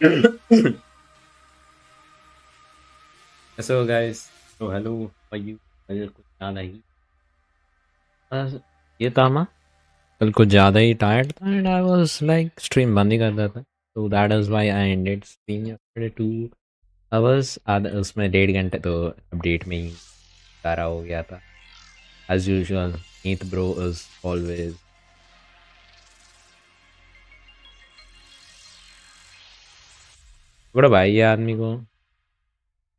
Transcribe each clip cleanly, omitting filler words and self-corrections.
So guys, so hello, how are you? कल कुछ ज़्यादा ही बस ये था मैं कल कुछ ज़्यादा ही टायर्ड था and I was like stream बंद ही कर देता था, so that is why I ended stream yesterday 2 hours आधा उसमें 1.5 घंटे तो अपडेट में ही सारा हो गया था as usual. Neat bro is always बड़ा भाई ये आदमी को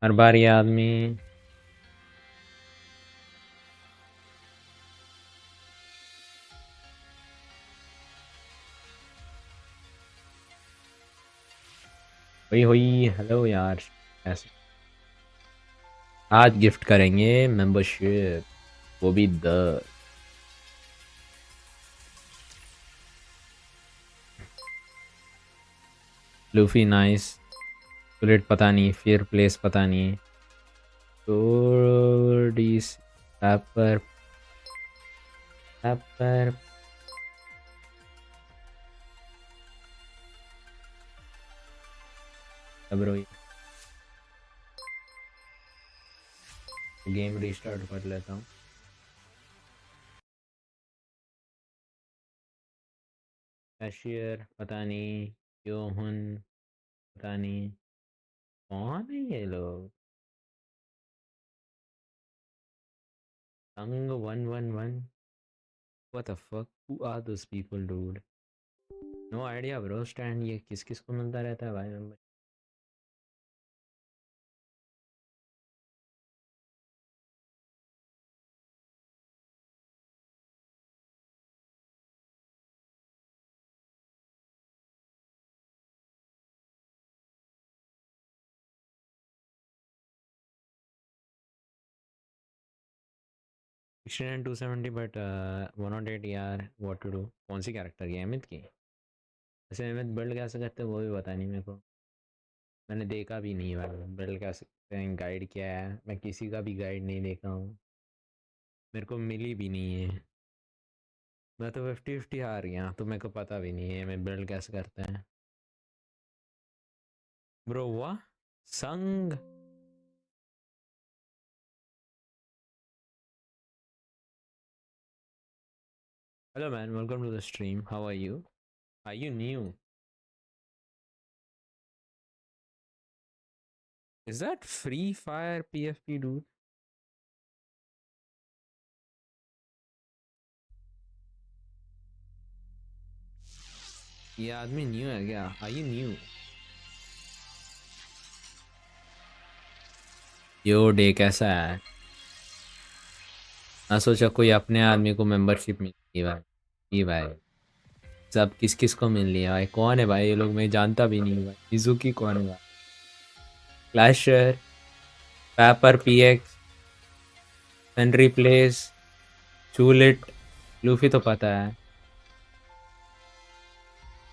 हर बार ये आदमी हुई हुई हेलो यार ऐसे आज गिफ्ट करेंगे मेंबरशिप वो भी द लूफी नाइस बुलेट पता नहीं फिर प्लेस पता नहीं तो डीस paper paper bro game restart कर लेता हूँ कैशियर पता नहीं योहन पता नहीं कौन है ये लोग संग 111 what the fuck who are those people dude no idea bro stand ये किस किस को मिलता रहता है भाई एक्शन 270 बट 108 यार व्हाट टू डू कौन सी कैरेक्टर की अहमियत की वैसे अहमियत बिल्ड कैसे करते हैं वो भी पता नहीं मेरे को मैंने देखा भी नहीं भाई बिल्ड कैसे करते हैं गाइड क्या है मैं किसी का भी गाइड नहीं देखा हूँ मेरे को मिली भी नहीं है मैं तो 50-50 हार गया तो मेरे को पता भी नहीं है मैं बिल्ड कैसे करते हैं ब्रो हुआ संग hello man welcome to the stream how are you are you new is that free fire pfp dude ये आदमी न्यू है क्या are you new yo day कैसा है मैं सोचा कोई अपने आदमी को मेंबरशिप मिली भाई ये भाई सब किस किस को मिल लिया भाई कौन है भाई ये लोग मैं जानता भी नहीं भाई इजुकी कौन है भाई clasher paper PX sentry place चूलिट लूफी तो पता है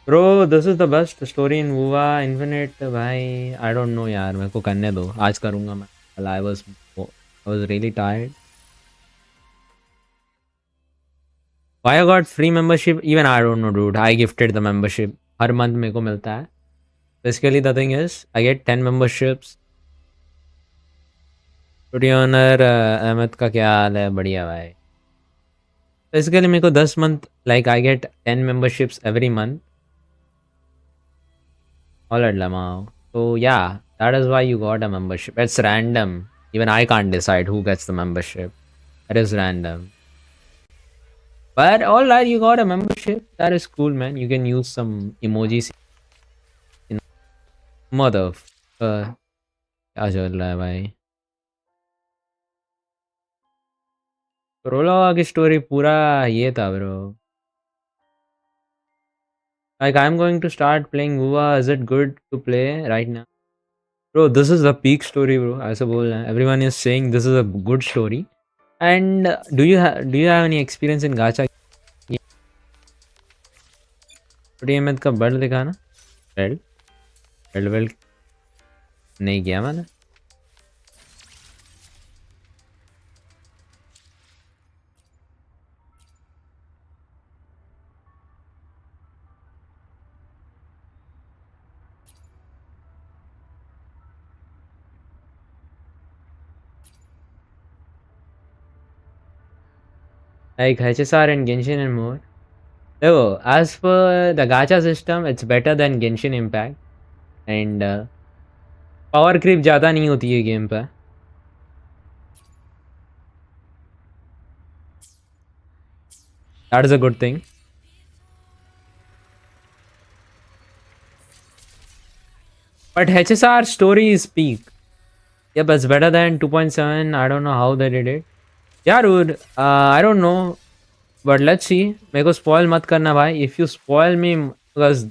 bro this is the best story in वुआ इन्फिनिट भाई आई डोंट नो यार मेरे को करने दो आज करूँगा मैं I was really tired Why I got free membership? Even I don't know, dude. I gifted the membership. Her month मेरे को मिलता है. Basically, the thing is, I get 10 memberships. Today honor Ahmad का क्या हाल है बढ़िया भाई. Basically मेरे को 10 month like I get 10 memberships every month. All at Lamau. So yeah, that is why you got a membership. It's random. Even I can't decide who gets the membership. It is random. But alright, you got a membership. That is cool, man. You can use some emojis. Mother. क्या चल रहा है भाई prologue की story पूरा ये था bro like I'm going to start playing Wuwa is it good to play right now bro this is the peak story bro ऐसा बोल रहे हैं everyone is saying this is a good story and do you have any experience in gacha एमेथ का bird दिखा ना belt belt नहीं किया मैंने like HSR and Genshin and more. So as for the gacha system, it's better than Genshin Impact, and power creep ज़्यादा नहीं होती है गेम पे. That is a good thing. But HSR story is peak. Yep, it's better than 2.7. I don't know how they did it. Yeah, dude. I don't know. But let's see. मेरे को spoil मत करना भाई. If you spoil me, because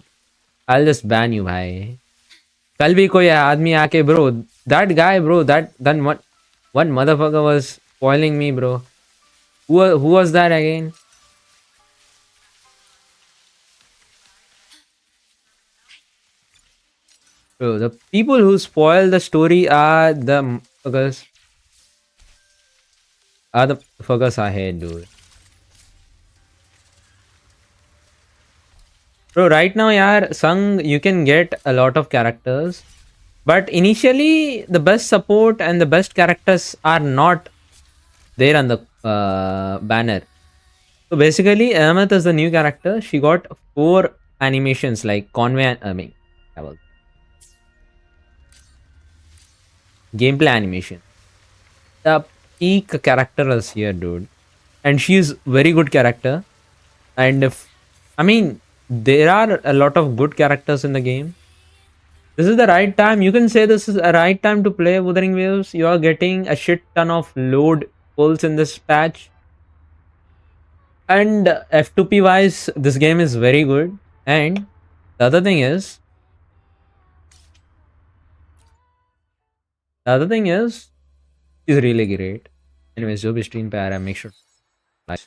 I'll just ban you भाई. कल भी कोई आदमी आके bro, that guy bro, that one motherfucker was spoiling me bro. Who was that again? Bro, the people who spoil the story are the fuckers. I hate, dude. Bro, right now, yaar, Sung, you can get a lot of characters. But initially, the best support and the best characters are not there on the banner. So basically, Aemeath is the new character. She got 4 animations like Conway, gameplay animation. The peak character is here, dude. And she's very good character. And if, I mean, there are a lot of good characters in the game. This is the right time. You can say this is a right time to play Wuthering Waves. You are getting a shit ton of load pulls in this patch. And F2P wise, this game is very good. And the other thing is, it's really great. Anyways, जो भी stream पे आ रहा है, make sure like.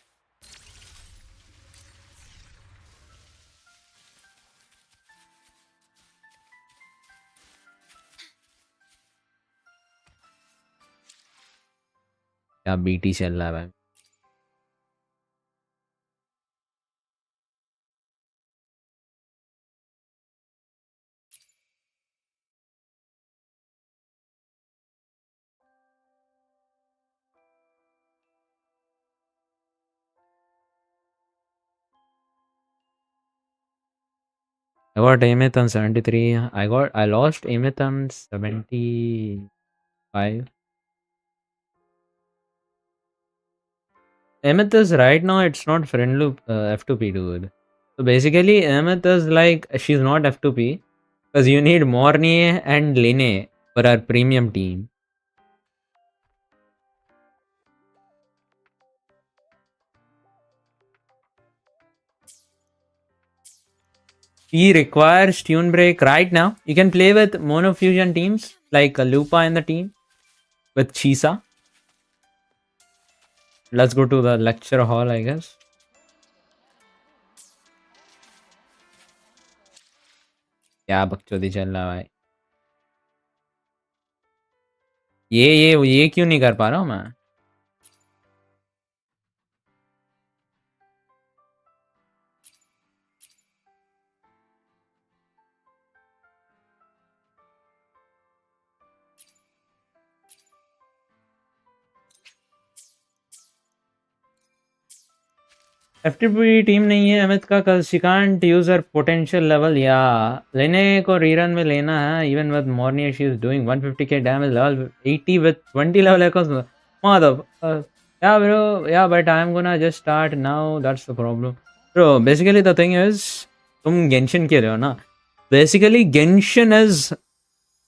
क्या BT चल रहा है भाई. I got Aemeath on 73. I lost Aemeath on 75. Aemeath is right now, it's not friend loop F2P, dude. So basically, Aemeath is like, she's not F2P because you need Mornie and Lene for our premium team. She requires tune break right now. You can play with monofusion teams like Lupa in the team with Chisa. Let's go to the lecture hall, I guess. क्या बकचोदी चल रहा भाई. ये क्यों नहीं कर पा रहा हूँ मैं. FTP टीम नहीं है अमित का कल. She can't use her potential level. या लेने को रीरन में लेना है. इवन विद मॉर्नियर she is doing 150k damage level 80 with 20 level ecos. मतलब yeah bro, yeah, but I'm gonna just start now. That's the problem bro. Basically the thing is, तुम Genshin खेल रहे हो ना. Basically Genshin is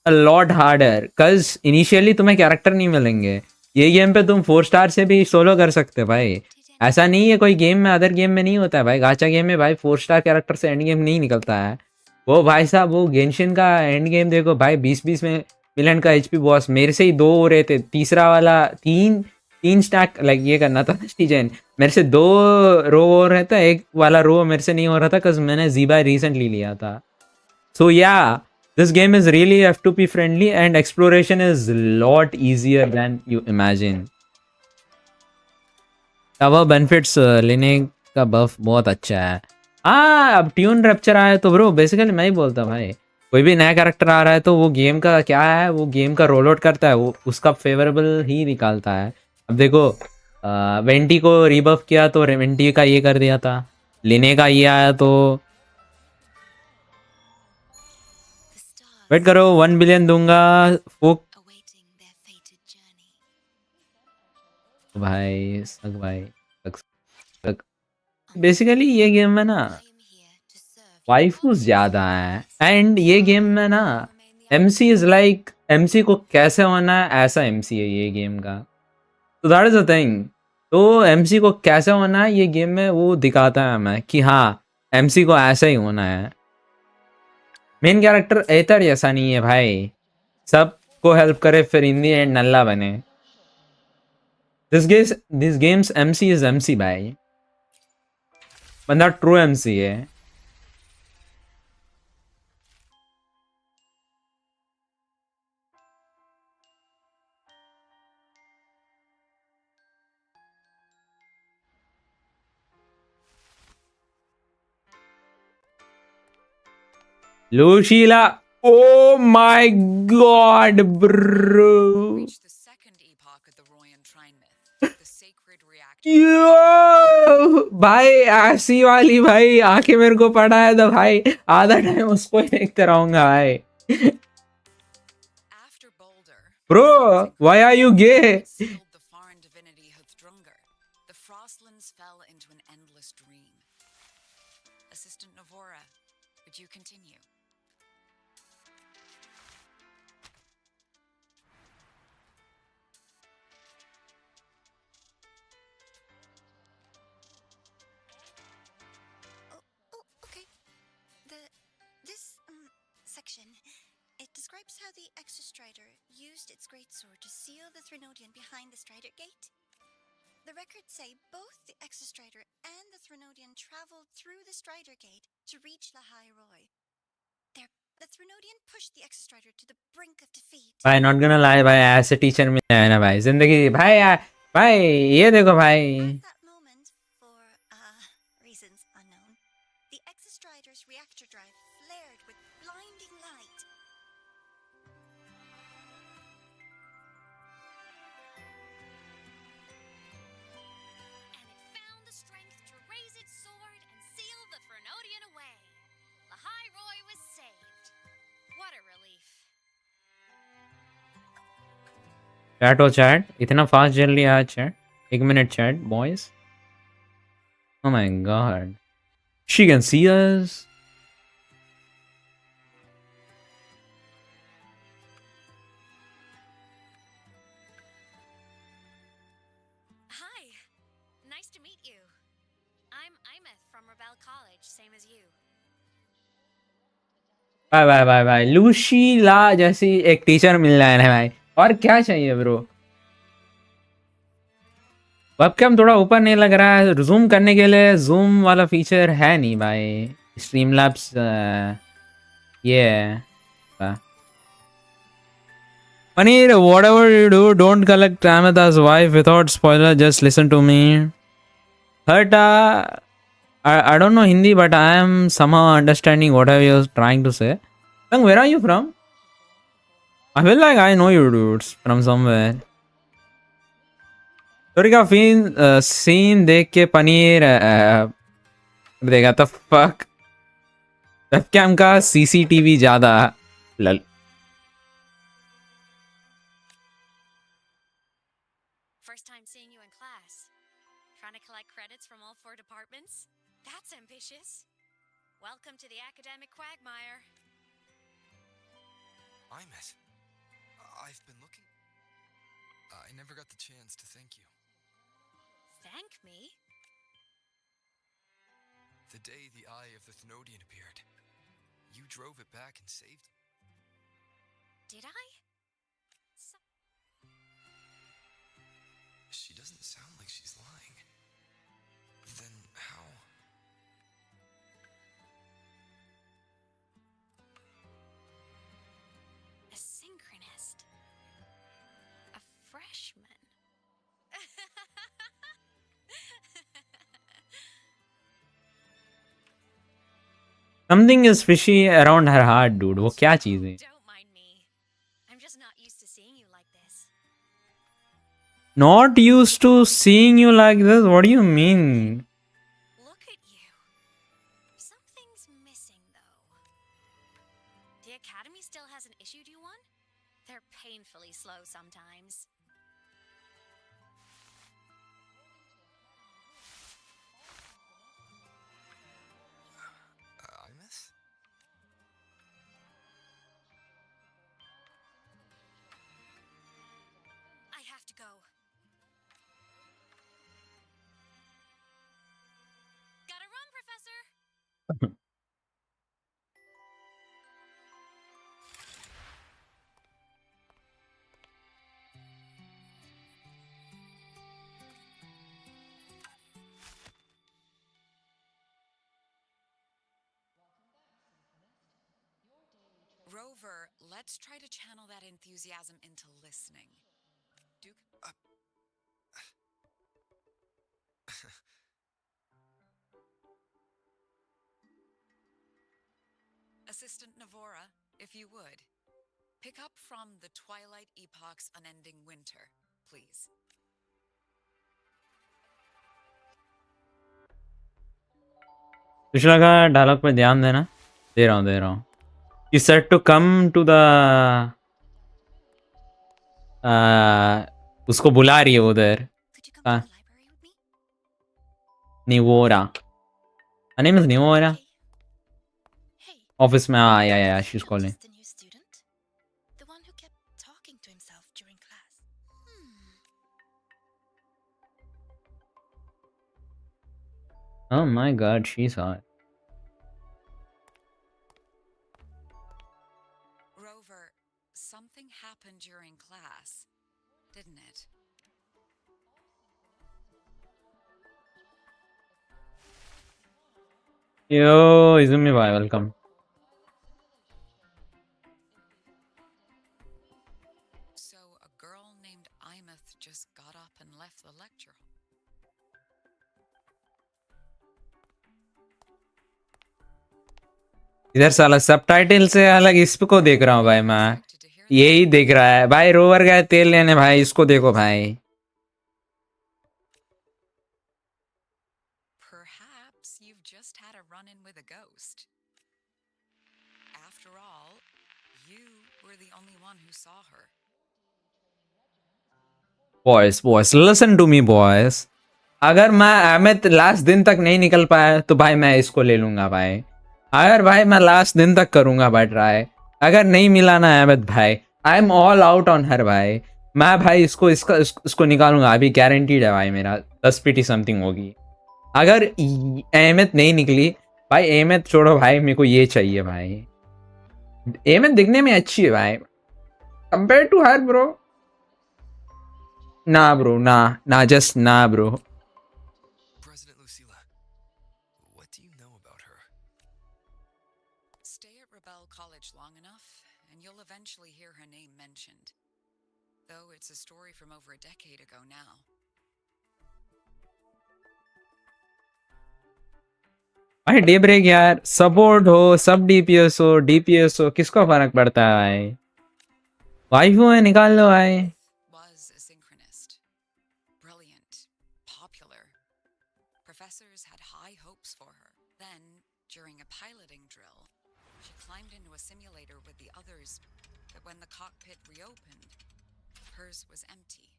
a lot harder cause initially तुम्हें character नहीं मिलेंगे. ये गेम पे तुम 4 स्टार से भी सोलो कर सकते भाई. ऐसा नहीं है कोई गेम में, अदर गेम में नहीं होता है भाई. गाचा गेम में भाई 4 स्टार कैरेक्टर से एंड गेम नहीं निकलता है. वो भाई साहब, वो गेंशिन का एंड गेम देखो भाई, 20-20 में मिलियन का एचपी बॉस. मेरे से ही 2 हो रहे थे. तीसरा वाला 3 स्टैक लाइक ये करना था स्टीजन. मेरे से 2 रो हो रहा था. एक वाला रो मेरे से नहीं हो रहा था बिकॉज मैंने ज़ीबा रिसेंटली लिया था. सो या this game is really F2P friendly and exploration is lot easier than you imagine. Tower benefits लेने का बफ बहुत अच्छा है. अब ट्यून रैप्चर आया तो ब्रो बेसिकली मैं ही बोलता भाई, कोई भी नया कैरेक्टर आ रहा है तो वो गेम का क्या है, वो गेम का रोल आउट करता है, वो उसका फेवरेबल ही निकालता है. अब देखो वेंटी को रीबफ किया तो वेंटी का ये कर दिया था, लेने का ये आया तो वेट करो 1 बिलियन दूंगा फोक भाई सक भाई सक। बेसिकली ये गेम में ना वाइफूस ज़्यादा है एंड ये गेम में ना एमसी इज़ लाइक एमसी को कैसे होना है ऐसा एमसी है ये गेम का, तो दैट इज़ द थिंग। तो एमसी को कैसे होना है ये गेम में वो दिखाता है हमें कि हाँ एमसी को ऐसा ही होना है। मेन कैरेक्टर एतर जैसा नहीं है भाई, सबको हेल्प करे फिर इन दी एंड नल्ला बने। This games MC is MC भाई, बंदा ट्रू एमसी है। लूशीला oh my god bro यो भाई ऐसी वाली भाई आंखें मेरे को पड़ा है तो भाई आधा टाइम उसको ही देखते रहूंगा भाई। Bro why are you gay? It describes how the Exostrider used its greatsword to seal the Threnodian behind the Strider Gate. The records say both the Exostrider and the Threnodian traveled through the Strider Gate to reach Lahai Roy. The Threnodian pushed the Exostrider to the brink of defeat. भाई not gonna lie भाई ऐसे teacher मिले हैं ना भाई जिंदगी भाई भाई ये देखो भाई। At that moment, for reasons unknown, the Exostrider's reactor drive flared with blinding light. And it found the strength to raise its sword and seal the Threnodian away. Lahai Roy was saved. What a relief. Chat हो chat इतना fast चल रही है आज chat, 1 minute chat boys. Oh my god, she can see us. Hi, nice to meet you. I'm Aemeath from Rebel College, same as you. Bye bye bye bye लूशीला जैसी एक teacher मिल रहा है ना भाई, और क्या चाहिए ब्रो। वेबकैम थोड़ा ऊपर नहीं लग रहा है, जूम करने के लिए जूम वाला फीचर है नहीं भाई स्ट्रीमलैब्स ये है। Paneer, whatever you do, don't collect Ametha's wife without spoiler. Just listen to me. But I don't know Hindi, but I am somehow understanding whatever you're trying to say. Lang, where are you from? I feel like I know you dudes from somewhere. Sorry का scene देख के पनीर देगा तो fuck. Webcam का CCTV ज़्यादा लल। First time seeing you in class. Trying to collect credits from all 4 departments? That's ambitious. Welcome to the academic quagmire. Aemeath, I've been looking. I never got the chance to thank you. Thank me? The day the Eye of the Thnodian appeared, you drove it back and saved me. Did I? She doesn't sound like she's lying. Then how? A synchronist. A freshman. Something is fishy around her heart, dude. वो क्या चीज़ है? Don't mind me. I'm just not used to seeing you like this. Not used to seeing you like this? What do you mean? Look at you. Something's missing, though. The Academy still hasn't issued you one? They're painfully slow sometimes. Eyemeath? I have to go. Gotta run, Professor! Rover, let's try to channel that enthusiasm into listening. Duke? Assistant Navora, if you would. Pick up from the Twilight Epoch's unending winter, please. पिछला का dialogue पे ध्यान देना. दे रहा हूँ. He said to come to the उसको बुला रही है उधर. Could you come to the library with me? Nivora. Her name is Nivora. Okay. Hey. Office में yeah, she's calling. Noticed the new student? The one who kept talking to himself during class. Oh my god, she's hot. Rover, something happened during class, didn't it? Yo, Izumi bhai, welcome. So a girl named Aemeath just got up and left the lecture hall. इधर साला subtitle से अलग इसको देख रहा हूँ भाई मैं. यही देख रहा है भाई. रोवर गया तेल लेने भाई. इसको देखो भाई. Perhaps you've just had a run-in with a ghost. After all, you were the only one who saw her. Boys, listen to me boys. अगर मैं अहमद लास्ट दिन तक नहीं निकल पाया तो भाई मैं इसको ले लूंगा भाई. अगर भाई मैं लास्ट दिन तक करूंगा भाई ट्राई. अगर नहीं मिला ना अहमद भाई, I am all out on her भाई. मैं भाई इसको निकालूंगा अभी. गारंटीड है भाई मेरा 10 पीटी समथिंग होगी. अगर अहमद नहीं निकली भाई, अहमद छोड़ो भाई, मेरे को ये चाहिए भाई. अहमद दिखने में अच्छी है भाई कंपेयर टू हर ब्रो. ना ब्रो, ना जस्ट ना bro. President Lucilla, what do you know about her? Stay at Rebel College long enough, and you'll eventually hear her name mentioned. Though it's a story from over a decade ago now. भाई day break यार. Support हो, सब DPS हो, किसको फर्क पड़ता है भाई. वाइफू है, निकाल लो भाई. Was a synchronist. Brilliant. Popular. Professors had high hopes for her. Then, during a piloting drill, she climbed into a simulator with the others, but when the cockpit reopened, hers was empty.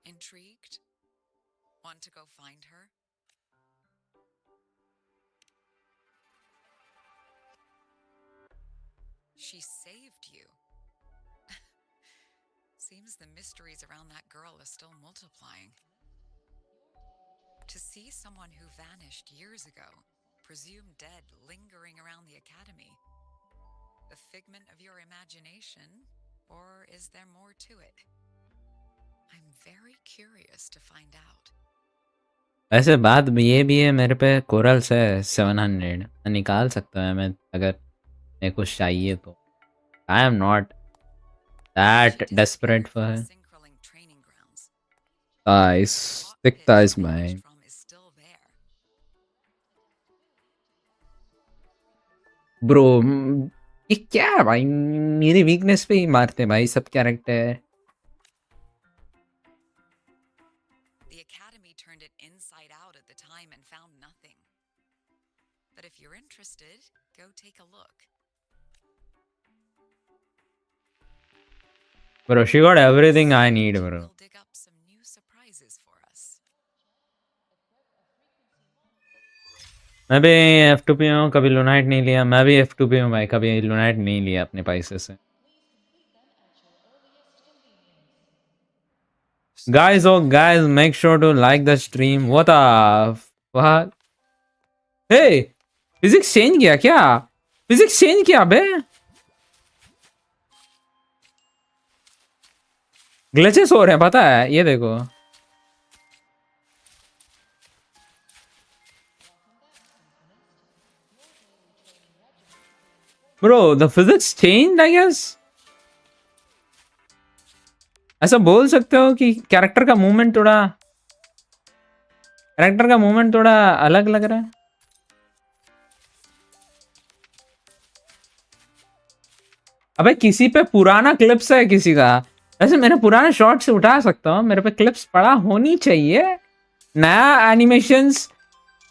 Intrigued? Want to go find her? She saved you. Seems the mysteries around that girl are still multiplying. To see someone who vanished years ago, presumed dead, lingering around the academy. A figment of your imagination, or is there more to it? I'm very curious to find out. ऐसे बात ये भी है, मेरे पे corals है 700. निकाल सकता है मैं अगर मेरे को चाहिए तो. I am not that desperate for her. Thighs, thick thighs, man. Bro ये क्या है भाई, मेरी वीकनेस पे ही मारते हैं भाई सब character. The Academy turned it inside out at the time and found nothing. But if you're interested, go take a look. Bro, she got everything I need, bro. We'll dig up some new surprises for us. मैं भी F2 पे हूँ, कभी लुनाइट नहीं लिया। मैं भी F2 पे हूँ भाई, कभी लुनाइट नहीं लिया अपने पैसे से। Guys, oh guys, make sure to like the stream. What the fuck? Hey, physics change किया क्या? फिजिक्स चेंज किया बे? ग्लिचेस हो रहे हैं पता है, ये देखो। Bro, the physics changed, I guess. ऐसा बोल सकते हो कि कैरेक्टर का मूवमेंट थोड़ा अलग लग रहा है। अबे किसी पे पुराना क्लिप्स है किसी का, वैसे मेरे पुराने शॉट से उठा सकता हूँ, मेरे पे क्लिप्स पड़ा होनी चाहिए। नया एनिमेशंस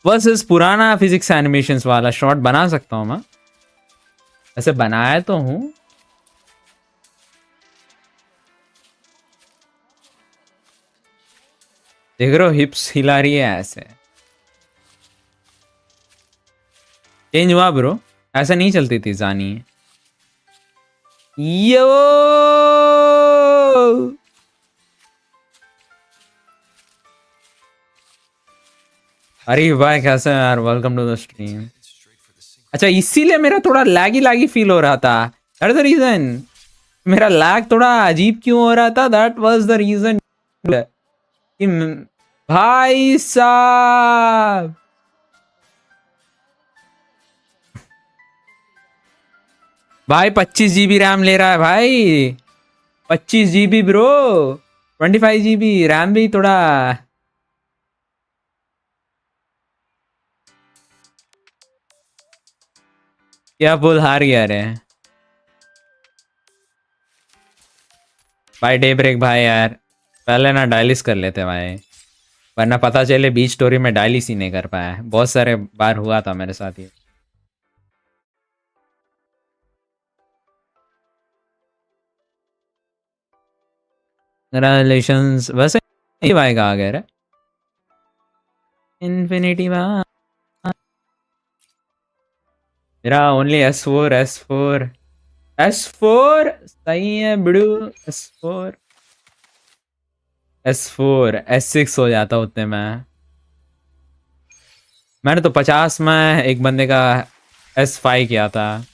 वर्सेस पुराना फिजिक्स एनिमेशंस वाला शॉट बना सकता हूँ मैं, ऐसे बनाया तो हूँ। देख रहे हो हिप्स हिला रही है ऐसे। चेंज हुआ ब्रो, ऐसा नहीं चलती थी जानी। यो अरे भाई कैसे यार, वेलकम टू द स्ट्रीम। अच्छा इसीलिए मेरा थोड़ा लैगी फील हो रहा था, दैट इज द रीजन। मेरा लैग थोड़ा अजीब क्यों हो रहा था, दैट वाज द रीजन। भाई साहब भाई 25 GB रैम ले रहा है भाई, 25 GB ब्रो, 25 GB रैम भी थोड़ा। क्या बोल हार गया रे भाई। डे ब्रेक भाई यार, पहले ना डायलिस कर लेते भाई, वरना पता चले बीच स्टोरी में डायलिस ही नहीं कर पाया। बहुत सारे बार हुआ था मेरे साथ ये। कंग्रेचुलेशंस। वैसे ये भाई कहाँ गए रे? इन्फिनिटी भाई मेरा ओनली S4 सही है बिड़ू। S4 S6 हो जाता उतने में। मैंने तो 50 में एक बंदे का S5 किया था।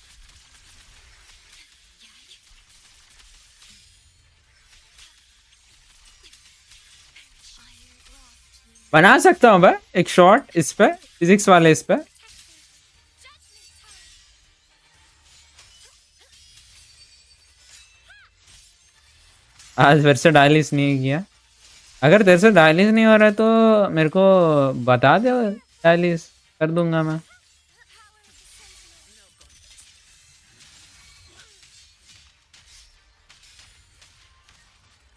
बना सकता हूँ भाई एक शॉट इस पे, फिजिक्स वाले इस पे। आज फिर से डायलिस नहीं किया। अगर तेरे से डायलिस नहीं हो रहा है तो मेरे को बता दे, डायलिस कर दूंगा मैं।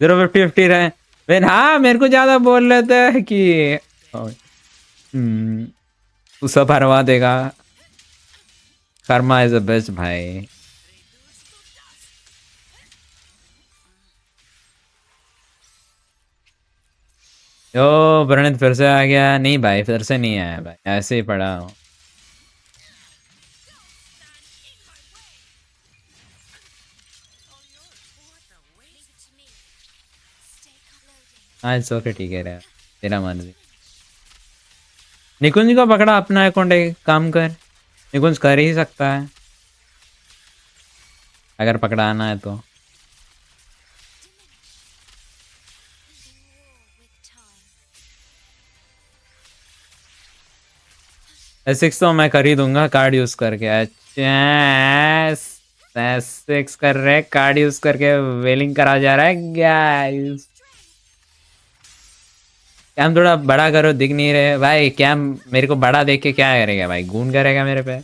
जीरो 50-50 रहे वेन। हाँ मेरे को ज्यादा बोल लेते हैं कि तू सब हरवा देगा। कर्मा इज द बेस्ट भाई। यो प्रणित फिर से आ गया? नहीं भाई फिर से नहीं आया भाई, ऐसे ही पड़ा हूँ। हाँ इट्स ओके, ठीक है रे, तेरा मर्जी। निकुंज को पकड़ा अपना अकाउंट, एक काम कर, निकुंज कर ही सकता है अगर पकड़ाना है तो। S6 तो मैं कर ही दूंगा कार्ड यूज करके। अच्छा S6 कर रहे कार्ड यूज करके वेलिंग करा जा रहा है गाइस। कैम थोड़ा बड़ा करो, दिख नहीं रहे भाई। कैम मेरे को बड़ा देख के क्या करेगा भाई, गून करेगा मेरे पे।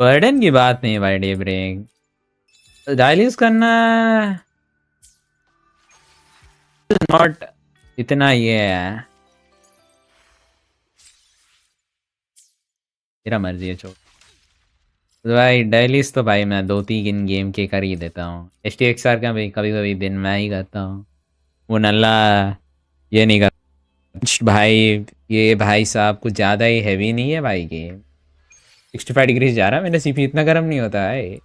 बर्डन की बात नहीं भाई, डे ब्रेक डायलिस करना नॉट इतना ये है, मेरा मर्जी है। छोड़ तो भाई, डेलीज तो भाई मैं 2-3 गेम के कर ही देता हूँ। HTXR का भाई कभी कभी दिन मैं ही करता हूँ, वो नल्ला ये नहीं करता भाई। ये भाई साहब कुछ ज़्यादा ही हैवी नहीं है भाई गेम, 65 डिग्री जा रहा है, मेरा सीपी इतना गर्म नहीं होता है।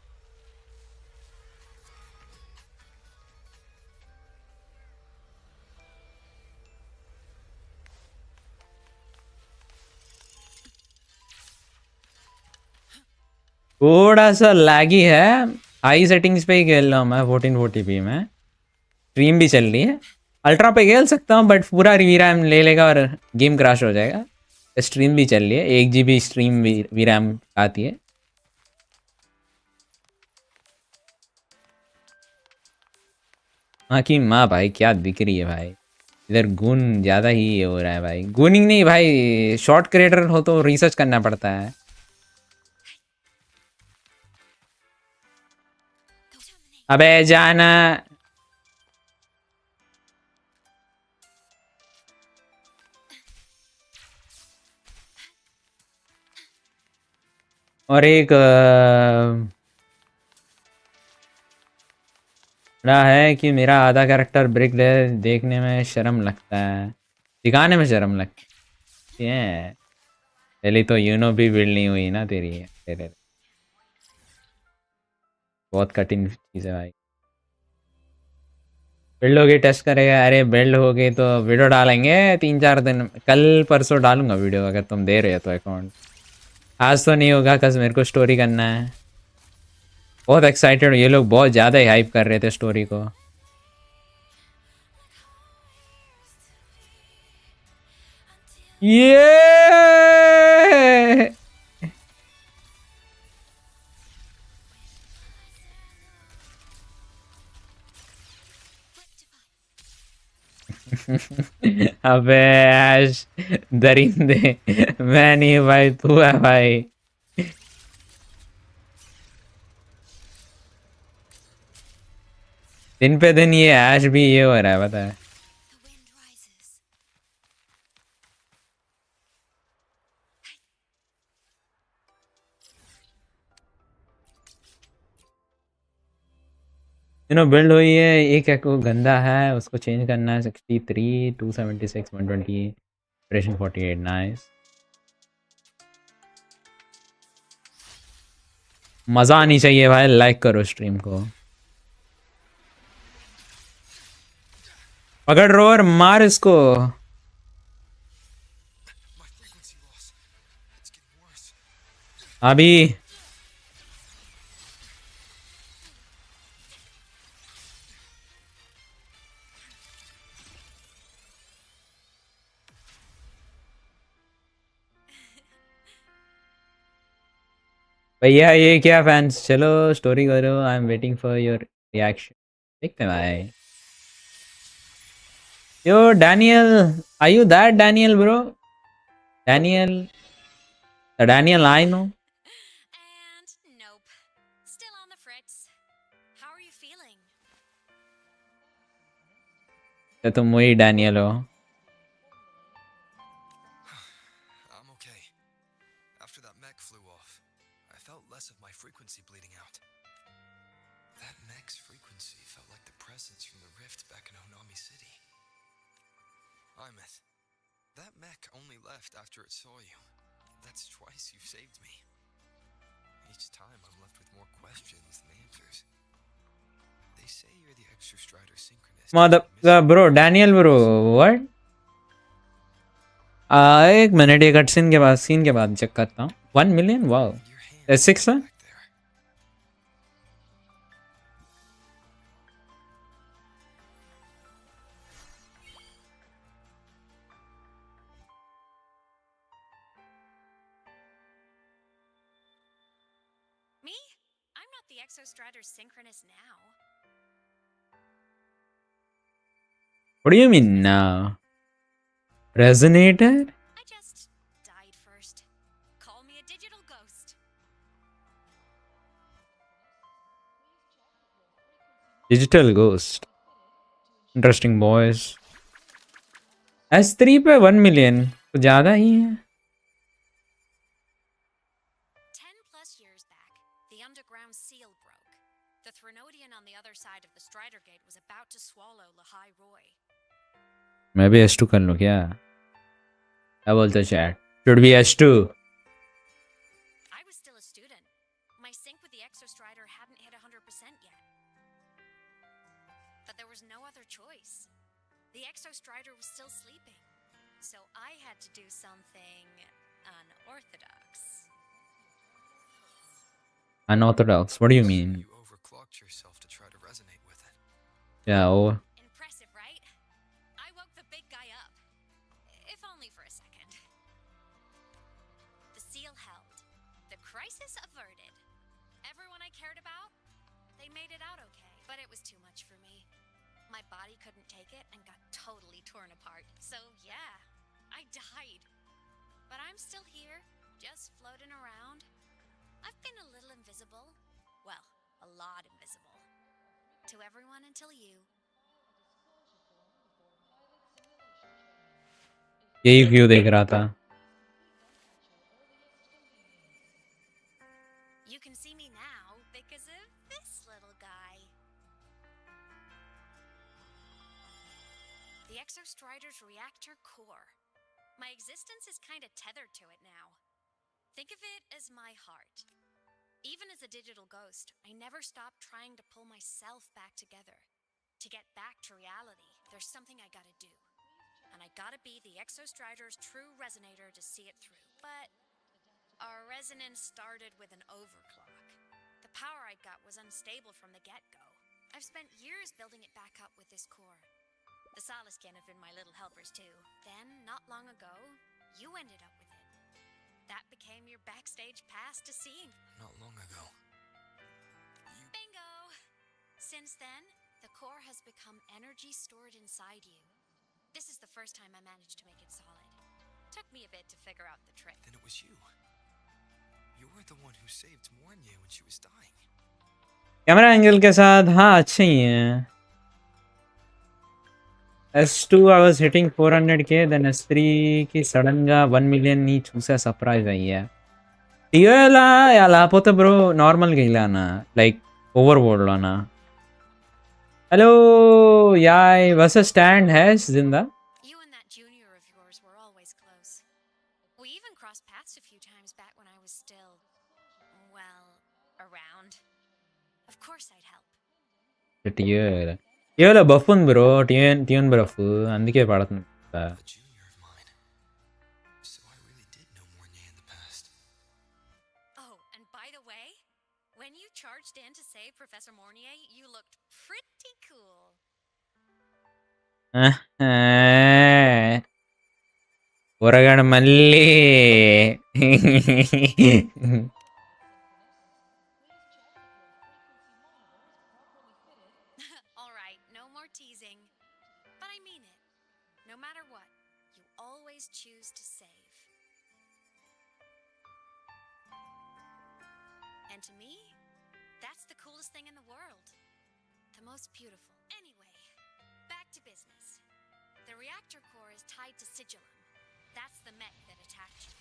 थोड़ा सा लैगी है, हाई सेटिंग्स पे ही खेल रहा हूँ मैं 1440p में, स्ट्रीम भी चल रही है। अल्ट्रा पे खेल सकता हूँ बट पूरा वीरैम ले लेगा और गेम क्रैश हो जाएगा। स्ट्रीम भी चल रही है, 1 GB स्ट्रीम वीरैम आती है। हाँ कि माँ भाई क्या दिख रही है भाई, इधर गुन ज़्यादा ही ये हो रहा है भाई। गुनिंग नहीं भाई, शॉर्ट क्रिएटर हो तो रिसर्च करना पड़ता है। अबे जाना, और एक बड़ा है कि मेरा आधा कैरेक्टर ब्रिक देखने में शर्म लगता है, दिखाने में शर्म लगती है। पहले तो यूनो भी बिल्ड नहीं हुई ना तेरे बहुत कठिन चीज़ है भाई। बिल्ड होगी टेस्ट करेगा, अरे बिल्ड होगी तो वीडियो डालेंगे 3-4 दिन, कल परसों डालूंगा वीडियो अगर तुम दे रहे हो तो अकाउंट। आज तो नहीं होगा, कल मेरे को स्टोरी करना है। बहुत एक्साइटेड, ये लोग बहुत ज़्यादा ही हाइप कर रहे थे स्टोरी को। ये अबे ऐश दरिंदे, मैं नहीं भाई, तू है भाई। दिन पे दिन ये ऐश भी ये हो रहा है, पता है। The wind rises. बिल्ड हुई है, एक एको गंदा है, उसको चेंज करना है। 63 276 120 ऑपरेशन 48 नाइस। मज़ा आनी चाहिए भाई, लाइक करो स्ट्रीम को। पकड़ रो और मार इसको। My frequency loss. It's getting worse. अभी भैया ये क्या फैंस, चलो स्टोरी करो, I am waiting for your reaction. देखते हैं भाई। Yo Daniel, are you that Daniel bro? Daniel, the Daniel I know. And nope. Still on the fritz. How are you feeling? तो तुम वही डैनियल हो। I'm okay. After that mech flew off, I felt less of my frequency bleeding out. That mech's frequency felt like the presence from the rift back in Onami City. Aemeath, that mech only left after it saw you. That's twice you've saved me. Each time I'm left with more questions than answers. They say you're the extra strider synchronist. Mother bro, Daniel bro, what? एक minute, ये cut scene के बाद check करता हूँ। 1 million, wow. Your hand 6 है। back there. Me? I'm not the Exostrider Synchronous now. What do you mean now? Resonator? I just died first. Call me a digital ghost. Digital Ghost. Interesting boys. S3 पे 1 million तो ज़्यादा ही है. 10+ years back, the underground seal broke. The Threnodian on the other side of the Strider Gate was about to swallow Lahai Roy. मैं भी S2 कर लूँ क्या? क्या बोलते chat? Should be S2. I was still a student. My sync with the Exostrider hadn't hit 100% yet. But there was no other choice. The Exostrider was still sleeping. So I had to do something unorthodox. Unorthodox. What do you mean? You overclocked yourself to try to resonate with it. Yeah. Oh. Impressive, right? I woke the big guy up. If only for a second. The seal held. The crisis averted. Everyone I cared about, they made it out okay. But it was too much for me. My body couldn't take it and got totally torn apart. So yeah, I died. But I'm still here, just floating around. I've been a little invisible. Well, a lot invisible. To everyone until you. यही view देख रहा था. You can see me now because of this little guy. The Exostrider's reactor core. My existence is kind of tethered to it now. Think of it as my heart. Even as a digital ghost, I never stopped trying to pull myself back together. To get back to reality, there's something I gotta do. And I gotta be the Exostrider's true resonator to see it through. But our resonance started with an overclock. The power I got was unstable from the get-go. I've spent years building it back up with this core. The Soliskin have been my little helpers too. Then, not long ago, you ended up with it. That became your backstage pass to seeing. Not long ago. Bingo! Since then, the core has become energy stored inside you. This is the first time I managed to make it solid. Took me a bit to figure out the trick. Then it was you. You were the one who saved Mornye when she was dying. Camera angle के साथ हाँ अच्छे ही हैं. S2 I was hitting 400k, then S3 की sudden గా 1 million ని చూసే surprise అయ్యా. టీఓలా లేకపోతే బ్రో నార్మల్ గా ఇలానా లైక్ ఓవర్ బోర్డ్ లోనా. హలో యాయ్ వర్సెస్ స్టాండ్ హ్యాష్ జిందా. You and that junior of yours were always close. We even crossed paths a few times back when I was still, well, around. Of course I'd help. టీఓలో buff ఉంది bro. Tune buff అందుకే పడుతుంది. A junior of mine. So I really did know Mornye in the past. Oh, and by the way, when you charged in to save Professor Mornier, you looked pretty cool. ఊరగాడు మళ్ళీ All right, no more teasing. But I mean it. No matter what, you always choose to save. And to me, that's the coolest thing in the world. The most beautiful. Anyway, back to business. The reactor core is tied to Sigillum. That's the mech that attacked you.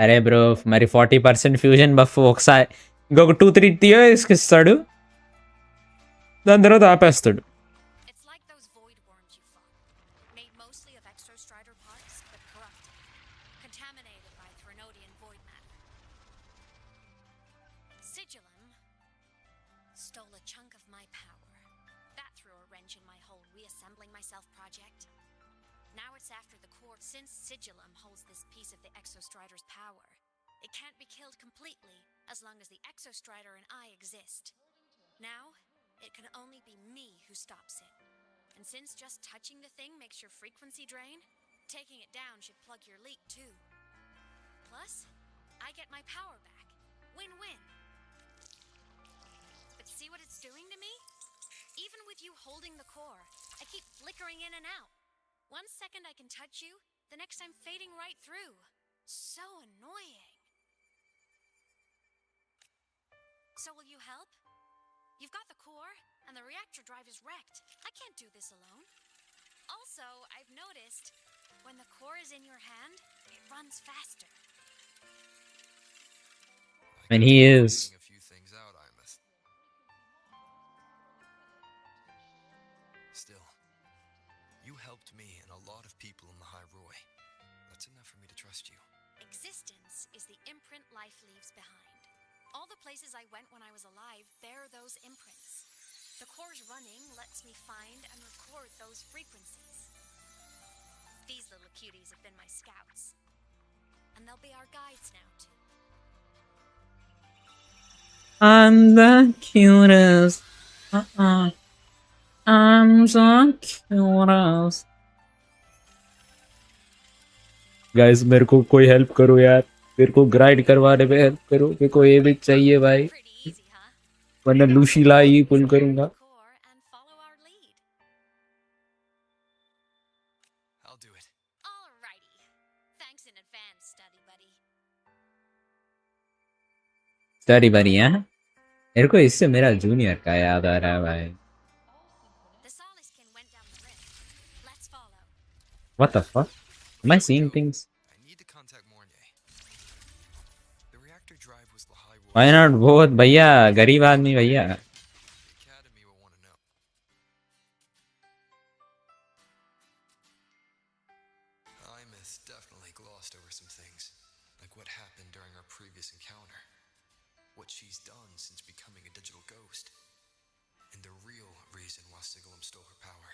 అరే bro మరి 40% fusion buff ఒకసారి ఇంకొక 2-3 తీసిస్తాడు, దాని తర్వాత ఆపేస్తాడు. It's like those void worms you fought. Made mostly of Exostrider parts, but corrupted. Contaminated by Threnodian void matter. Sigillum stole a chunk of my power. That threw a wrench in my whole reassembling myself project. Now it's after the core. Since Sigillum holds this piece of the Exostrider's power, it can't be killed completely as long as the Exostrider and I exist. Now, it can only be me who stops it. And since just touching the thing makes your frequency drain, taking it down should plug your leak too. Plus, I get my power back. Win-win. But see what it's doing to me? Even with you holding the core, I keep flickering in and out. 1 second I can touch you, the next I'm fading right through. So annoying. So will you help? the reactor drive is wrecked. I can't do this alone. Also, I've noticed when the core is in your hand, it runs faster. And he is. A few things out, Aemeath. Still, you helped me and a lot of people in the High Roy. That's enough for me to trust you. Existence is the imprint life leaves behind. All the places I went when I was alive bear those imprints. The core's running lets me find and record those frequencies. These little cuties have been my scouts. And they'll be our guides now, too. I'm the cutest. I'm so cutest. Guys, मेरे को कोई help करो यार. मेरे को grid करवाने में help करो. मेरे को ये भी चाहिए भाई. वरना लूशी लाई पुल करूंगा. I'll do it. Alrighty. Thanks in advance, study buddy. Study बनी है. मेरे को इससे मेरा जूनियर का याद आ रहा है भाई. What the fuck? Am I seeing things? I need to contact Mornay. The reactor drive was the High Roy. Why not both? भैया गरीब आदमी भैया. Academy will want to know. Aemeath definitely glossed over some things, like what happened during our previous encounter, what she's done since becoming a digital ghost, and the real reason why Sigalum stole her power.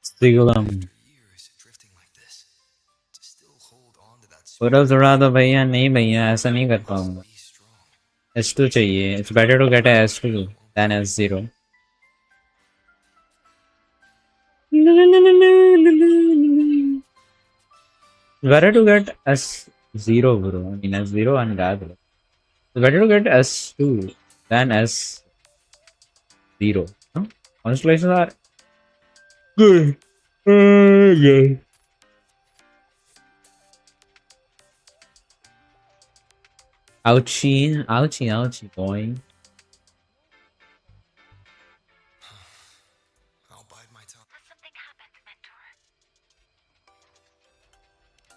Sigalum. After years drifting like this, to still hold on to that पूरा जुड़ा दो भैया. नहीं भैया ऐसा नहीं कर पाऊंगा. be strong. S2 चाहिए. It's better to get a S2 than S0. Better to get S0 bro. I mean S0 and that. It's better to get S2 than S0. Huh? Constellations are good. Yeah. Ouchie, ouchie, ouchie, boy. I'll bide my time. Has something happened, Mentor?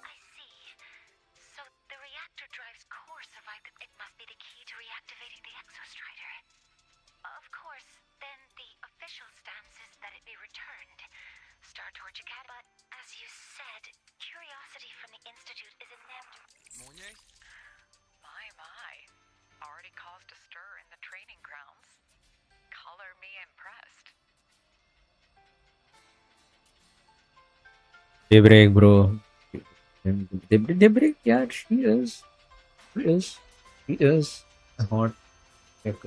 I see. So the reactor drive's core survived. It must be the key to reactivating the exostrider. Of course, then the official stance is that it be returned. Star Torch Academy. But as you said, curiosity from the Institute is inevitable. Mornay? My. Already caused a stir in the training grounds. Color me impressed. They break, bro. They break, yeah, she is hot. Like.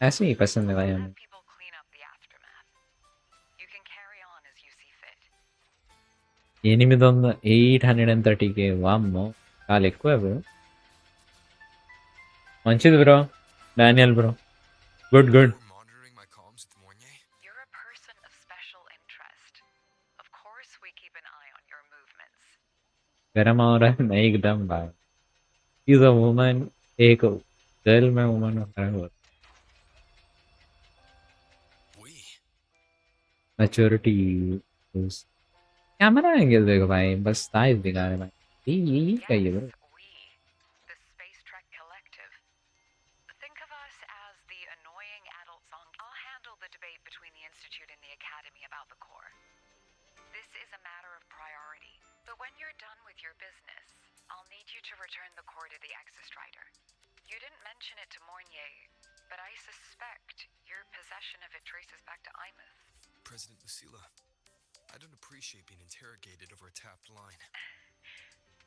ऐसे ही पसंद है भाई हमें. Let people clean up the aftermath. You can carry on as you see fit. ఎనిమిది 830k వామ్మో చాలా ఎక్కువ bro. మంచిది bro. Daniel bro. Good. You're monitoring my comms with Mornay? You're a person of special interest. Of course we keep an eye on your movements. गरम हो रहा है एकदम भाई. She's a woman. एक गर्ल में woman हो. We. Maturity is camera angle देखो भाई. बस साइज दिखा रहे भाई. ये चाहिए bro. We, the Space Trek Collective. Think of us as the annoying adult song. I'll handle the debate between the Institute and the Academy about the core. This is a matter of priority. But when you're done with your business, I'll need you to return the core to the Exostrider. You didn't mention it to Mornier, but I suspect your possession of it traces back to Aemeath. President Lucilla, I don't appreciate being interrogated over a tapped line.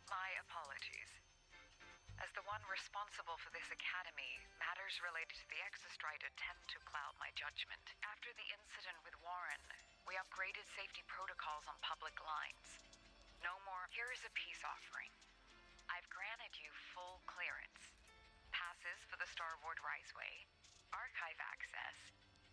My apologies. As the one responsible for this academy, matters related to the Exostrider tend to cloud my judgment. After the incident with Warren, we upgraded safety protocols on public lines. No more. Here is a peace offering. I've granted you full clearance. Passes for the Starboard Riseway, archive access,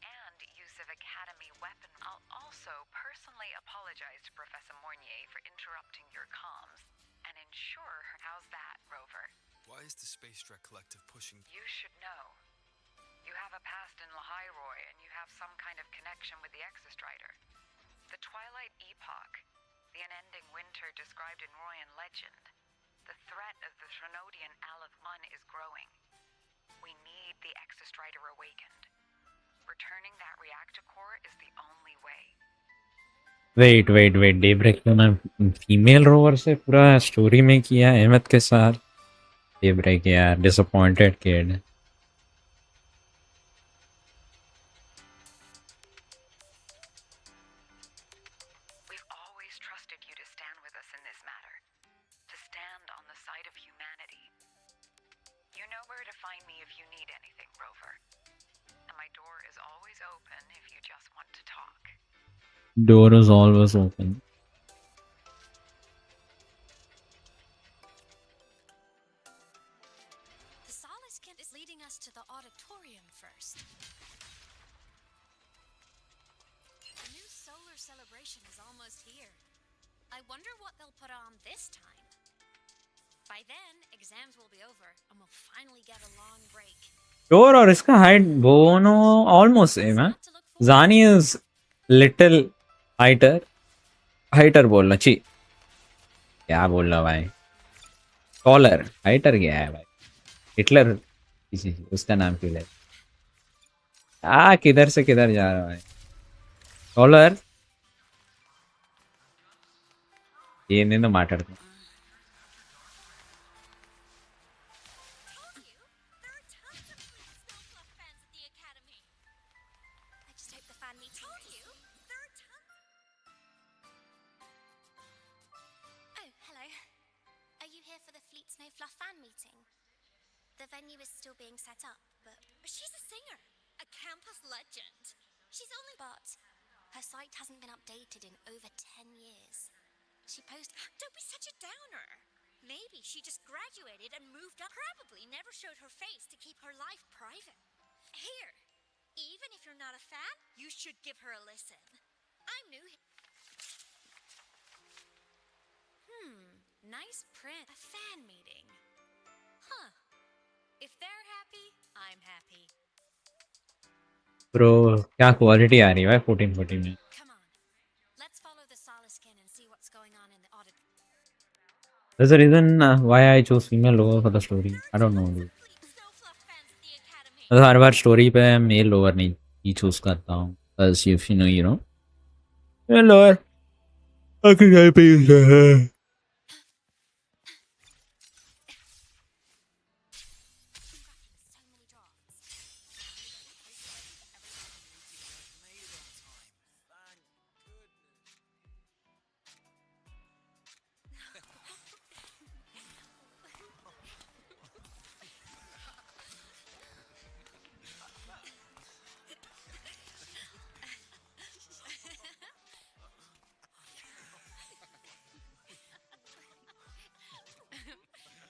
and use of Academy weapon. I'll also personally apologize to Professor Mornier for interrupting your comms and ensure her. How's that, Rover? Why is the Space Trek Collective pushing? You should know. You have a past in La have some kind of connection with the Exostrider. The Twilight Epoch, the unending winter described in Royan legend. The threat of the Thrunodian Aleph One is growing. We need the Exostrider awakened. Returning that reactor core is the only way. Wait daybreak तो ना female rover से पूरा story में किया अहमद के साथ daybreak यार disappointed kid We've always trusted you to stand with us in this matter, to stand on the side of humanity. You know where to find me if you need anything, Rover. And my door is always open if you just want to talk. door is always open The Solace Kent is leading us to the auditorium first. The new solar celebration is almost here. I wonder what they'll put on this time. By then, exams will be over and we'll finally get a long break. door और इसका height दोनों almost same है जानी is little हाइटर बोलना ची क्या बोल रहा भाई टॉलर हाइटर क्या है भाई हिटलर उसका नाम क्यों ले किधर से किधर जा रहा है टॉलर ये नहीं तो माట్లాడుతా There are tons of sweet snowfluff fans at the academy. I just hope the fan meeting. Told you, there are tons. Oh, hello. Are you here for the Fleet Snowfluff fan meeting? The venue is still being set up, but she's a singer, a campus legend. She's only but her site hasn't been updated in over 10 years. She posted. Don't be such a downer. Maybe she just graduated and moved up. Probably never showed her face to keep her life private. Here, even if you're not a fan, you should give her a listen. I'm new. Nice print. A fan meeting. Huh. If they're happy, I'm happy. Bro क्या quality आ रही है भाई 1440 में Come on. Let's follow the Solace Skin and see what's going on in the audit. there's a reason why I chose female lower for the story I don't know dude. Snowfluff fans at the academy. मैं हर बार story पे male lower नहीं ही choose करता हूँ बस if you know male lower आखिर गाय पे है So many drafts.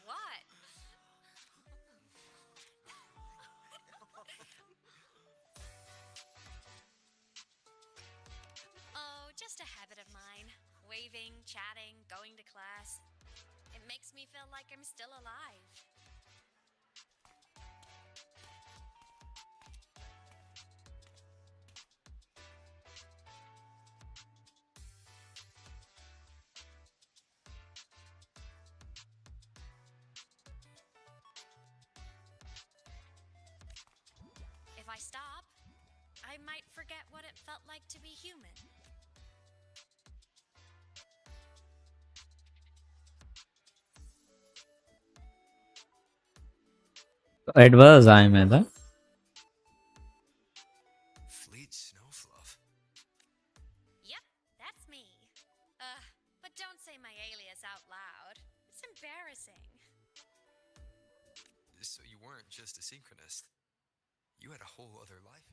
What? Oh, just a habit of mine. Waving, chatting, going to class. It makes me feel like I'm still alive. If I stop, I might forget what it felt like to be human. it was Aemeath Fleet Snowfluff. Yep, that's me. But don't say my alias out loud. It's embarrassing. So you weren't just a synchronist. You had a whole other life.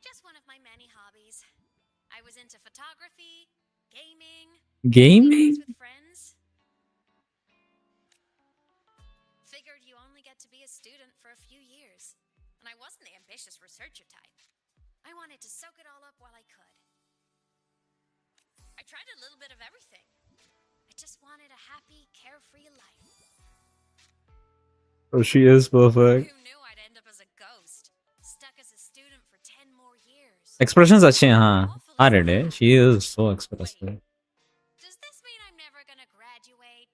Just one of my many hobbies. I was into photography, gaming, gaming with friends. Figured you only get to be a student for a few years. And I wasn't the ambitious researcher type. I wanted to soak it all up while I could. I tried a little bit of everything. I just wanted a happy, carefree life. oh she is perfect Who knew I'd end up as a ghost, stuck back as a student for 10 more years. Expressions अच्छे हैं हाँ. Awful, हाँ isn't Rede, it? she is so expressive. Wait, does this mean I'm never gonna graduate?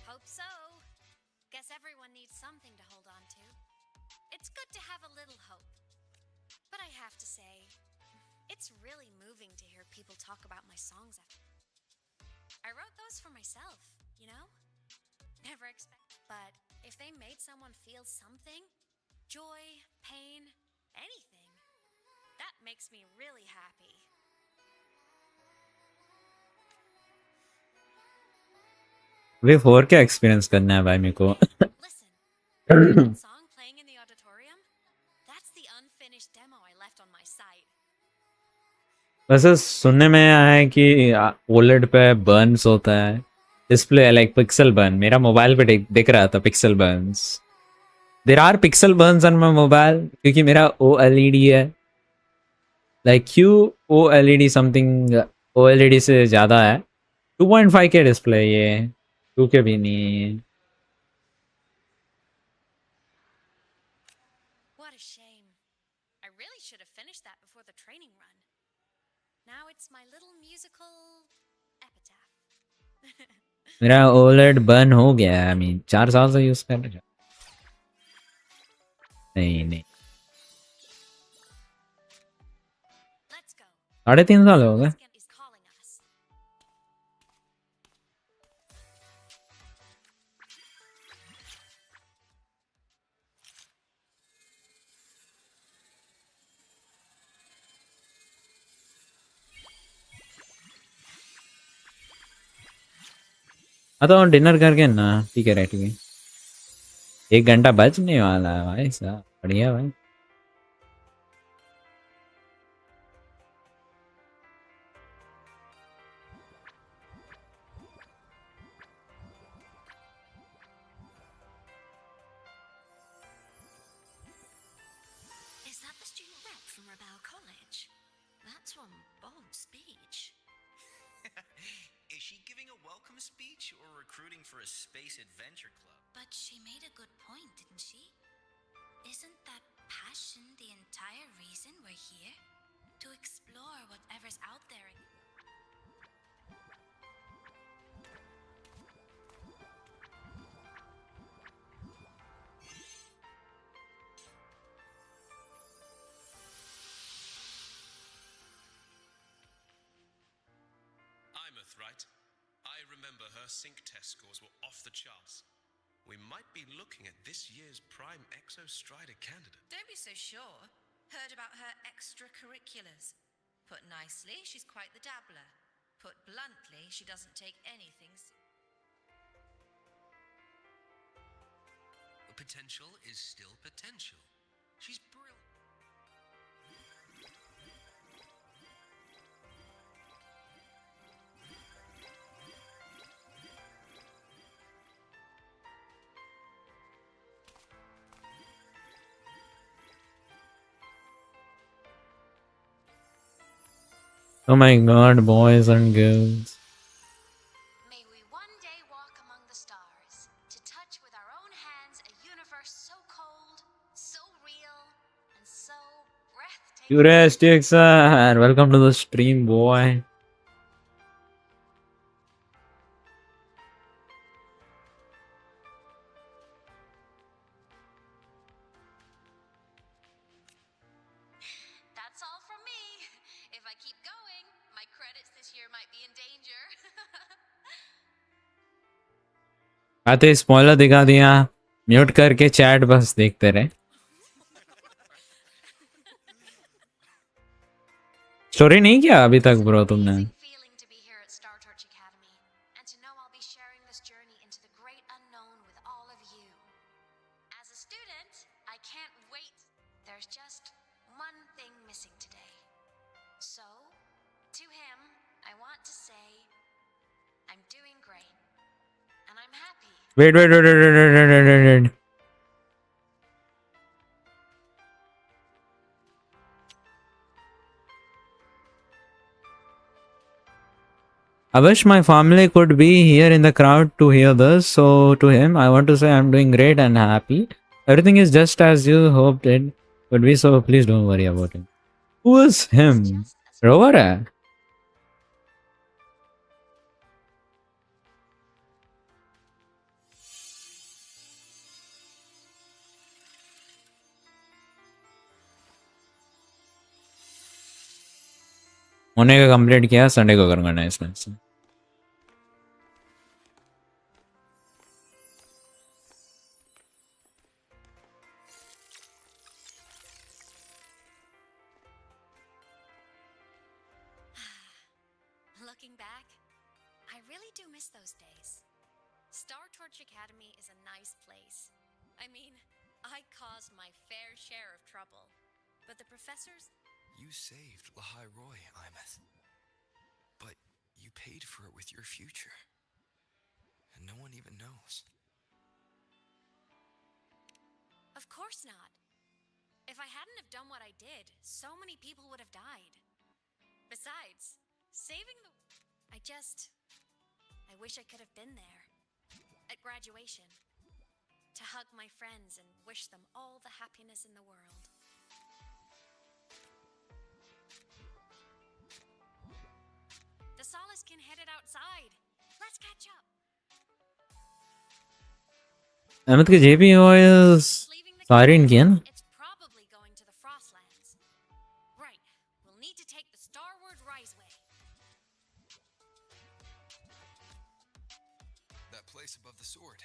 Hope so. Guess everyone needs something to hold on to. It's good to have a little hope. But I have to say, it's really moving to hear people talk about my songs. I wrote those for myself, you know? Never expect. But if they made someone feel something, joy, pain, anything, that makes me really happy. वे 4 क्या experience करना है भाई मेरे को. Listen, that song playing in the auditorium? That's the unfinished demo I left on my site. वैसे सुनने में आया है कि ओलेड पे बर्न्स होता है डिस्प्ले लाइक पिक्सल बर्न. मेरा मोबाइल पे दिख रहा था pixel burns. There are pixel burns on my mobile क्योंकि मेरा ओएलईडी है. Like Q OLED something OLED से ज़्यादा है. 2.5 के डिस्प्ले ये 2 के भी नहीं. What a shame. I really should have finished that before the training run. Now it's my little musical epitaph. मेरा ओलेड बर्न हो गया है. आई मीन 4 साल से यूज़ कर रहा. नहीं Let's go. 3.5 साल हो गए. Is calling us. हाँ तो डिनर करके ना. ठीक है 1 घंटा बचने वाला है भाई साहब. बढ़िया भाई. Is that the student rep from Rebel College? That's one bold speech. Is she giving a welcome speech or recruiting for a space adventure club? But she made a good point, didn't she? Isn't that passion the entire reason we're here? To explore whatever's out there. Aemeath, right? I remember her sync test scores were off the charts. We might be looking at this year's prime Exo Strider candidate. Don't be so sure. Heard about her extracurriculars. Put nicely, she's quite the dabbler. Put bluntly, she doesn't take anything. The potential is still potential. She's brilliant. Oh my god, boys and girls. May we one day walk among the stars, to touch with our own hands a universe so cold, so real, and so breathtaking. Curious sir, welcome to the stream, boy. That's all from me. If I keep going, my credits this year might be in danger. आते spoiler दिखा दिया. Mute करके chat बस देखते रहे. Story नहीं किया अभी तक ब्रो तुमने. Feeling to be here at Star Torch Academy, and to know I'll be sharing this journey into the great unknown with all of you. As a student, I can't wait. There's just one thing missing today. So, to him, I want to say, I'm doing great, and I'm happy. Wait. I wish my family could be here in the crowd to hear this. So to him, I want to say I'm doing great and happy. Everything is just as you hoped it would be. So please don't worry about it. Who is him? Rover? होने का complete किया Sunday को करूंगा nice nice Looking back, I really do miss those days. Star Torch Academy is a nice place. I mean, I caused my fair share of trouble. But the professors... You saved Lahai Roy, Aemeath. But you paid for it with your future. And no one even knows. Of course not. If I hadn't have done what I did, so many people would have died. Besides, saving the... I wish I could have been there. At graduation. To hug my friends and wish them all the happiness in the world. The Solace can head it outside. Let's catch up. Aemeath के जेबी voice siren की है ना It's probably going to the Frostlands. Right. We'll need to take the Starward Riseway. That place above the sword.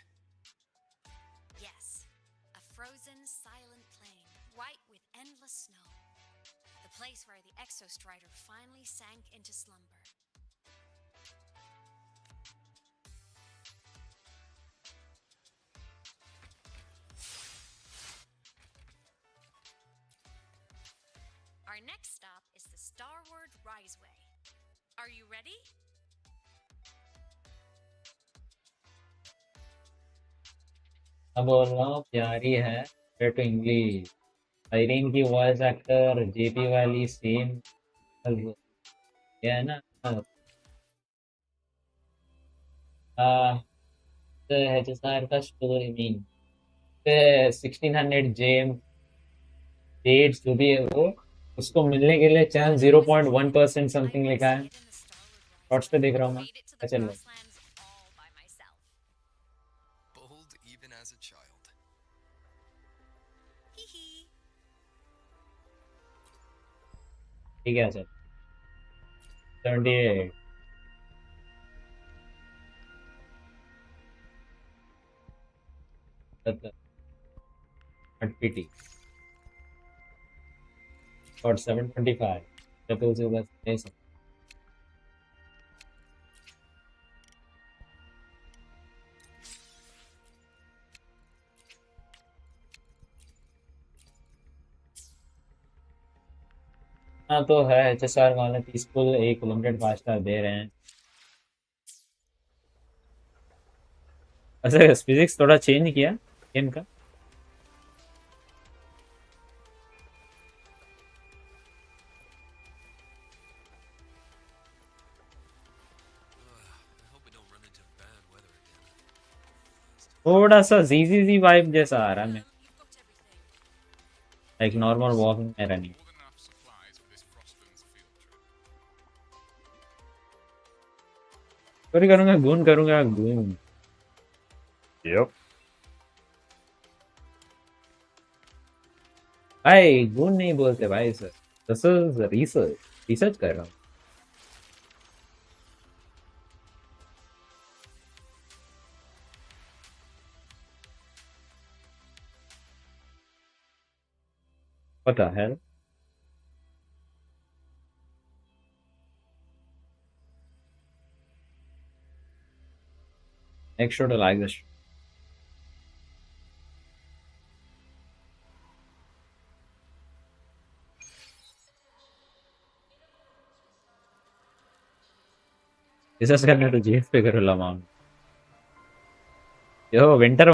Yes. A frozen, silent plain, white with endless snow. The place where the Exostrider finally sank into slumber. Our next stop is the Starward Riseway. Are you ready? अब बोल रहा हूँ प्यारी है to English siren की voice actor JP वाली same है ना HSR का स्टोरी मीन 1600 जेम डेट्स जो भी है वो उसको मिलने के लिए चांस 0.1% समथिंग लिखा है शॉर्ट्स पे देख रहा हूँ मैं चल लो Bold even as a child. ठीक है चल 78 पीटी और 725 ट्रिपल से बस नहीं सकता हाँ तो है HSR वाले पीसफुल एक लिमिटेड 5 स्टार दे रहे हैं अच्छा फिजिक्स थोड़ा चेंज किया गेम का थोड़ा सा जी वाइब जैसा आ रहा है लाइक नॉर्मल वॉकिंग में रनिंग सॉरी करूंगा गून यप भाई गून नहीं बोलते भाई सर दिस इज रिसर्च कर रहा हूँ What the hell? Make sure to like this. This is करने तो जीएफ पे करो लमाउंट यो winter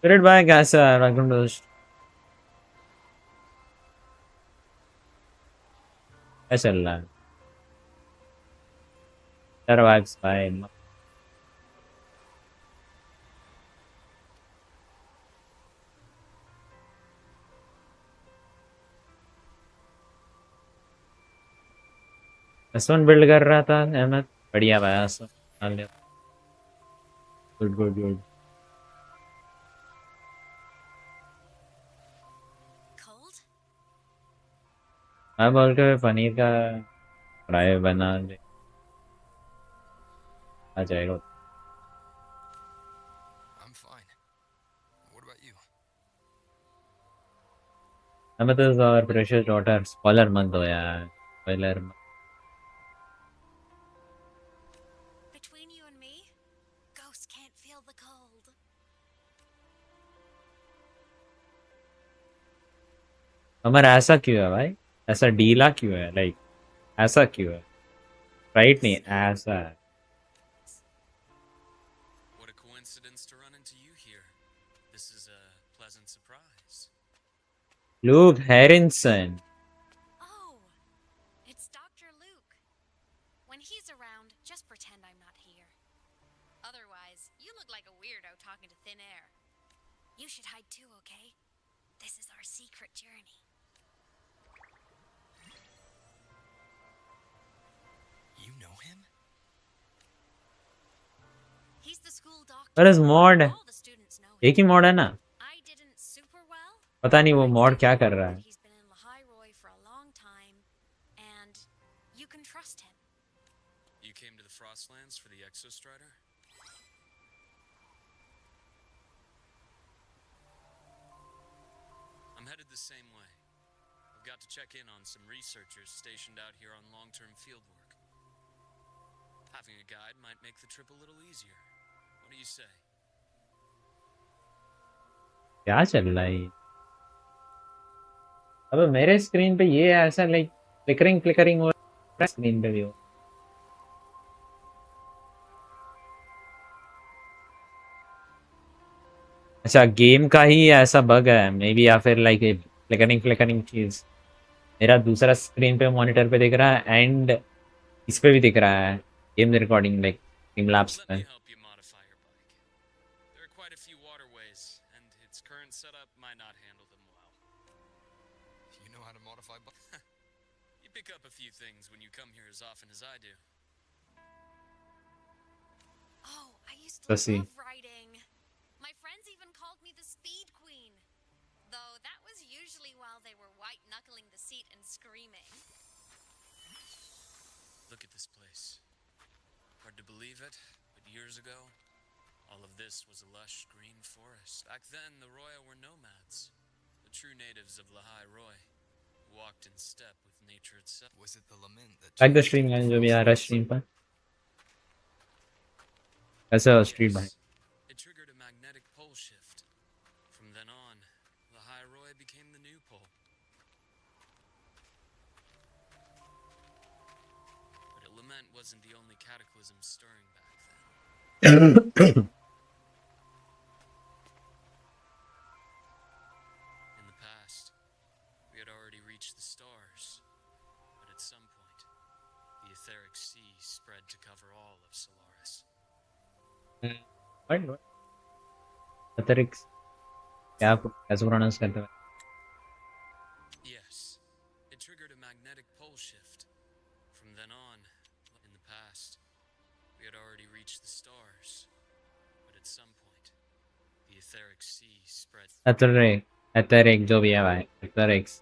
Spirit by Corsair, welcome to the क्या चल रहा है? Survives by S1 बिल्ड कर रहा था अहमद, बढ़िया भाई S1 good good good. Cold? मैं बोल के पनीर का फ्राई बना दे, आ जाएगा। I'm fine. What about you? Aemeath is our precious daughter, spoiler मत दो यार, स्पॉइलर मत। Between you and me, ghosts can't feel the cold. अमर ऐसा क्यों है भाई? ऐसा डीला क्यों है? लाइक ऐसा क्यों है? राइट नहीं, ऐसा है। What a coincidence to run into you here. This is a pleasant surprise. Luke Harrison. Oh, it's Dr. Luke. When he's around, just pretend I'm not here. Otherwise, you look like a weirdo talking to thin air. You should hide too, okay? This is our secret journey. You know him? He's the school doctor. Where is mod? All the students know him. एक ही mod है ना? I didn't super well. पता नहीं वो mod क्या कर रहा है। He's been in Lahai Roy for a long time, and you can trust him. You came to the Frostlands for the Exostrider? I'm headed the same way. I've got to check in on some researchers stationed out here on long-term fieldwork. Having a guide might make the trip a little easier. What do you say? क्या चल रहा है? अब मेरे screen पे ये ऐसा like flickering flickering हो रहा है स्क्रीन पे भी हो। अच्छा, गेम का ही ऐसा बग है मे बी, या फिर लाइक फ्लिकरिंग फ्लिकरिंग चीज मेरा दूसरा स्क्रीन पे मॉनिटर पे दिख रहा है एंड इस पे भी दिख रहा है game recording like team labs Let पे। me help you modify your bike. There are quite a few waterways, and its current setup might not handle them well. You know how to modify bike? You pick up a few things when you come here as often as I do. Oh, I used to Pussy. love riding. My friends even called me the Speed Queen. Though that was usually while they were white-knuckling the seat and screaming. Look at this place. Hard to believe it, but years ago, all of this was a lush green forest. Back then, the Roya were nomads, the true natives of Lahai Roy, who walked in step with nature itself. Was it the lament that like the changed stream the guys, जो भी आ रहा है Frostlands? Stream पर कैसा हो stream भाई? It triggered a magnetic pole shift. From then on, Lahai Roy became the new pole. But a lament wasn't the only cataclysm stirring back then. In the past, we had already reached the stars, but at some point, the etheric sea spread to cover all of Solaris. अतरिक्स क्या कैसे pronounce करते हैं? Yes, it triggered a magnetic pole shift. From then on, in the past, we had already reached the stars, but at some point, the etheric sea spread. Etheric जो भी है भाई, एथेरिक्स।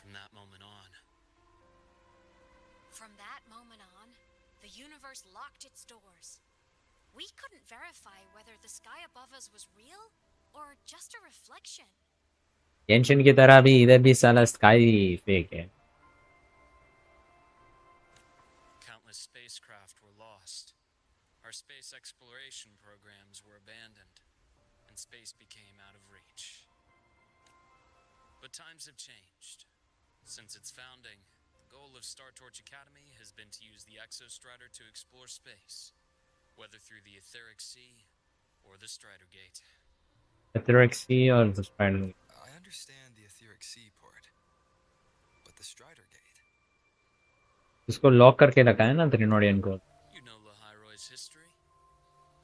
From that moment on, From that moment on, the universe locked its doors. We couldn't verify whether the sky above us was real or just a reflection. Tension की तरह भी इधर भी साला स्काई फेक है। countless spacecraft were lost. Our space exploration programs were abandoned, and space became out of reach. But times have changed. Since its founding, the goal of Star Torch Academy has been to use the Exostrider to explore space, whether through the Etheric Sea or the Strider Gate. Etheric सी और the spider. I understand the etheric sea part. Strider Gate. इसको lock करके रखा है ना त्रिनोडियन को. You know Lahiroy's history?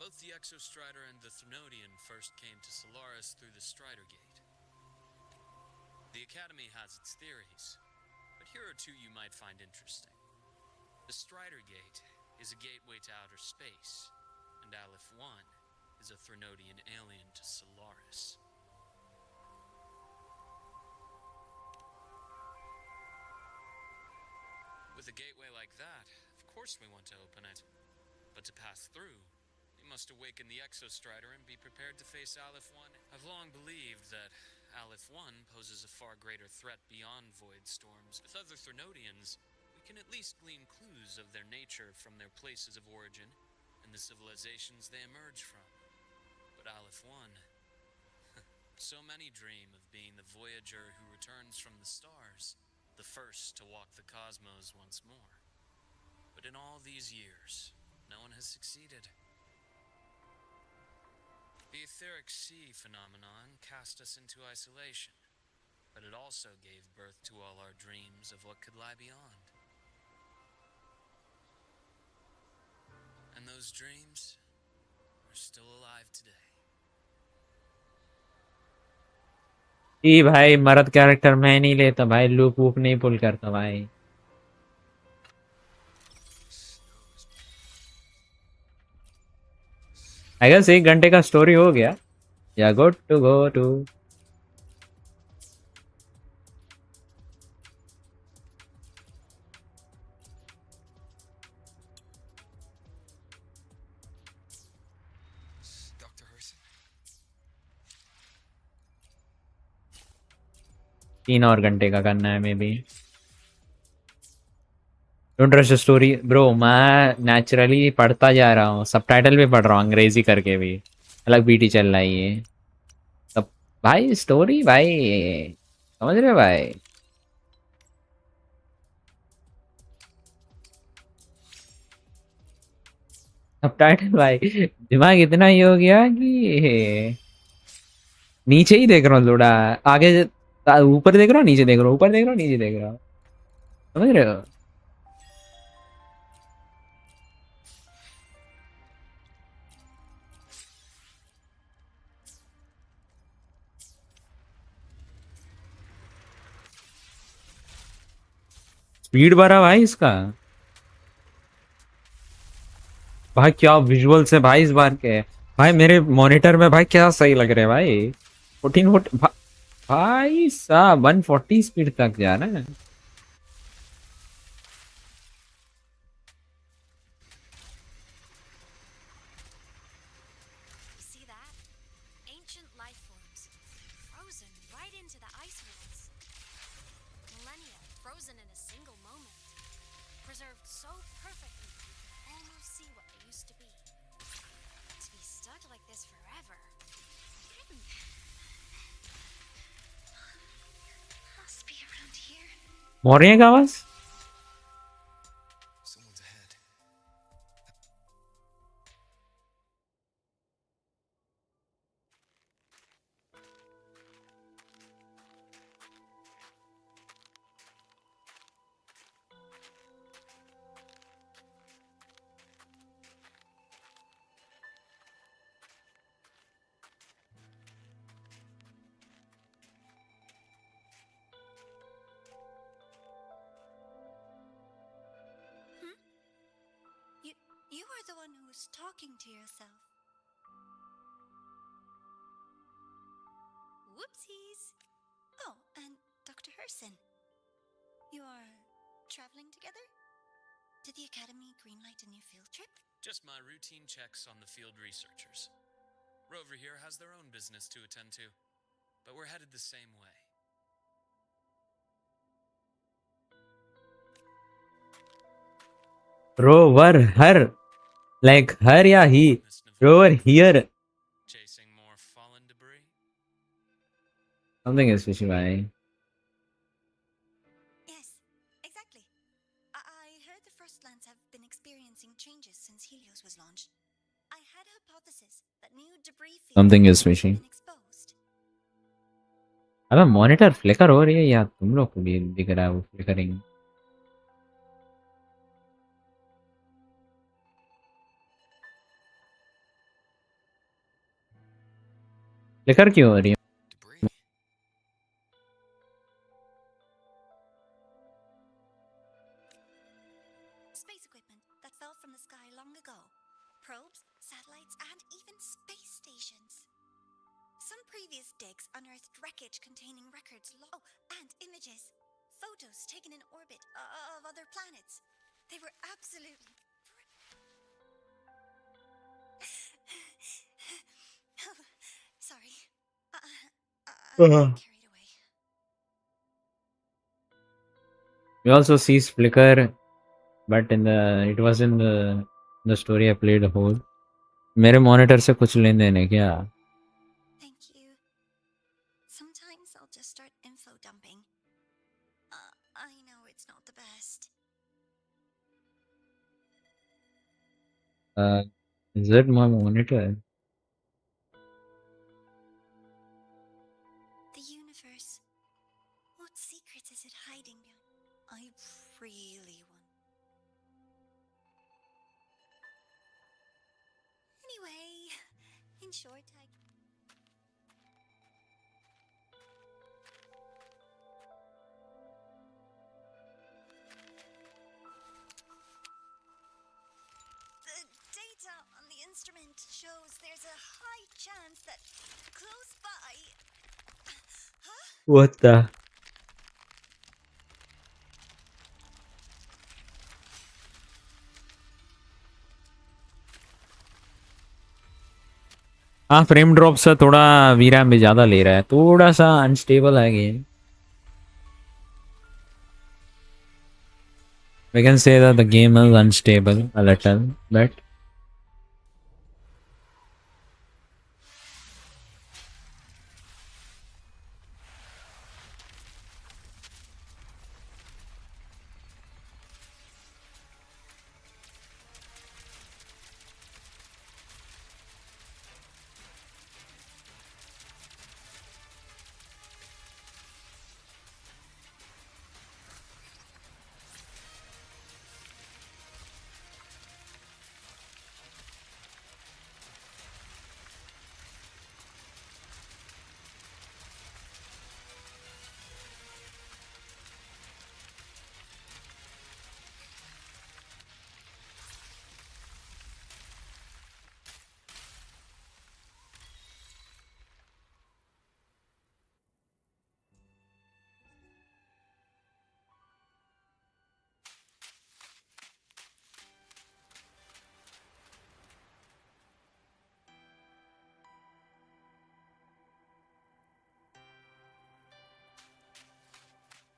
Both the Exostrider and the Thnodian first came to Solaris through the Strider Gate. The Academy has its theories, but here are two you might find interesting. The Strider Gate is a gateway to outer space, and Aleph 1 is a Thnodian alien to Solaris. With a gateway like that, of course we want to open it. But to pass through, we must awaken the Exostrider and be prepared to face Aleph 1. I've long believed that Aleph 1 poses a far greater threat beyond void storms. With other Thnodians, we can at least glean clues of their nature from their places of origin and the civilizations they emerge from. But Aleph 1... so many dream of being the Voyager who returns from the stars, the first to walk the cosmos once more. But in all these years, no one has succeeded. The etheric sea phenomenon cast us into isolation, but it also gave birth to all our dreams of what could lie beyond. And those dreams are still alive today. ई भाई मर्द character मैं नहीं लेता भाई, loop whoop नहीं पुल करता भाई. I guess 1 घंटे का स्टोरी हो गया. या good to go too. Dr. Herson? 3 और घंटे का करना है maybe. Don't rush story bro. मैं नेचुरली पढ़ता जा रहा हूँ, सबटाइटल भी पढ़ रहा हूँ अंग्रेजी करके भी. अलग बीटी चल रहा है ये सब भाई. स्टोरी भाई समझ रहे हो भाई. सबटाइटल भाई दिमाग इतना ही हो गया कि नीचे ही देख रहा हूँ थोड़ा. आगे ऊपर देख रहा हूँ, नीचे देख रहा हूँ, ऊपर देख रहा हूँ, नीचे देख रहा हूँ. समझ रहे हो. स्पीड बढ़ा भाई इसका. भाई क्या विजुअल्स है भाई इस बार के भाई. मेरे मॉनिटर में भाई क्या सही लग रहे हैं भाई. 14 भाई साहब 140 स्पीड तक जा रहा है. See that? Ancient life forms, frozen right into the ice worlds. Millennia frozen in a single moment. Preserved so perfectly you can almost see what they used to be. To be stuck like this forever. Must be around here. Maurya का आवाज. Someone's ahead. You are the one who was talking to yourself. Whoopsies! Oh, and Dr. Herson. You are traveling together? Did the Academy greenlight a new field trip? Just my routine checks on the field researchers. Rover here has their own business to attend to, but we're headed the same way. Rover her like her या he. Rover here. Chasing more fallen debris? Something is fishy भाई. Yes, exactly. I heard the Frostlands have been experiencing changes since Helios was launched. I had a hypothesis that new debris fields Something is have fishy. been exposed. अबे monitor flicker हो रही है या तुम लोग को भी दिख रहा है वो फ्लिकरिंग? फ्लिकर क्यों हो रही है? Debris. Space equipment that fell from the sky long ago. Probes, satellites, and even space stations. Some previous digs unearthed wreckage containing records, and images. Photos taken in orbit of other planets. They were absolutely... Oh, sorry. I'm carried away. We also sees flicker, but it was in the story I played whole. मेरे monitor से कुछ लेन then है क्या? Thank you. Sometimes I'll just start info dumping. I know it's not the best. Is it my monitor? The universe. What secrets is it hiding behind? I really want. Anyway, in short, the data on the instrument shows there's a high chance that close by. Huh? What the? हाँ frame drop से थोड़ा VRAM भी ज़्यादा ले रहा है, थोड़ा सा अनस्टेबल है game. We can say that the game is unstable a little bit.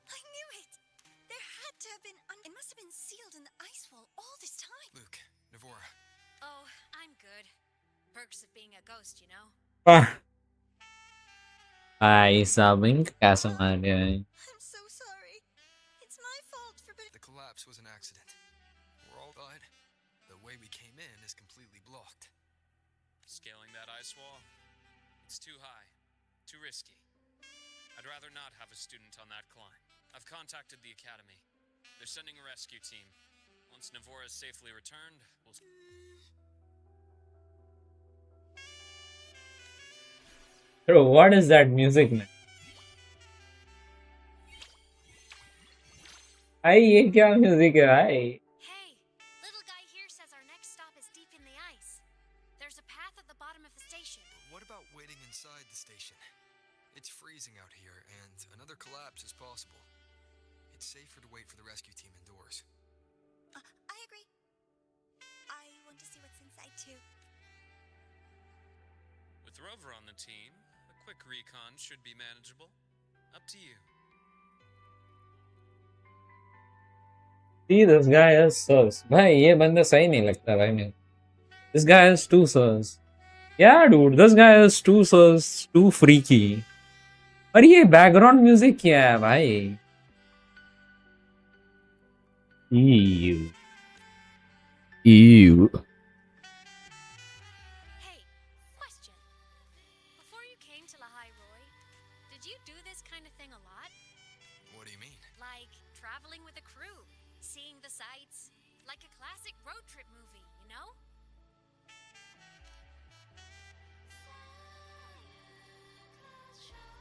I knew it! There had to have been... It must have been sealed in the ice wall all this time. Luke, Navora. Oh, I'm good. Perks of being a ghost, you know? भाई साहब इनका कैसा मार रहा है? I'm so sorry. It's my fault for... The collapse was an accident. We're all died. The way we came in is completely blocked. Scaling that ice wall? It's too high. Too risky. I'd rather not have a student on that climb. I've contacted the academy. They're sending a rescue team. Once Navora is safely returned, we'll... Bro, what is that music, man? भाई ये क्या music है भाई? Hey, little guy here says our next stop is deep in the ice. There's a path at the bottom of the station. But what about waiting inside the station? It's freezing out here, and another collapse is possible. It's safer to wait for the rescue team indoors. I agree. I want to see what's inside too. With Rover on the team, a quick recon should be manageable. Up to you. See, this guy has sus. भाई ये बंदा सही नहीं लगता भाई मैं. This guy has two sus. Yeah, dude, this guy has two sus, too freaky. और ये बैकग्राउंड म्यूजिक क्या है भाई? Ew. Ew. Hey, question. Before you came to Lahai Roy, did you do this kind traveling with a crew, seeing the sights, like a classic road trip movie, you know?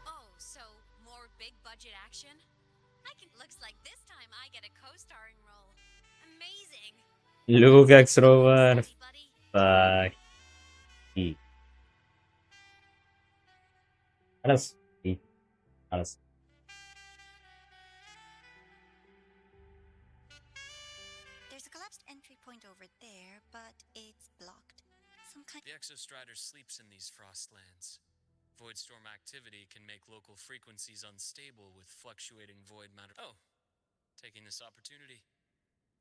Oh, so more big budget action? Looks like this time I get a co-starring role. Amazing. Luke X Rover. Fuck. That's There's a collapsed entry point over there, but it's blocked. Some kind. The Exostrider sleeps in these frost lands. Void storm activity can make local frequencies unstable with fluctuating void matter. Oh, taking this opportunity,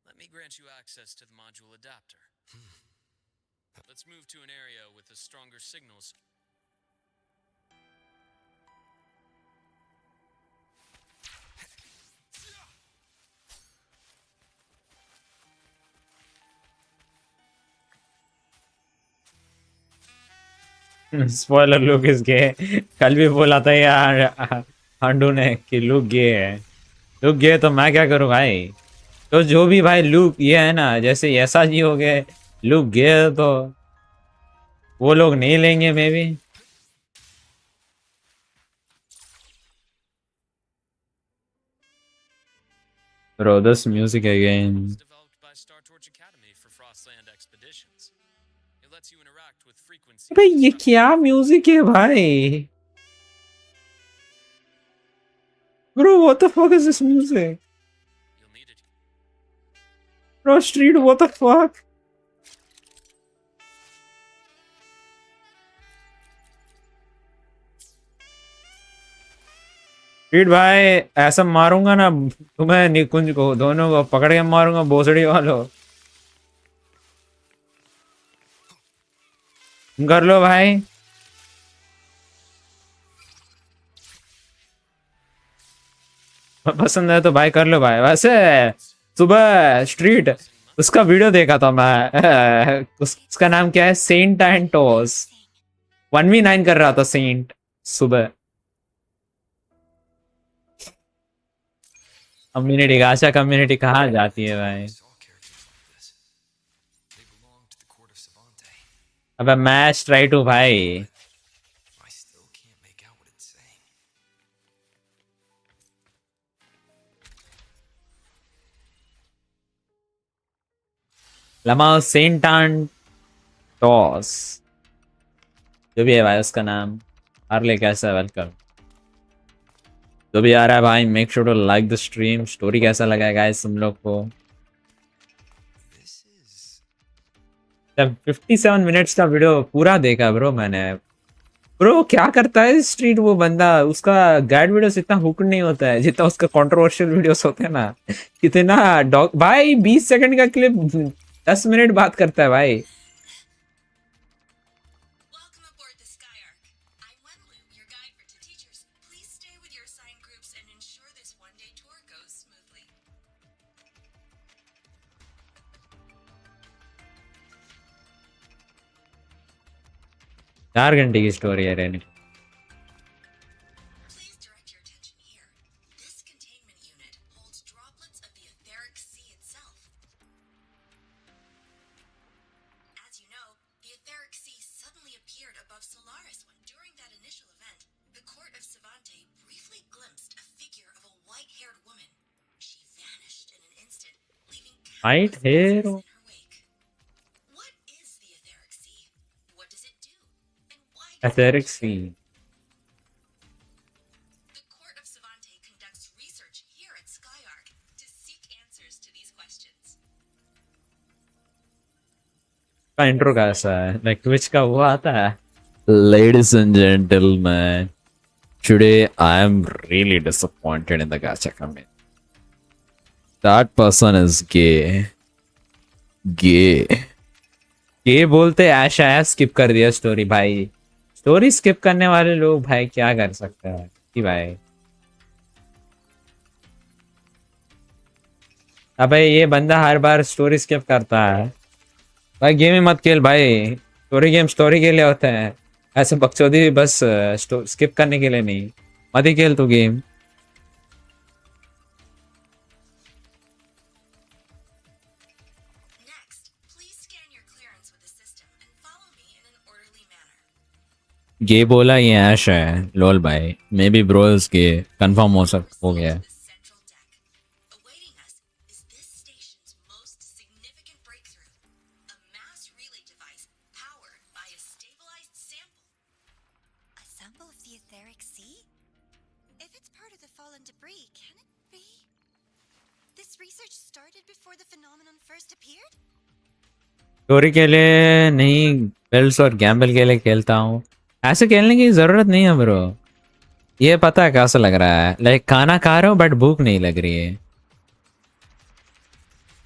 let me grant you access to the module adapter. Let's move to an area with a stronger signals. Spoiler look is gay. कल भी बोला था यार हांडू ने कि look गे है। Look गे तो मैं क्या करूं भाई? तो जो भी भाई लुक ये है ना, जैसे ऐसा जी हो गए लुक गे तो वो लोग नहीं लेंगे may be. Bro, this music again. Developed by Star Torch Academy for Frostland expeditions. It lets you interact with frequencies. अबे ये क्या म्यूजिक है भाई? Bro, what the fuck is this music? You'll need it. Bro, Street, what the fuck? Street भाई ऐसा मारूंगा ना तुम्हें निकुंज को दोनों को पकड़ के मारूंगा भोसड़ी वालों। कर लो भाई। पसंद है तो भाई कर लो भाई। वैसे सुबह स्ट्रीट उसका वीडियो देखा था मैं। उसका नाम क्या है? सेंट एंड टॉस 1v9 कर रहा था सेंट सुबह। कम्युनिटी गाचा कम्युनिटी कहाँ जाती है भाई? अबे मैच ट्राई टू भाई। लमा सेंट एंड टॉस जो भी है भाई उसका नाम। हार्ले कैसा है? वेलकम। जो भी आ रहा है भाई make sure to like the stream. Story कैसा लगा है गाइस तुम लोग को? 57 मिनट्स का वीडियो पूरा देखा ब्रो मैंने। ब्रो क्या करता है स्ट्रीट वो बंदा? उसका गाइड वीडियोस इतना हुक नहीं होता है जितना उसका कंट्रोवर्शियल वीडियोस होते हैं ना। कितना डॉग भाई 20 सेकंड का क्लिप 10 मिनट बात करता है भाई। चार घंटे की स्टोरी है रहने। Please direct your attention here. This containment unit holds droplets of the etheric sea itself. As you know, the etheric sea suddenly appeared above Solaris when during that initial event, the court of Savante briefly glimpsed a figure of a white-haired woman. She vanished in an instant, leaving White countless hair? messages in her wake. What is the etheric sea? What does it do? Etheric sea. The court of Savante conducts research here at Skyark to seek answers to these questions. का intro कैसा है? Like Twitch का वो आता है। Ladies and gentlemen, today I am really disappointed in the gacha community. That person is gay. Gay. Gay बोलते ऐश आया skip कर दिया स्टोरी भाई। स्टोरी स्किप करने वाले लोग भाई क्या कर सकते हैं कि भाई। अबे ये बंदा हर बार स्टोरी स्किप करता है भाई। गेम ही मत खेल भाई। स्टोरी गेम स्टोरी के लिए होते हैं। ऐसे बकचोदी बस स्किप करने के लिए नहीं। मत ही खेल तू गेम। गे बोला ये ऐश है लोल भाई maybe bros gay confirm हो गया है. The central deck. Awaiting us is this station's most significant breakthrough, a mass relay device powered by a stabilized sample. A sample of the etheric sea? If it's part of the fallen debris, can it be? This research started before the phenomenon first appeared? Story के लिए नहीं bills और Gamble के लिए खेलता हूँ. ऐसे खेलने की जरूरत नहीं है ब्रो. ये पता है कैसा लग रहा है लाइक खाना खा रहे हो बट भूख नहीं लग रही है.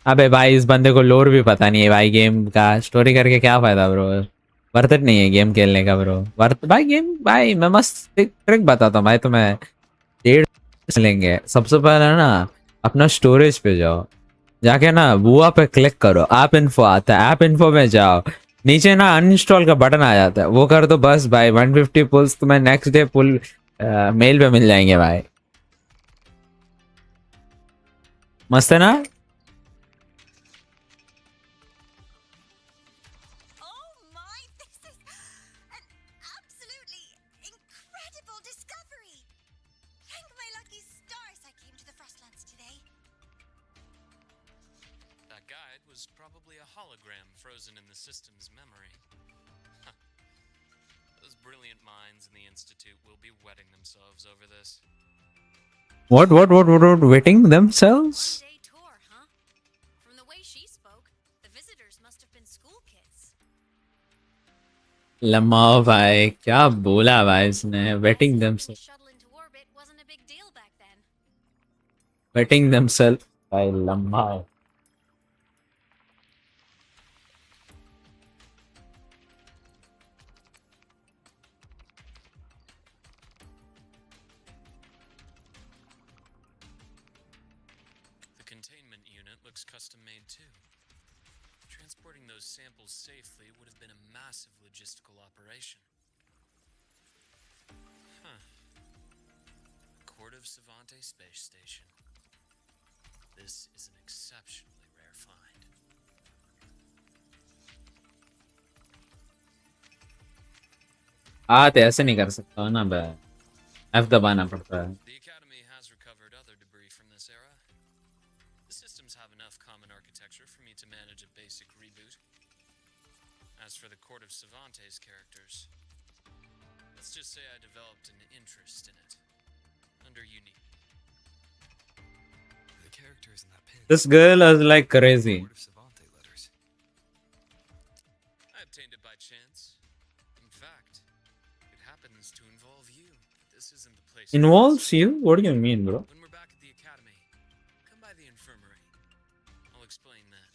अबे भाई इस बंदे को लोर भी पता नहीं है भाई गेम का. स्टोरी करके क्या फायदा ब्रो. वर्थ इट नहीं है गेम खेलने का ब्रो. वर्थ भाई गेम भाई मैं मस्त ट्रिक बताता हूँ भाई तुम्हें. 1.5 लेंगे सबसे पहले ना अपना स्टोरेज पे जाओ. जाके ना बुआ पे क्लिक करो. ऐप इन्फो आता है. ऐप इन्फो में जाओ. नीचे ना अनइंस्टॉल का बटन आ जाता है. वो कर दो बस भाई. 150 पुल्स तुम्हें नेक्स्ट डे पुल मेल पे मिल जाएंगे भाई. मस्त है ना. Oh my, this is an absolutely incredible discovery! Thank my lucky stars I came to the Frostlands today. That guide was probably a hologram frozen in the system's memory. Huh. Those brilliant minds in the Institute will be wetting themselves over this. What wetting themselves? One-day tour, huh? From the way she spoke, the visitors must have been school kids. लम्मा भाई क्या बोला भाई इसने. Waiting Guessing themselves. putting a shuttle into orbit wasn't a big deal back then. Waiting themselves भाई लम्मा. The containment unit looks custom made too. Transporting those samples safely would have been a massive logistical operation. Huh. Court of Savante Space Station. This is an exceptionally rare find. तो ऐसे नहीं कर सकता ना भाई. F दबाना पड़ता है. The Academy has recovered other debris from this era. The systems have enough common architecture for me to manage a basic reboot. As for the Court of Savante's characters, let's just say I developed an interest in it. Under unique. The characters in that pin. This girl is like crazy. Court of Savante letters. I obtained it by chance. In fact, it happens to involve you. This isn't the place. Involves you? What do you mean bro? When we're back at the academy, come by the infirmary. I'll explain that.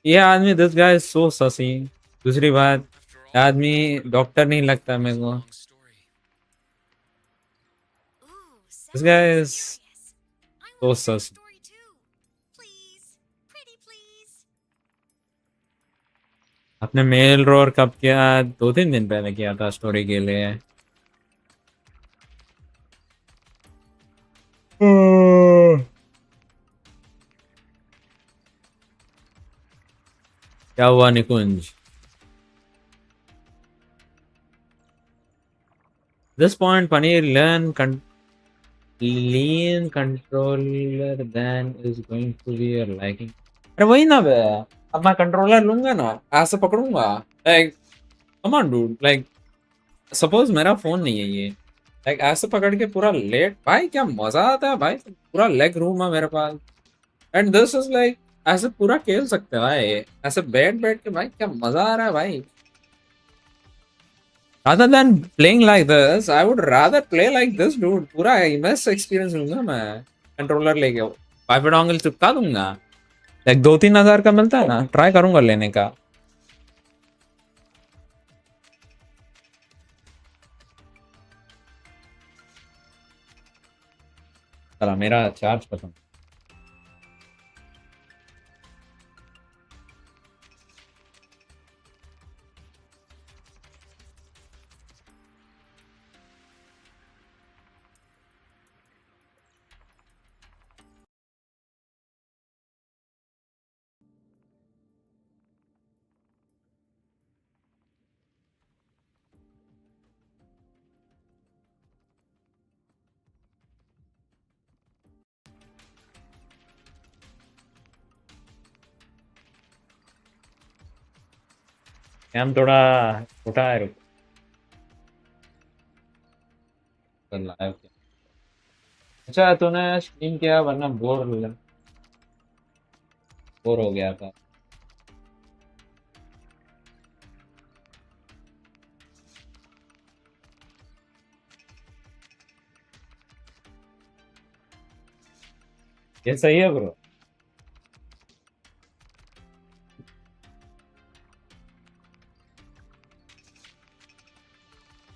ये आदमी this guy is so sussy. दूसरी बात After all, आदमी doctor नहीं लगता मेरे it's a को. long story. Ooh, This sounds guy is mysterious. I so want to hear the sus. story too. Please, pretty please. अपने मेल रोर कब किया. 2-3 दिन पहले किया था स्टोरी के लिए. क्या हुआ निकुंज. This point Paneer lean controller then is going to be your liking. अरे वही ना बे. अब मैं कंट्रोलर लूंगा ना ऐसे पकड़ूंगा. Like come on dude. Like suppose मेरा फोन नहीं है ये. लाइक ऐसे पकड़ के पूरा लेट भाई क्या मजा आता है भाई. पूरा लेग रूम है मेरे पास. एंड दिस इज लाइक ऐसे पूरा खेल सकते हैं भाई. ऐसे बैठ के भाई क्या मजा आ रहा है भाई. Rather than playing like this, I would rather play like this, dude. पूरा immense experience लूंगा मैं. कंट्रोलर लेके वाईफाई डोंगल चिपका दूंगा. लाइक 2-3 हजार का मिलता है ना. ट्राई करूंगा लेने का. चला मेरा चार्ज खत्म. कैम थोड़ा छोटा है, रुक लाइव किया। अच्छा तूने स्ट्रीम किया वरना बोर हो गया था। ये सही है bro.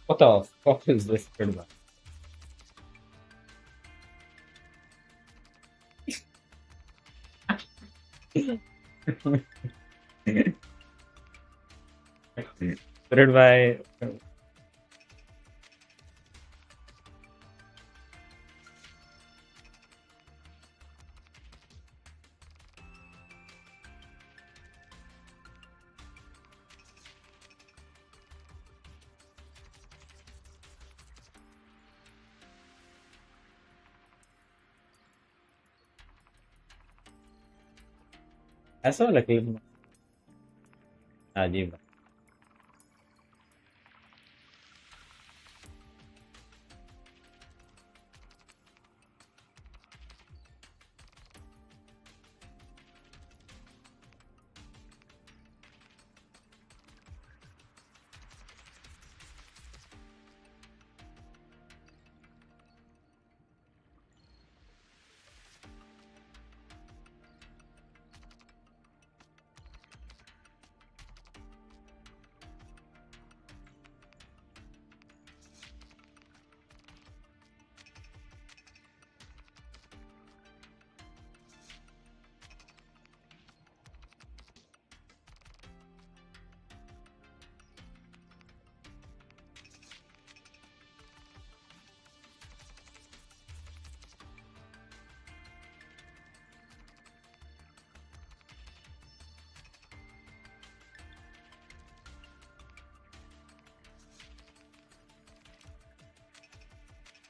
What the fuck is this kid, man? Spirit by ऐसा वाला क्लिप अजीब है।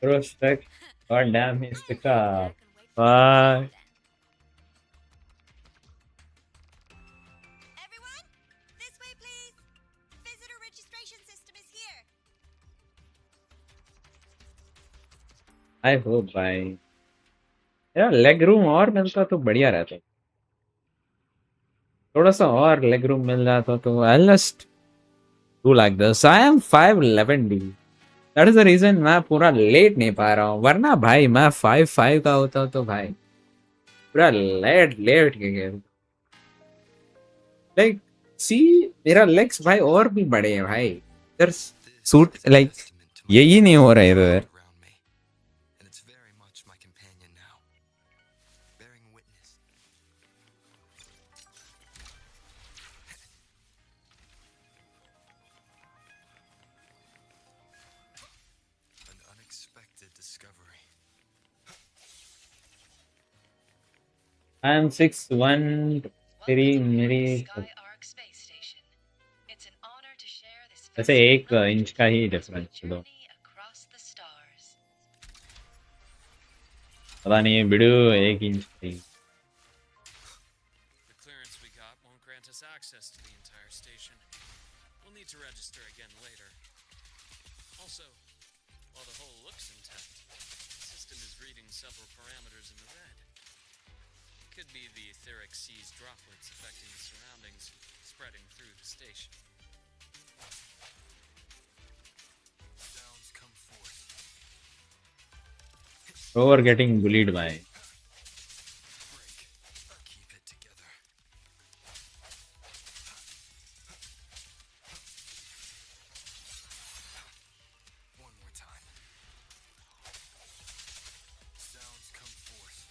Respect. God damn, he's pick up. Bye. Everyone, this way, please. Visitor registration system is here. I hope भाई यार लेग रूम और मिलता तो बढ़िया रहता। थोड़ा सा और लेग रूम मिल जाता तो I'll just do like this. I am 5'11" D. That is the reason मैं पूरा लेट नहीं पा रहा हूँ, वरना भाई मैं 5'5" का होता तो भाई पूरा लेट लेट के गेम लाइक सी मेरा लेग्स भाई और भी बड़े हैं भाई इधर सूट लाइक यही नहीं हो रहा है इधर। And it's very much my companion now, bearing witness. An unexpected discovery. I am 6'1" तेरी मेरी वैसे 1 इंच का ही डिफरेंस दो। पता नहीं वीडियो 1 इंच की। The clearance we got won't grant us access to the entire station. We'll need to register again later. Also, while the hull looks intact, the system is reading several parameters in the red. Could be the etheric sea's droplets affecting the surroundings, spreading through the station. Sounds come forth. Over getting bullied by Break. Keep it together. One more time. Sounds come forth.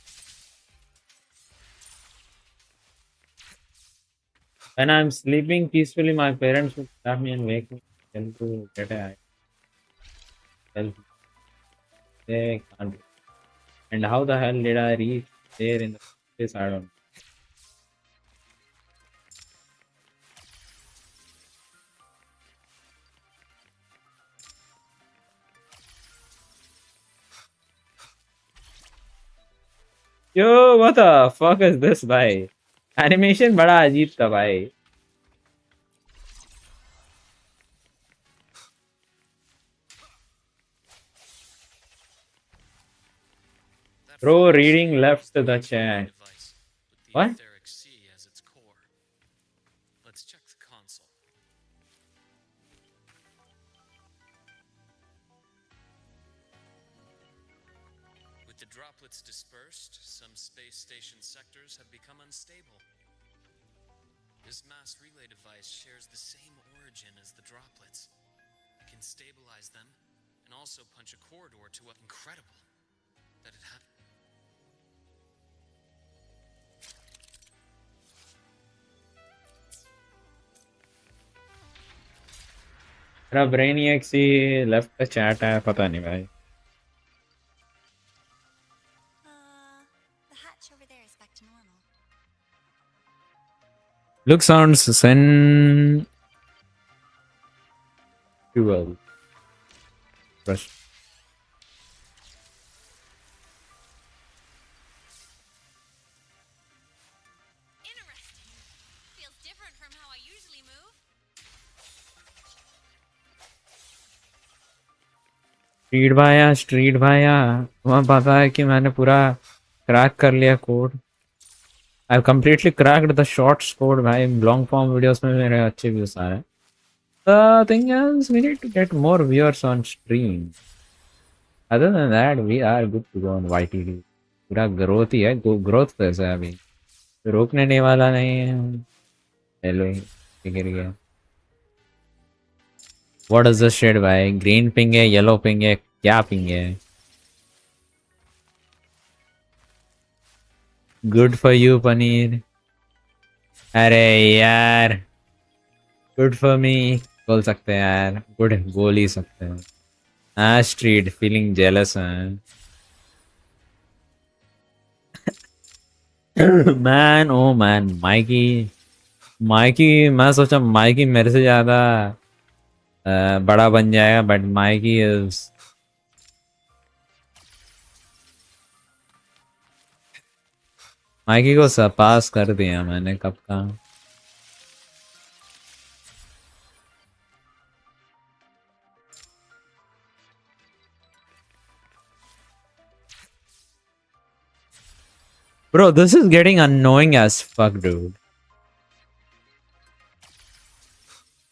when I'm sleeping peacefully my parents would slap me and wake me tell to get a help. They can't. And how the hell did I reach there in the first place? I don't know. Yo, what the fuck is this भाई? Animation बड़ा अजीब था भाई। That Bro, frequency reading is left the the main chat. device with the What? etheric sea as its core. Let's check the console. With the droplets dispersed, some space station sectors have become unstable. This mass relay device shares the same origin as the droplets. It can stabilize them and also punch a corridor to what incredible that it happened. मेरा ब्रेनियक सी left का chat है, पता नहीं भाई. The hatch over there is back to normal. Look sounds sensual. Rush. Interesting. Feels different from how I usually move. Street भाया तुम्हें पता है कि मैंने पूरा क्रैक कर लिया code. I have completely cracked the shorts code भाई. लॉन्ग फॉर्म वीडियोस में मेरे अच्छे व्यूज आ रहे हैं. The thing is, we need to get more viewers on stream. Other than that, we are good to go on YTD. पूरा growth ही है. Growth कैसा है अभी, रोकने नहीं वाला नहीं है. हेलो गिर गया. What is this shade भाई? ग्रीन पिंग है, येलो पिंग है, क्या पिंग है? Good for you paneer. अरे यार गुड फॉर मी बोल सकते हैं यार. गुड बोल ही सकते हैं. हाँ स्ट्रीट फीलिंग जेलस है. मैन ओ मैन माइकी मैं सोचा माइकी मेरे से ज्यादा बड़ा बन जाएगा, बट माइकी इज माइकी को सरपास कर दिया मैंने कब का. Bro, this is getting annoying as fuck, dude.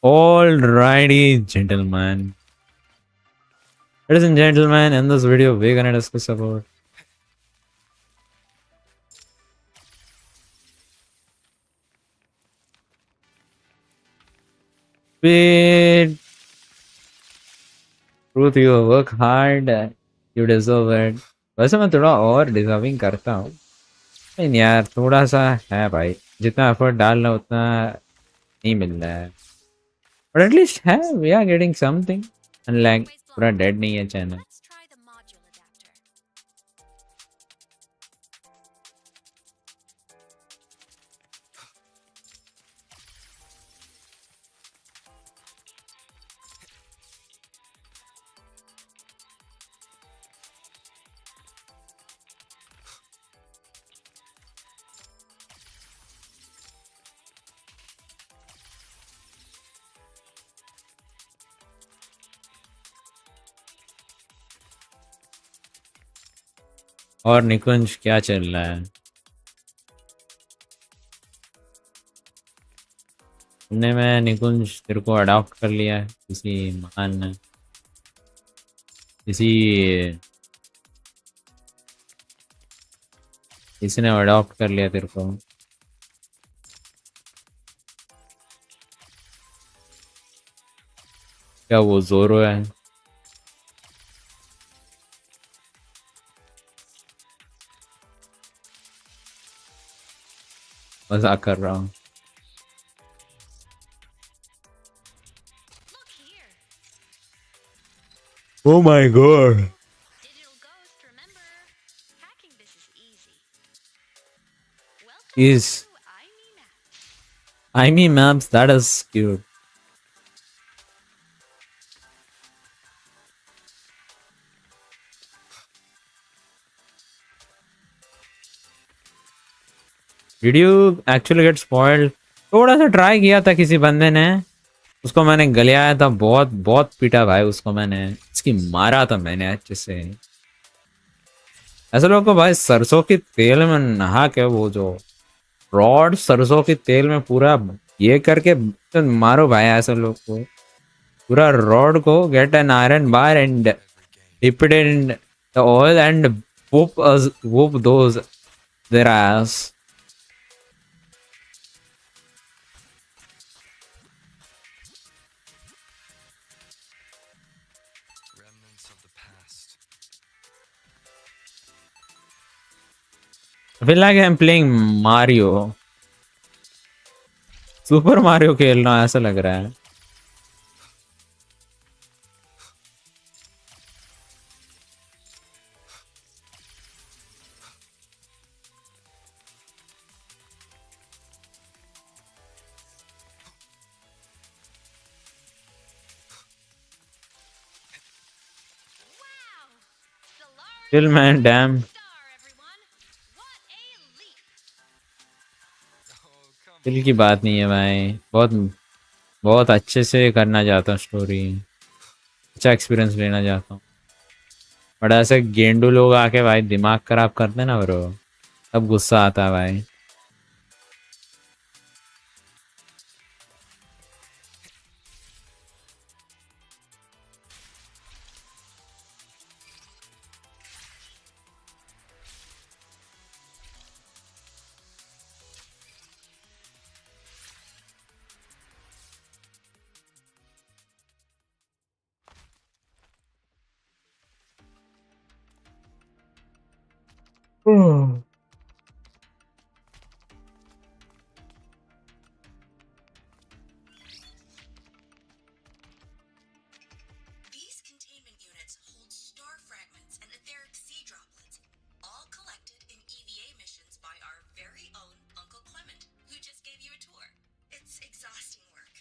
Alrighty, gentlemen. Ladies and gentlemen, in this video, we're gonna discuss about Wait. Truth, you work hard, you deserve it. वैसे मैं थोड़ा और डिजर्विंग करता हूँ. नहीं यार, थोड़ा सा है भाई. जितना एफर्ट डाल रहा उतना नहीं मिल रहा है. बट एटलीस्ट है, we are getting something. Unlike पूरा डेड नहीं है channel. Let's try the module adapter. और निकुंज क्या चल रहा है? तुमने मैं निकुंज तेरे को अडॉप्ट कर लिया है किसी महान ने, किसी ने अडॉप्ट कर लिया तेरे को. क्या वो जोरो है? मजाक कर रहा हूँ. Look here. Oh my god. Digital Ghost, remember? Hacking this is easy. Welcome Is to Aemeath. Aemeath, that is cute. Did you actually get spoiled? थोड़ा सा ट्राई किया था किसी बंदे ने, उसको मैंने गलियाया था. बहुत बहुत पीटा भाई उसको मैंने. इसकी मारा था मैंने अच्छे से. ऐसे लोगों को भाई सरसों की तेल में नहा के वो जो रॉड सरसों की तेल में पूरा ये करके तो मारो भाई ऐसे लोग को। पूरा रॉड को get an iron bar and dip it in the oil and whoop those their ass. Remnants of the past. I feel like I'm playing Mario. Super Mario खेलना ऐसा लग रहा है। Wow! Solaris Chill man, damn. star, everyone! What a leap! Oh, come दिल की बात नहीं है भाई, बहुत बहुत अच्छे से करना चाहता हूँ स्टोरी, अच्छा एक्सपीरियंस लेना चाहता हूँ। बट ऐसे गेंडू लोग आके भाई दिमाग खराब करते हैं ना ब्रो, तब गुस्सा आता है भाई। These containment units hold star fragments and etheric sea droplets, all collected in EVA missions by our very own Uncle Clement, who just gave you a tour. It's exhausting work.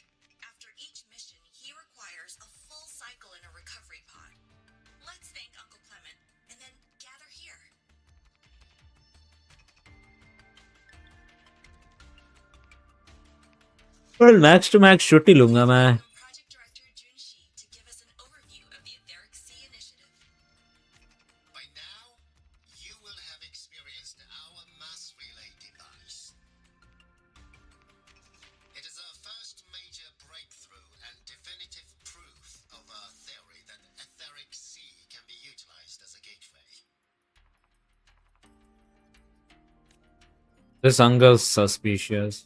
After each mission, he requires a full cycle in a recovery pod. Let's thank Uncle Clement, and then gather here. Max to max छुट्टी लूंगा मैं। Project Director Junshi to give us an overview of the Etheric Sea Initiative. By now, you will have experienced our mass relay device. It is our first major breakthrough and definitive proof of our theory that Etheric Sea can be utilized as a gateway. This uncle's suspicious.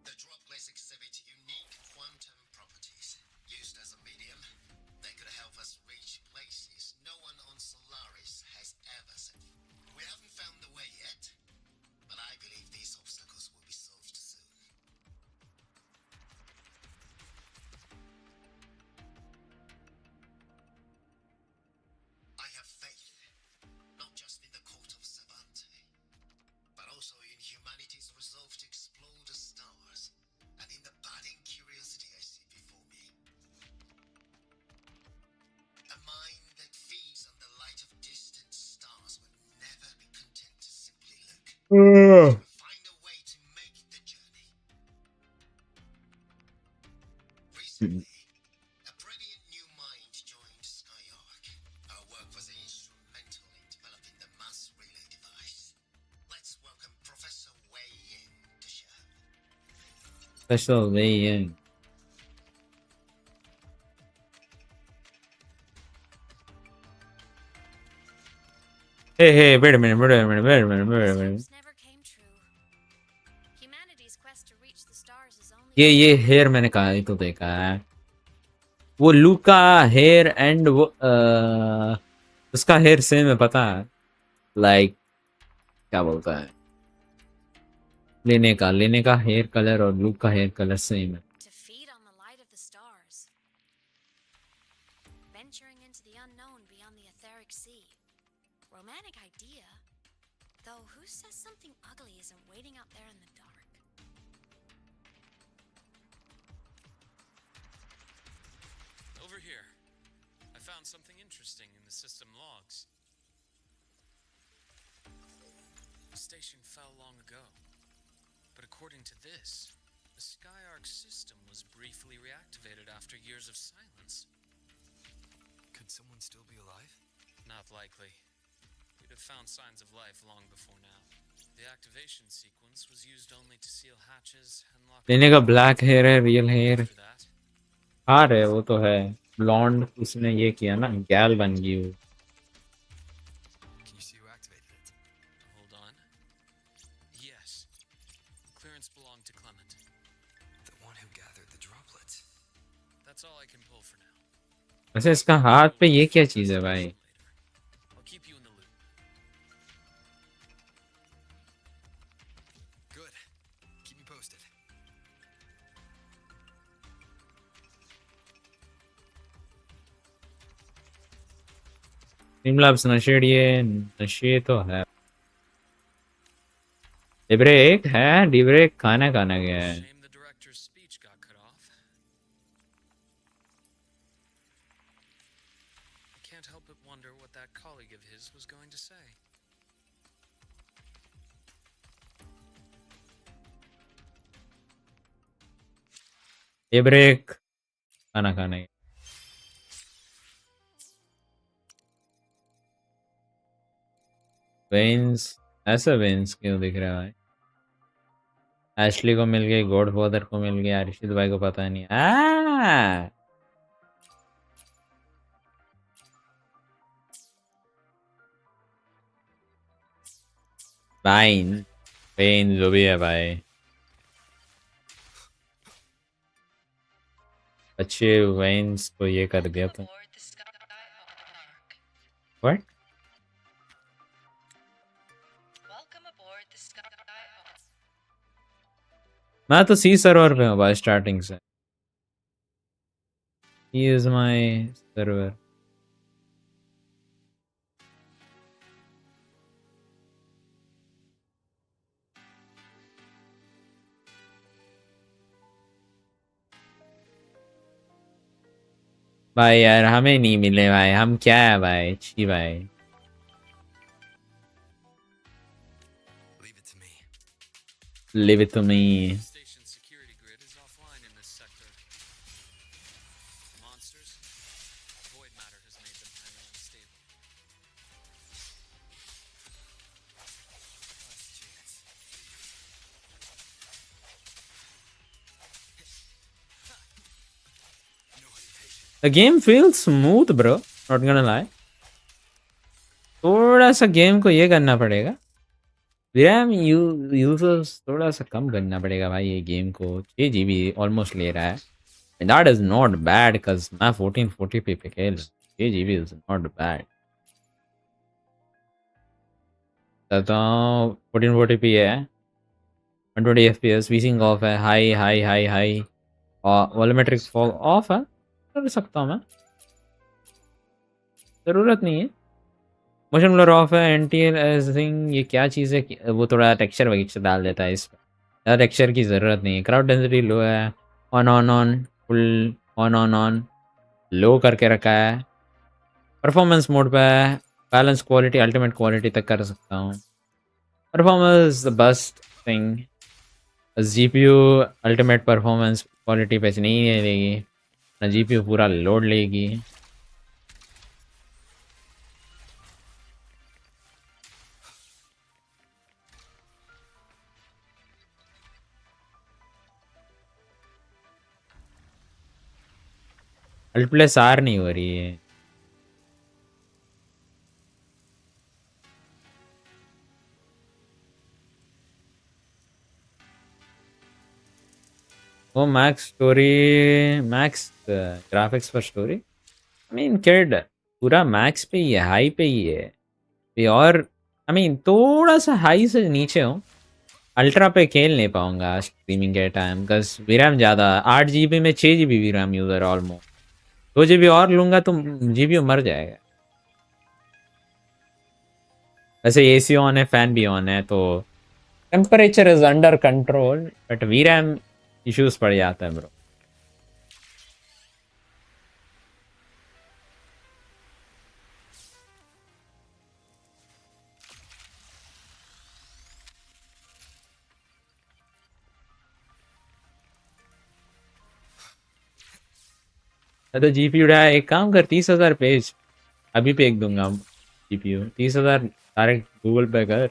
The droplets exhibit unique quantum properties. Used as a medium, they could help us reach places no one on Solaris has ever seen. We haven't found the way yet, but I believe these obstacles will be solved soon. I have faith, not just in the court of Savante, but also in humanity's resolve to explore the stars, and in the budding curiosity I see before me. A mind that feeds on the light of distant stars would never be content to simply look. Find a way to make the journey. Recently, a brilliant new mind joined Skyark. Our work was instrumental in developing the mass relay device. Let's welcome Professor Wei Yin to show. Special way in. Hey, wait a minute. Hopes never came true. Humanity's quest to reach the stars is only ये hair मैंने कहा ही तो देखा है। वो लूका hair and वो उसका here same है पता है, लाइक क्या बोलता है, लेने का हेयर कलर और लूक का हेयर कलर सेम है। to feed on the light of the stars. Venturing into the unknown beyond the etheric sea. Romantic idea. Though who says something ugly isn't waiting out there in the dark? Over here. I found something interesting in the system logs. The station fell long ago. But according to this, the Skyark system was briefly reactivated after years of silence. Could someone still be alive? Not likely. We have found signs of life long before now. The activation sequence was used only to seal hatches and lock लेने का black hair है real hair after that. आ रहे वो तो है blonde उसने ये किया ना गैल बन गई वो Can you see who activated it? Hold on. Yes. Clearance belonged to Clement. The one who gathered the droplets. That's all I can pull for now. वैसे इसका हाथ पे ये क्या चीज है भाई I'll keep you in the loop. Good. Keep me posted. Streamlabs नशेड़िए नशे तो है डिब्रेक है डिब्रेक खाना गया है Shame the director's speech got cut off. I can't help but wonder what that colleague of his was going to say. डिब्रेक खाना गया veins ऐसा वेन्स क्यों दिख रहा है भाई एशली को मिल गई गॉड फादर को मिल गया अर्शिद भाई को पता नहीं वाइन वेन जो भी है भाई अच्छे वेन्स को ये कर दिया था व्हाट मैं तो सी सर्वर पे हूँ भाई स्टार्टिंग से ही इज माय सर्वर भाई यार हमें नहीं मिले भाई हम क्या है भाई छी भाई Leave it to me. Leave it to me Station security grid is offline in this sector. Monsters? Void matter has made them highly unstable. Last chance. No hesitation. The game feels smooth bro not gonna lie थोड़ा सा game को ये करना पड़ेगा VRAM users थोड़ा सा कम करना पड़ेगा भाई ये गेम को 6 GB ऑलमोस्ट ले रहा है and that is not bad cuz मैं 1440p पे खेल 6 GB is not bad तो 1440p है 120 FPS VSync ऑफ है हाई और वॉल्यूमेट्रिक फॉग ऑफ है कर सकता हूँ मैं ज़रूरत नहीं है मोशन ब्लर ऑफ है एनटीएल एजिंग ये क्या चीज़ है वो थोड़ा टेक्सचर वगैरह डाल देता है इस पर ज़्यादा टेक्सचर की ज़रूरत नहीं है क्राउड डेंसिटी लो है ऑन फुल ऑन लो करके रखा है परफॉर्मेंस मोड पे है बैलेंस क्वालिटी अल्टीमेट क्वालिटी तक कर सकता हूँ performance the best thing GPU ultimate performance quality पे नहीं लेगी ना जीपीयू पूरा लोड लेगी अल्ट प्लस आर नहीं हो रही है वो मैक्स ग्राफिक्स पर स्टोरी आई मीन किड पूरा मैक्स पे ही है हाई पे ही है ये और आई मीन थोड़ा सा हाई से नीचे हो अल्ट्रा पे खेल नहीं पाऊंगा स्ट्रीमिंग के टाइम बस वीरैम ज़्यादा 8 GB में 6 GB वीरैम यूज़र ऑलमोस्ट 2 GB और लूँगा तो जीपीयू मर जाएगा वैसे एसी ऑन है फैन भी ऑन है तो temperature is under control but वीरैम issues पड़ जाता है ब्रो तो जीपीयू एक काम कर 30,000 पेज अभी फेंक दूंगा जीपीयू 30,000 डायरेक्ट गूगल पे कर,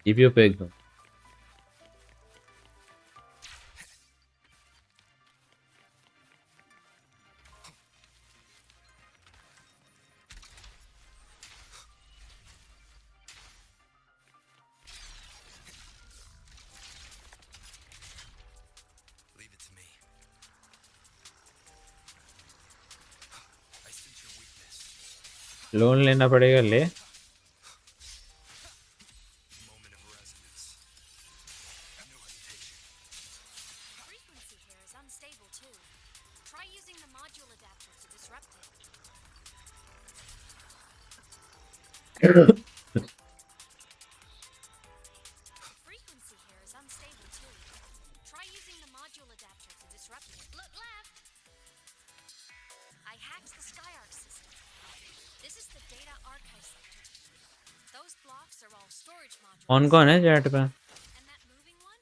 जीपीयू पे एकदम। Leave it to me. I sense your weakness. Loan लेना पड़ेगा, ले। Moment of resonance. No hesitation. Frequency here is unstable too. Try using the module adapter to disrupt it. Frequency here is unstable too. Try using the module adapter to disrupt it. Look left! I hacked the SkyArc system. This is the data archive sector. Those blocks are all storage modules. कौन है chat पे? And that moving one?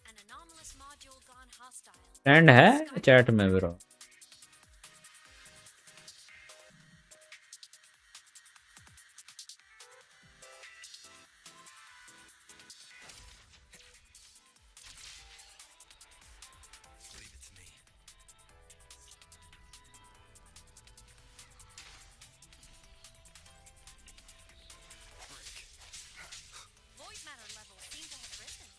An anomalous module gone hostile. Friend है chat में bro? Leave it to me. Break. Void matter levels seem to have risen.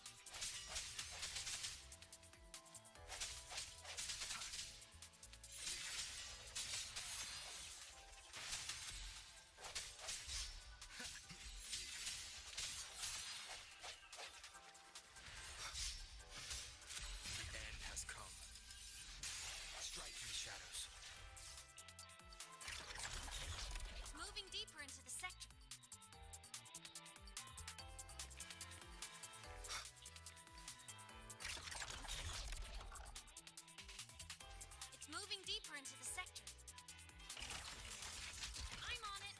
The end has come. Strike in the shadows. Moving deeper into the sector. It's moving deeper into the sector. I'm on it.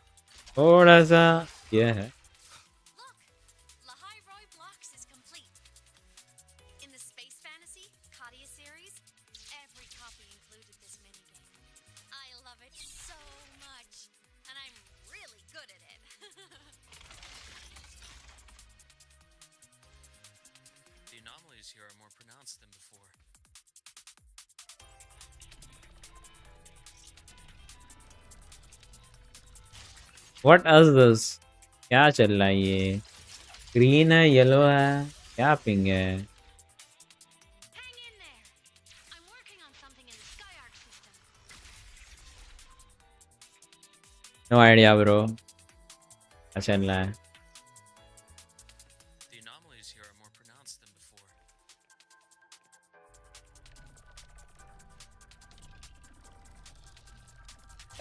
थोड़ा सा ये है। Look! Lahai Roy Blocks is complete. In the Space Fantasy Katia series, every copy included this minigame. I love it so much, and I'm really good at it. The anomalies here are more pronounced than before. What is this? क्या चल रहा है ये? Green है, yellow है, क्या ping है? Hang in there. I'm working on something in the SkyArc system. No idea bro, क्या चल रहा है? The anomalies here are more pronounced than before.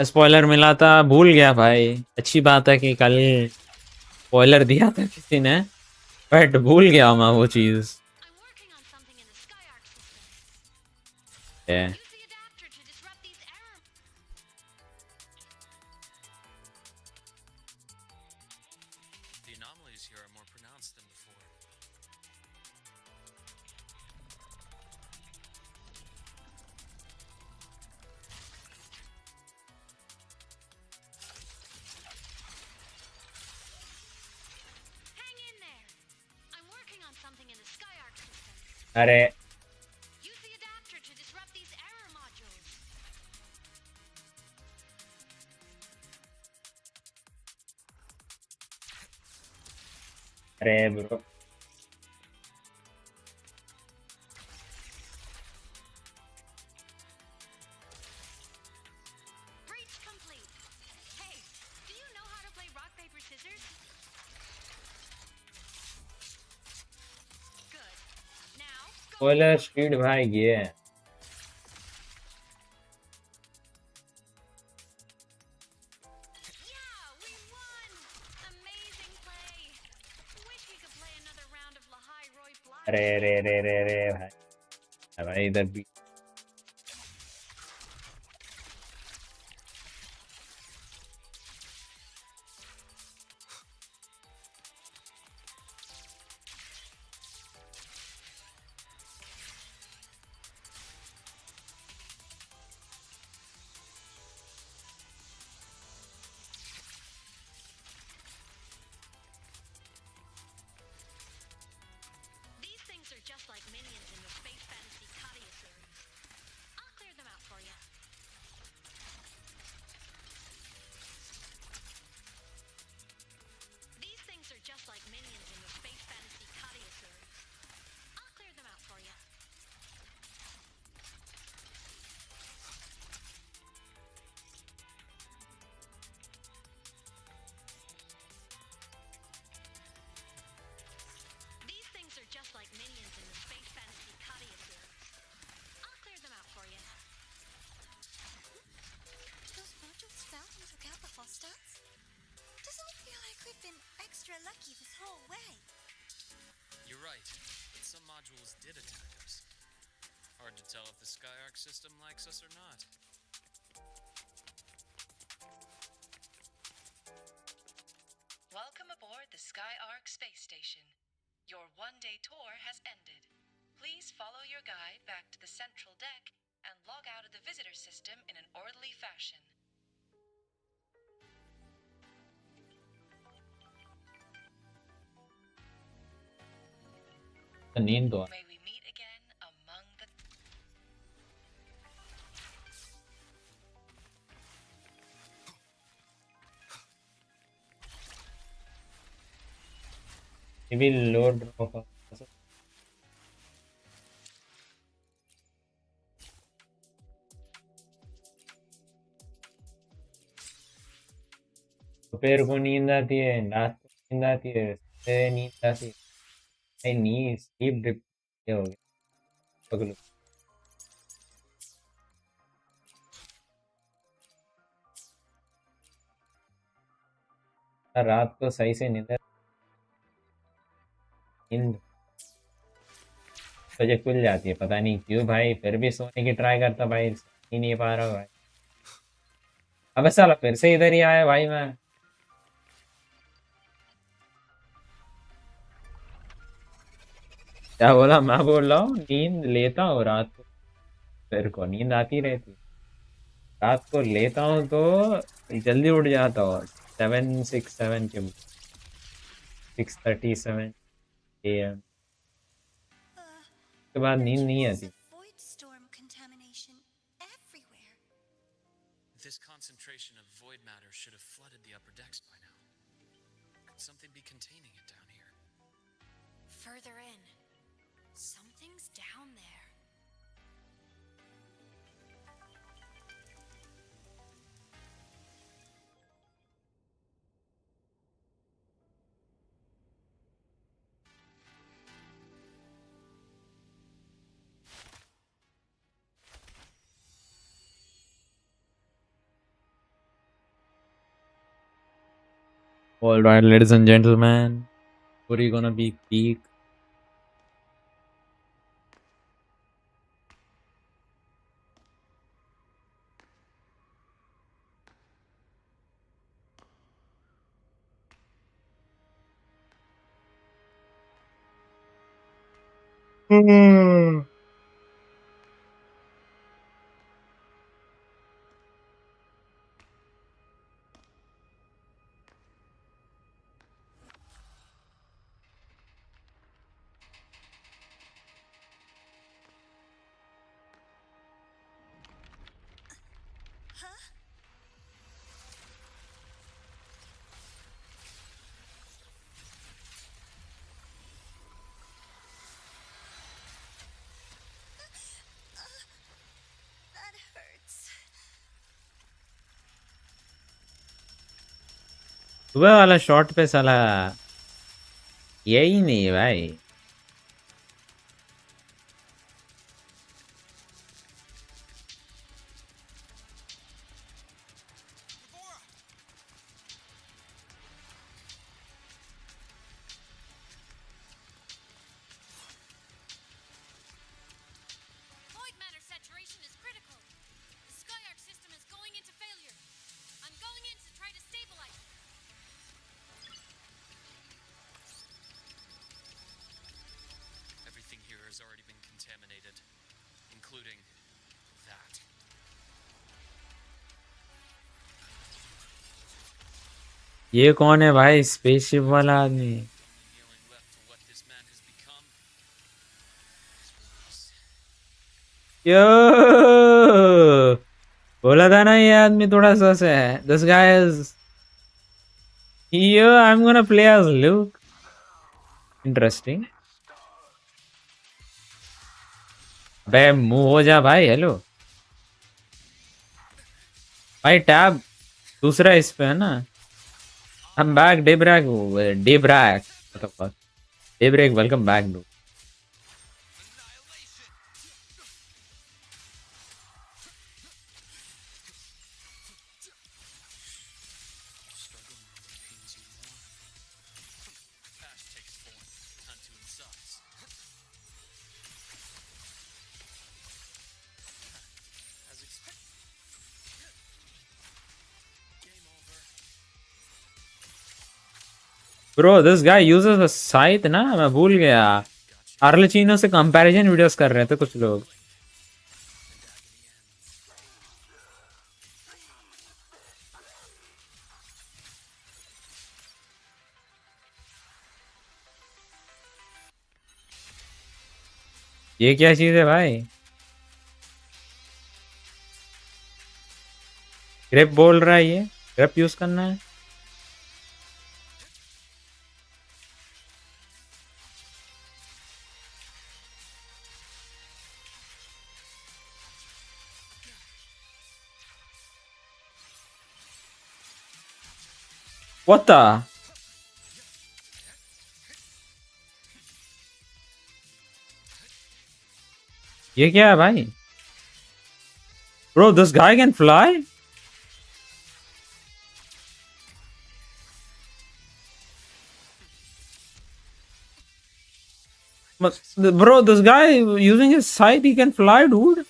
Spoiler मिला था, भूल गया भाई। अच्छी बात है कि कल स्पॉइलर दिया था किसी ने, बट भूल गया मैं वो चीज। I'm working on something in the SkyArc system. Yeah. Use the adapter to disrupt these error. The anomalies here are more pronounced than before. Hang in there. I'm working on something in the SkyArc system. अरे Use the adapter to disrupt these error modules. अरे bro, Breach complete. Hey, do you know how to play rock, paper, scissors? Good. Now, go. Spoiler speed भाई ये है। Yeah, we won! Amazing play. Wish we could play another round of Lahai Roy Blocks. अरे रे रे रे रे भाई, भाई इधर भी tricky this whole way. You're right, but some modules did attack us. Hard to tell if the Skyark system likes us or not. Welcome aboard the Skyark space station. Your one-day tour has ended. Please follow your guide back to the central deck and log out of the visitor system in an orderly fashion. नींद तो May we meet again among the... He will load drop. दोपहर को नींद आती है, रात को नींद आती है, सुबह नींद आती है। भाई नी स्लीप ड्रिप हो गया पगलू। रात को सही से नींद मुझे खुल जाती है, पता नहीं क्यों भाई। फिर भी सोने की ट्राई करता भाई, ही नहीं पा रहा भाई। अबे साला फिर से इधर ही आया भाई। मैं क्या बोला? मैं बोल रहा हूँ नींद लेता हूँ रात को, फिर को नींद आती रहती। रात को लेता हूँ तो जल्दी उठ जाता हूँ 7:67 के 6:37 AM के बाद नींद नहीं आती। Void storm contamination everywhere. This concentration of void matter should have flooded the upper decks by now. Could something be containing it down here? Further in. Something's down there. All right, ladies and gentlemen, what are you gonna be peak? That hurts. सुबह वाला shot पे साला यही नहीं है भाई। Void matter saturation is critical. The Skyark system is going into failure. I'm going in to try to stabilize it. Everything here has already been contaminated, including that. ये कौन है भाई? स्पेसशिप वाला आदमी। Healing left to what this man has become is release. यो बोला था ना ये आदमी थोड़ा सा से है। This guy is yo, I'm gonna play as Luke. Interesting. बे मुंह हो जा भाई। हेलो भाई, टैब दूसरा इस पे है ना। I'm back, Daybreak. Daybreak. What the fuck? Daybreak, welcome back, bro. Struggling only pains you more. Bro, this guy uses a scythe ना, मैं भूल गया. आर्लेचिनो से कंपैरिजन वीडियोस कर रहे थे कुछ लोग. ये क्या चीज है भाई? ग्रिप बोल रहा है ये. ग्रिप यूज करना है. What the? ये क्या है भाई? Bro, this guy can fly? Bro, this guy using his scythe, he can fly, dude.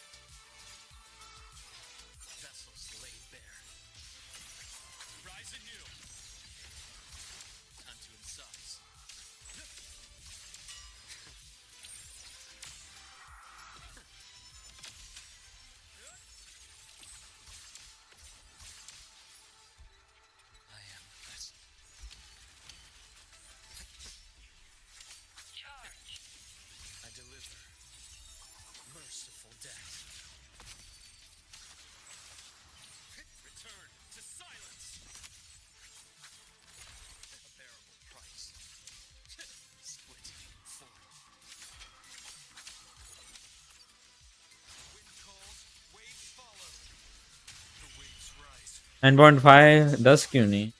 And 9.5 10 क्यों नहीं?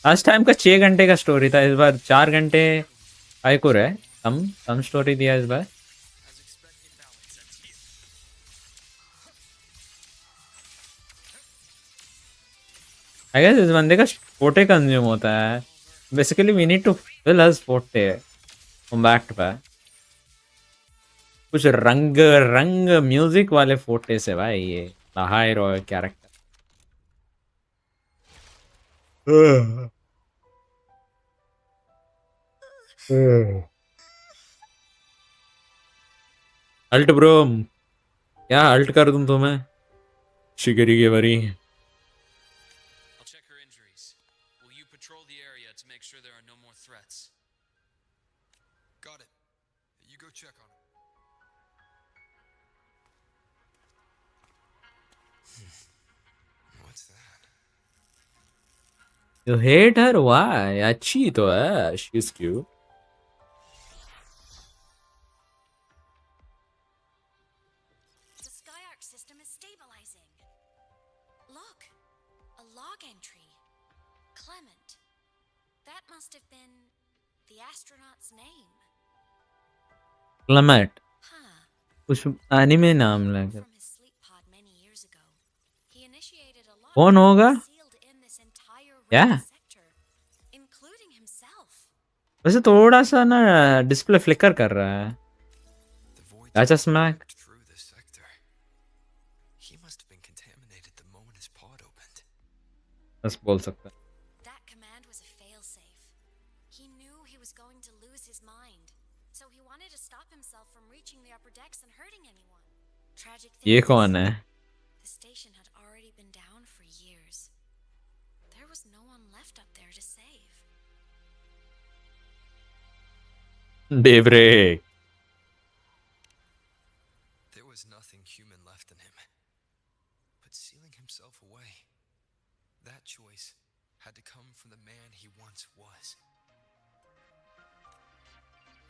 लास्ट टाइम का 6 घंटे का स्टोरी था, इस बार 4 घंटे आयकुर है. कम स्टोरी दिया इस बार. आई गेस इस बंदे का फोटे कंज्यूम होता है. Basically we need to fill हस फोटे बैक पे. कुछ रंग म्यूजिक वाले फोटे से भाई ये हाई रॉय कैरेक्टर. अल्ट ब्रो, क्या अल्ट कर दूं तुम्हें? शिगरी के बरी. I'll check her injuries. Will you patrol the area to make sure there are no more threats? Got it. You go check on her. What's that? You hate her? Why? अच्छी तो है. She's cute. The Skyark system is stabilizing. Look, a log entry. Clement. That must have been the astronaut's name. Clement. Huh. कुछ anime नाम लगा. From his sleep pod many years ago, he initiated a lot कौन होगा? sealed in this entire क्या? sector, including himself. वैसे थोड़ा सा ना डिस्प्ले फ्लिकर कर रहा है. The void Gotcha, Smack. through the sector. He must have been contaminated the moment his pod opened. बस बोल सकता है. That command was a failsafe. He knew he was going to lose his mind, so he wanted to stop himself from reaching the upper decks and hurting anyone. Tragic thing ये is, कौन है? the station had already been down for years. There was no one left up there to save. Daybreak. There was nothing human left in him. But sealing himself away, that choice had to come from the man he once was.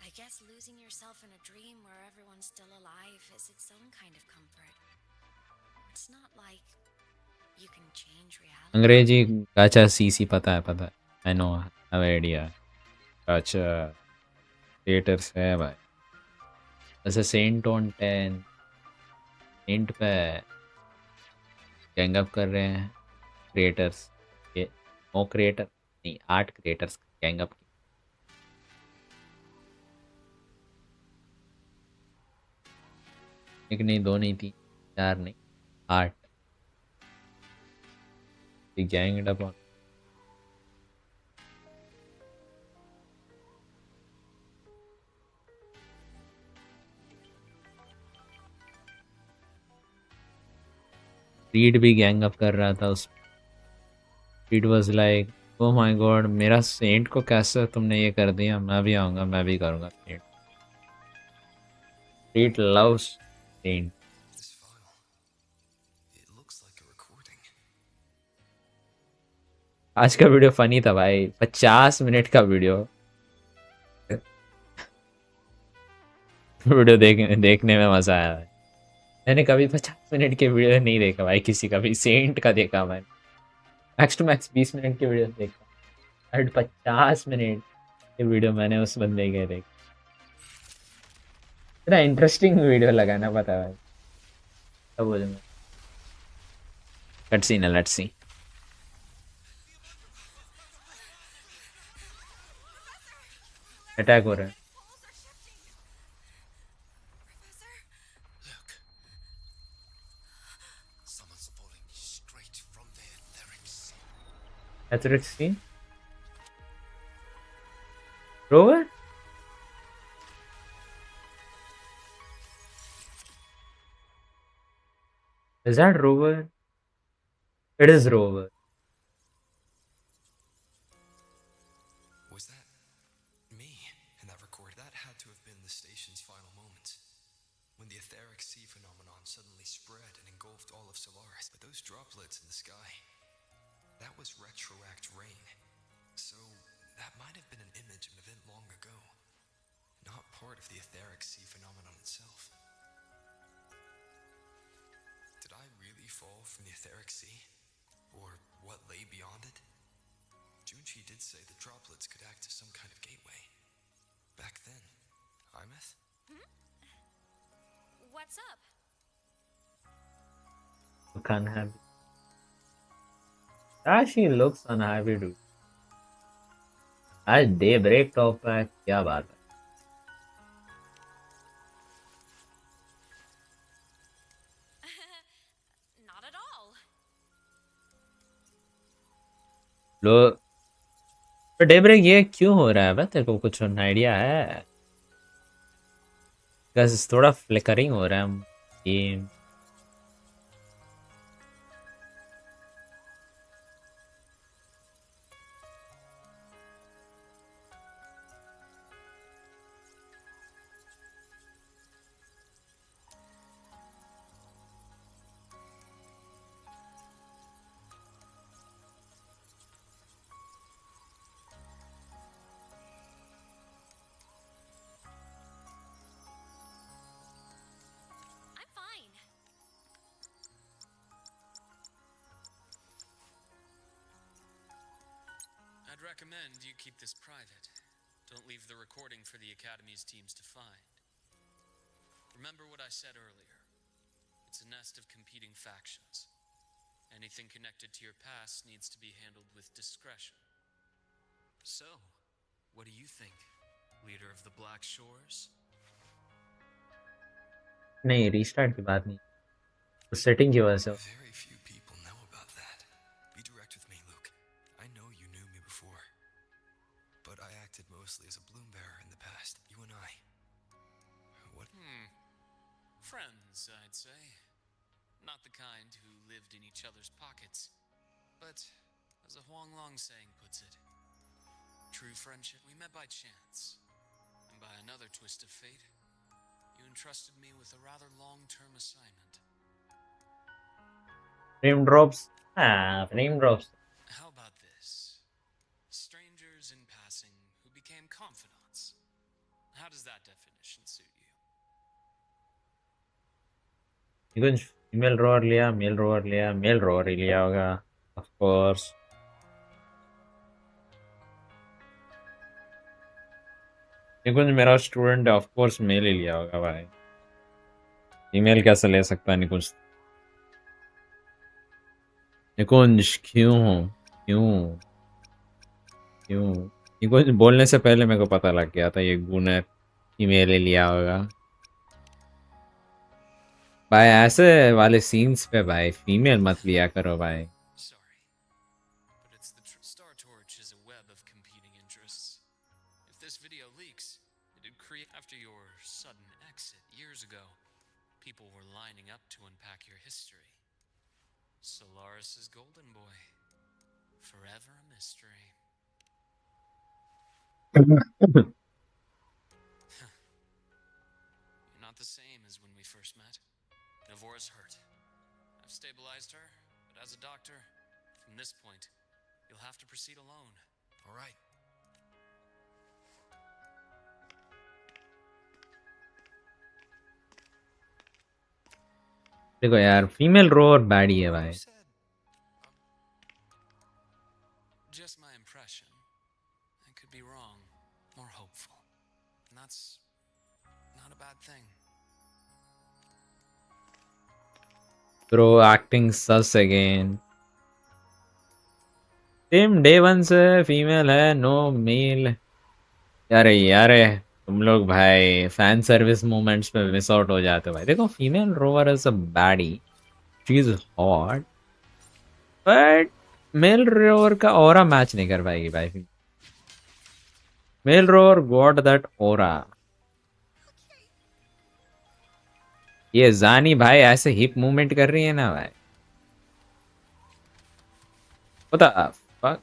I guess losing yourself in a dream where everyone's still alive is its own kind of comfort. It's not like you can change reality. अंग्रेजी गाचा CC पता है. I know, have idea. गाचा theatres है भाई. ऐसे Saint on 10 Saint पे gang up कर रहे हैं क्रिएटर्स. ये 9 क्रिएटर नहीं 8 क्रिएटर्स गैंग अप. एक नहीं 2 नहीं थी 4 नहीं 8 we ganged up on read भी गैंग अप कर रहा था उस read was like oh my God मेरा सेंट को कैसे तुमने ये कर दिया मैं भी आऊंगा मैं भी करूंगा sent read loves sent This file. It looks like a recording. आज का वीडियो फनी था भाई 50 मिनट का वीडियो वीडियो देखने में मजा आया भाई मैंने कभी 50 मिनट के वीडियो नहीं देखा भाई किसी का भी सेंट का देखा मैंने मैक्स टू मैक्स 20 मिनट के वीडियो देखा और 50 मिनट के वीडियो मैंने उस बंदे के देखा इतना इंटरेस्टिंग वीडियो लगा ना पता भाई तब बोलूँगा लेट्स सी ना लेट्स सी अटैक हो रहा है Look. Someone's falling straight from the etheric sea. Etheric scene rover Is that Rover? It is Rover. Was that me in that record? That had to have been the station's final moments. When the etheric sea phenomenon suddenly spread and engulfed all of Solaris. But those droplets in the sky, that was retroact rain. So that might have been an image of an event long ago. Not part of the etheric sea phenomenon itself. Did I really fall from the etheric sea? Or what lay beyond it? Junchi did say the droplets could act as some kind of gateway. Back then, Aemeath? What's up? Look unhappy. Ah, she looks unhappy dude. आज day break top पे है, क्या बात है Not at all. लो तो day break ये क्यों हो रहा है बस तेरे को कुछ आइडिया है बस थोड़ा फ्लिकरिंग हो रहा है game I'm fine. I'd recommend you keep this private. Don't leave the recording for the Academy's teams to find. Remember what I said earlier. It's a nest of competing factions. Anything connected to your past needs to be handled with discretion. So, what do you think, leader of the Black Shores? नहीं restart की बात नहीं तो setting की वजह से Very few people know about that. Be direct with me, Luke. I know you knew me before. But I acted mostly as a bloom bearer in the past. You and I. What? Friends, I'd say. Not the kind who lived in each other's pockets. But, as a Huanglong saying puts it, true friendship, we met by chance. And by another twist of fate, you entrusted me with a rather long-term assignment. Frame drops हाँ frame drops How about this? Strangers in passing who became confidants. How does that definition suit you? ये कुछ female row or लिया mail row or लिया mail row or ही लिया होगा of course ये कुछ मेरा स्टूडेंट है ऑफ कोर्स मेल ही लिया होगा भाई फीमेल कैसे ले सकता है निकुंज निकुंज क्यों क्यों क्यों निकुंज बोलने से पहले मेरे को पता लग गया था ये गुण है फीमेल ही लिया होगा भाई ऐसे वाले सीन्स पे भाई फीमेल मत लिया करो भाई. Sorry, but it's the Star Torch is a web of competing interests. If this video leaks, it'd create after your sudden exit years ago. People were lining up to unpack your history. Solaris's golden boy, forever a mystery. You're not the same as when we first met. Navora's hurt. I've stabilized her, but as a doctor, from this point, you'll have to proceed alone. All right. देखो यार female row or baddie है भाई. Just my impression. I could be wrong. More hopeful. And that's not a bad thing. Bro acting sus again. Same day one से female है no male. यारे तुम लोग भाई फैन सर्विस मोमेंट्स पे miss out हो जाते हो भाई. देखो female rover is a baddie. She is hot but male rover का ऑरा मैच नहीं कर पाएगी भाई. Male rover got that aura. ये जानी भाई ऐसे हिप मूवमेंट कर रही है ना भाई. What the fuck?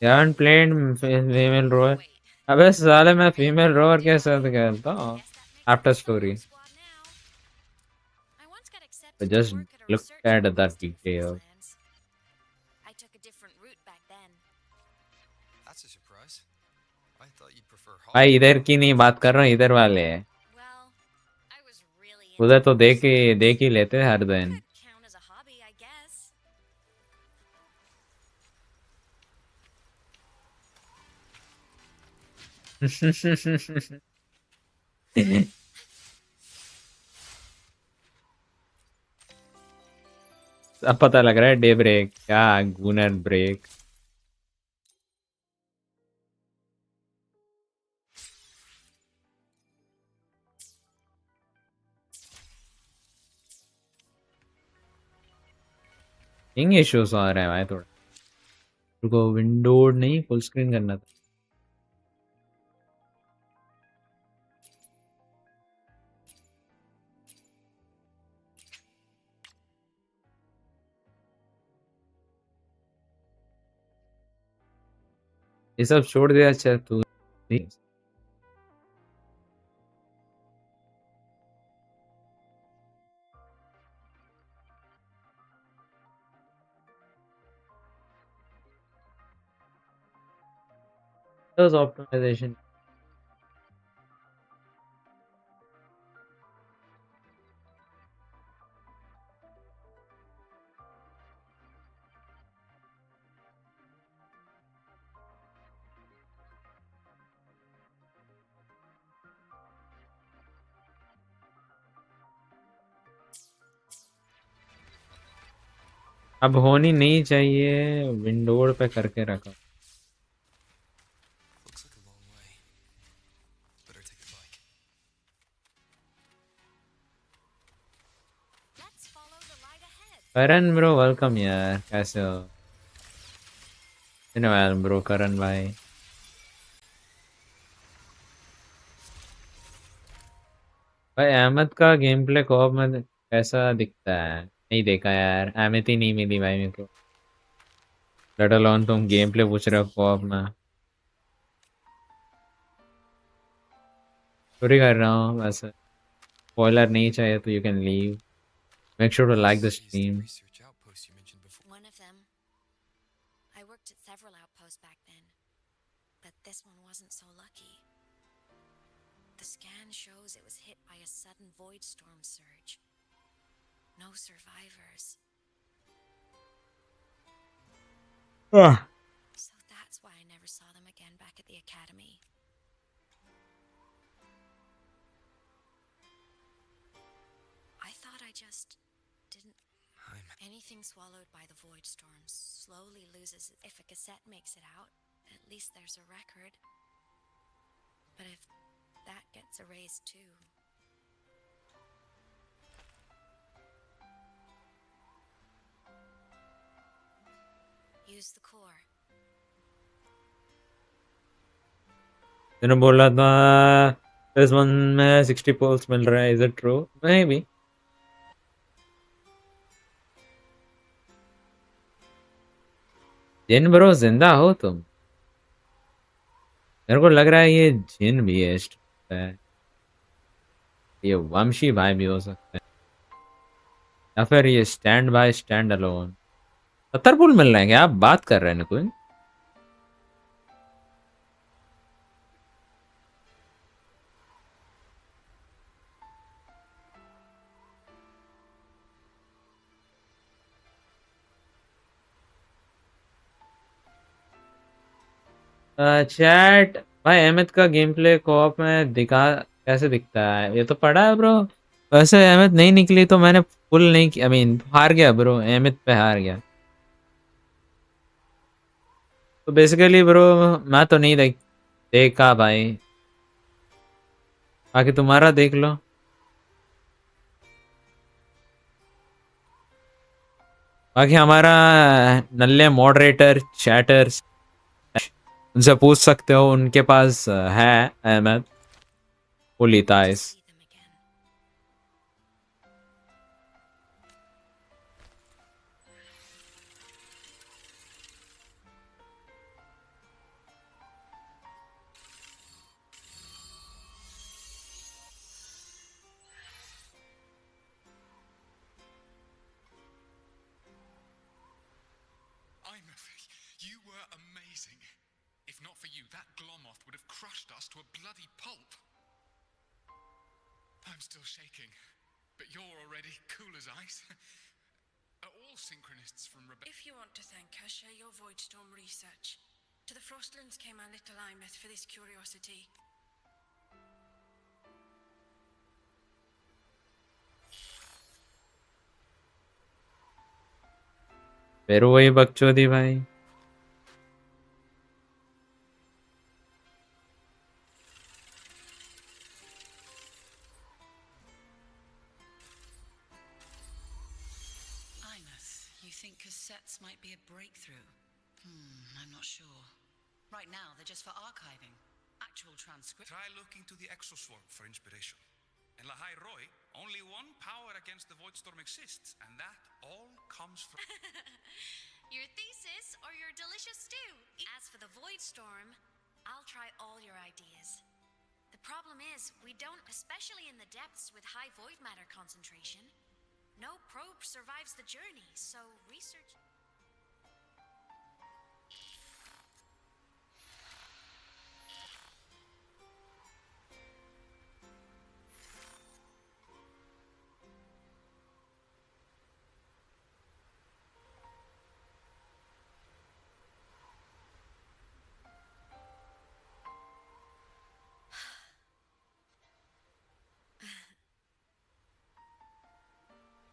You haven't played female rower? अबे साले मैं female rower के साथ खेलता हूँ after story. But just look at that detail. I took a different route back then. That's a surprise. I thought you'd prefer भाई इधर की नहीं बात कर रहा हूँ इधर वाले हैं. Well, I was really उधर तो देख ही लेते हर दिन. count as a hobby, I guess. अब पता लग रहा है डे ब्रेक क्या गूनर ब्रेक. पिंग इश्यूज आ रहे हैं भाई थोड़ा. रुको विंडो नहीं फुल स्क्रीन करना था. ये सब छोड़ दिया. अच्छा तू ऑप्टिमाइजेशन. अब होनी नहीं चाहिए. विंडोर पे करके रखा. Looks like a long way. Better take a bike. Let's follow the light ahead. Karan bro welcome यार. कैसे हो? ब्रो करण भाई. भाई अहमद का गेम प्ले कोऑप में कैसा दिखता है? नहीं देखा यार. अहमद ही नहीं मिली भाई मेरे को. लेट अलोन तुम गेम प्ले पूछ रहे हो कोऑप में. स्टोरी कर रहा हूँ वैसे. स्पॉइलर नहीं चाहिए तो you can leave. Make sure to like the stream. Research outpost you mentioned before. One of them. I worked at several outposts back then, but this one wasn't so lucky. The scan shows it was hit by a sudden void storm surge. No survivors. So that's why I never saw them again back at the academy. just didn't. Anything swallowed by the void storm slowly loses it. If a cassette makes it out, at least there's a record. But if that gets erased too... Use the core. तूने बोला था इस one में 60 poles मिल रहा है. Is it true? Maybe. जिन bro जिंदा हो तुम? मेरे को लग रहा है ये जिन भी है. ये वंशी भाई भी हो सकते हैं या फिर ये स्टैंड बाय स्टैंड अलोन. 70 पुल मिल रहे हैं क्या? आप बात कर रहे हैं कोई? चैट भाई अहमद का गेम प्ले कोऑप में दिखा कैसे दिखता है? ये तो पड़ा है ब्रो. वैसे अहमद नहीं निकली तो मैंने फुल नहीं किया. आई मीन हार गया ब्रो. अहमद पे हार गया. तो बेसिकली ब्रो मैं तो नहीं देखा भाई. बाकी तुम्हारा देख लो. बाकी हमारा नल्ले मॉडरेटर चैटर्स उनसे पूछ सकते हो. उनके पास है अहमद फुल इताइस. You were amazing. If not for you, that Glomoth would have crushed us to a bloody pulp. I'm still shaking, but you're already cool as ice. Are all synchronists from If you want to thank her, share your Voidstorm research. To the Frostlands came our little Aemeath for this curiosity. फिर वही बकचोदी भाई. Aemeath, you think cassettes might be a breakthrough? I'm not sure. Right now, they're just for archiving. Actual transcript. Try looking to the Exoswarm for inspiration. In Lahai Roy, only one power against the Voidstorm exists, and that all comes from... Your thesis or your delicious stew? As for the Voidstorm, I'll try all your ideas. The problem is, we don't, especially in the depths with high void matter concentration. No probe survives the journey, so research...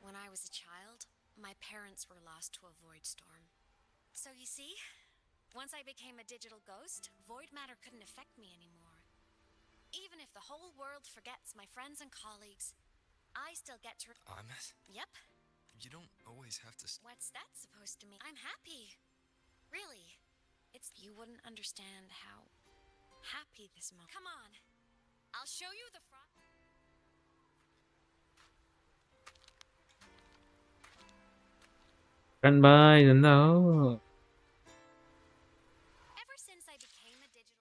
When I was a child, my parents were lost to a void storm. So you see, once I became a digital ghost, void matter couldn't affect me anymore. Even if the whole world forgets my friends and colleagues, I still get to... Aemeath? Yep. You don't always have to... What's that supposed to mean? I'm happy. Really. It's... You wouldn't understand how happy this moment... Come on. I'll show you the front... Run by no. Ever since I became a digital...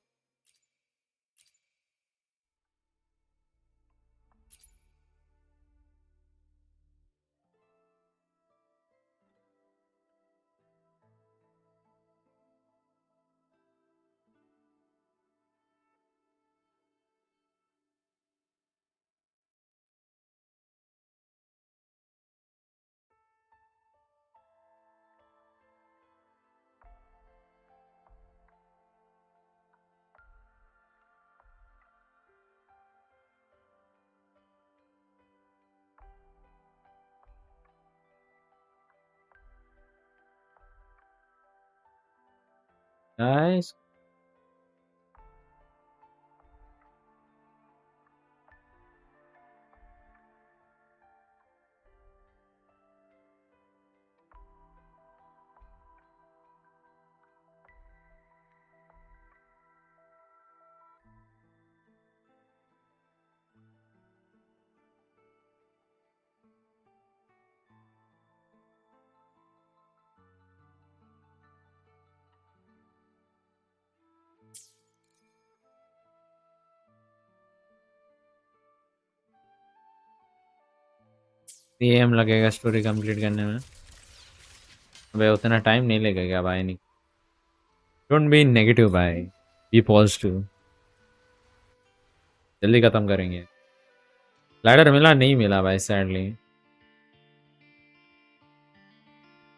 Nice. PM लगेगा story complete करने में। अबे उतना time नहीं लगेगा भाई। नहीं, don't be negative भाई, बी पॉजिटिव। जल्दी खत्म करेंगे। लैडर मिला नहीं मिला भाई, sadly.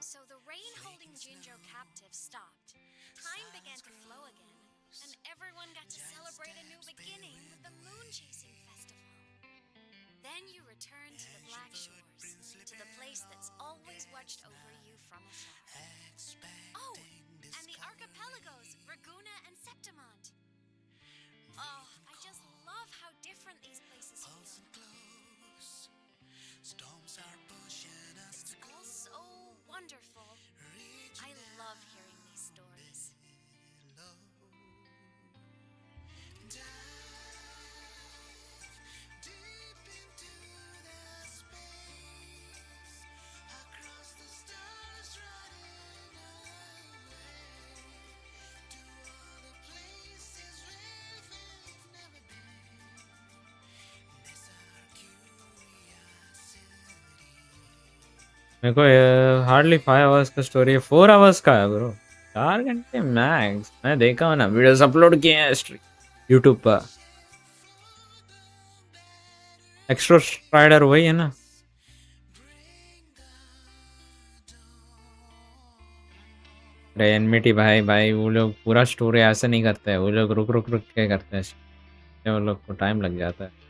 So the rain holding Jinjo captive stopped. Time began to flow again, and everyone got to celebrate a new beginning with the moon chasing festival. Then you return to the Black Shores, to the place that's always watched over you from afar. Oh, and the archipelagos, Raguna and Septimont. Oh, I just love how different these places feel. It's all so wonderful. I love hearing these stories. मेरे को hardly 5 hours का story है, 4 hours का है bro. 4 घंटे max. मैं देखा हूँ ना, वीडियोस अपलोड किए हैं यूट्यूब पर। एक्स्ट्रा स्ट्राइडर वही है ना। अरे एनमिटी भाई भाई, वो लोग पूरा स्टोरी ऐसे नहीं करते हैं, वो लोग रुक रुक रुक के करते हैं, वो लोग को टाइम लग जाता है।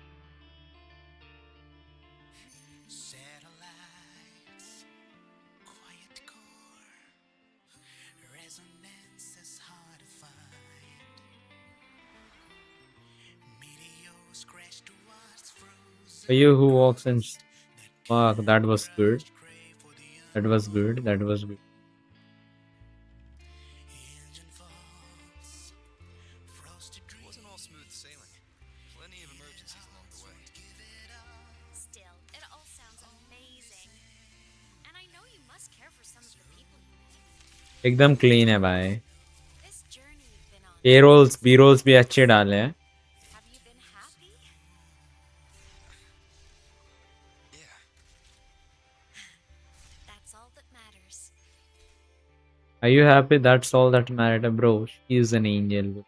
For you who walks in, fuck, that was good. That was good. That was good. It wasn't all smooth sailing. Plenty of emergencies along the way. Still, it all sounds amazing. And I know you must care for some of the people you meet. एकदम clean है भाई। This journey you've been on. A rolls B rolls भी अच्छे डाले हैं। Have you been happy? Yeah. That's all that matters. Are you happy? That's all that matters, bro. She is an angel.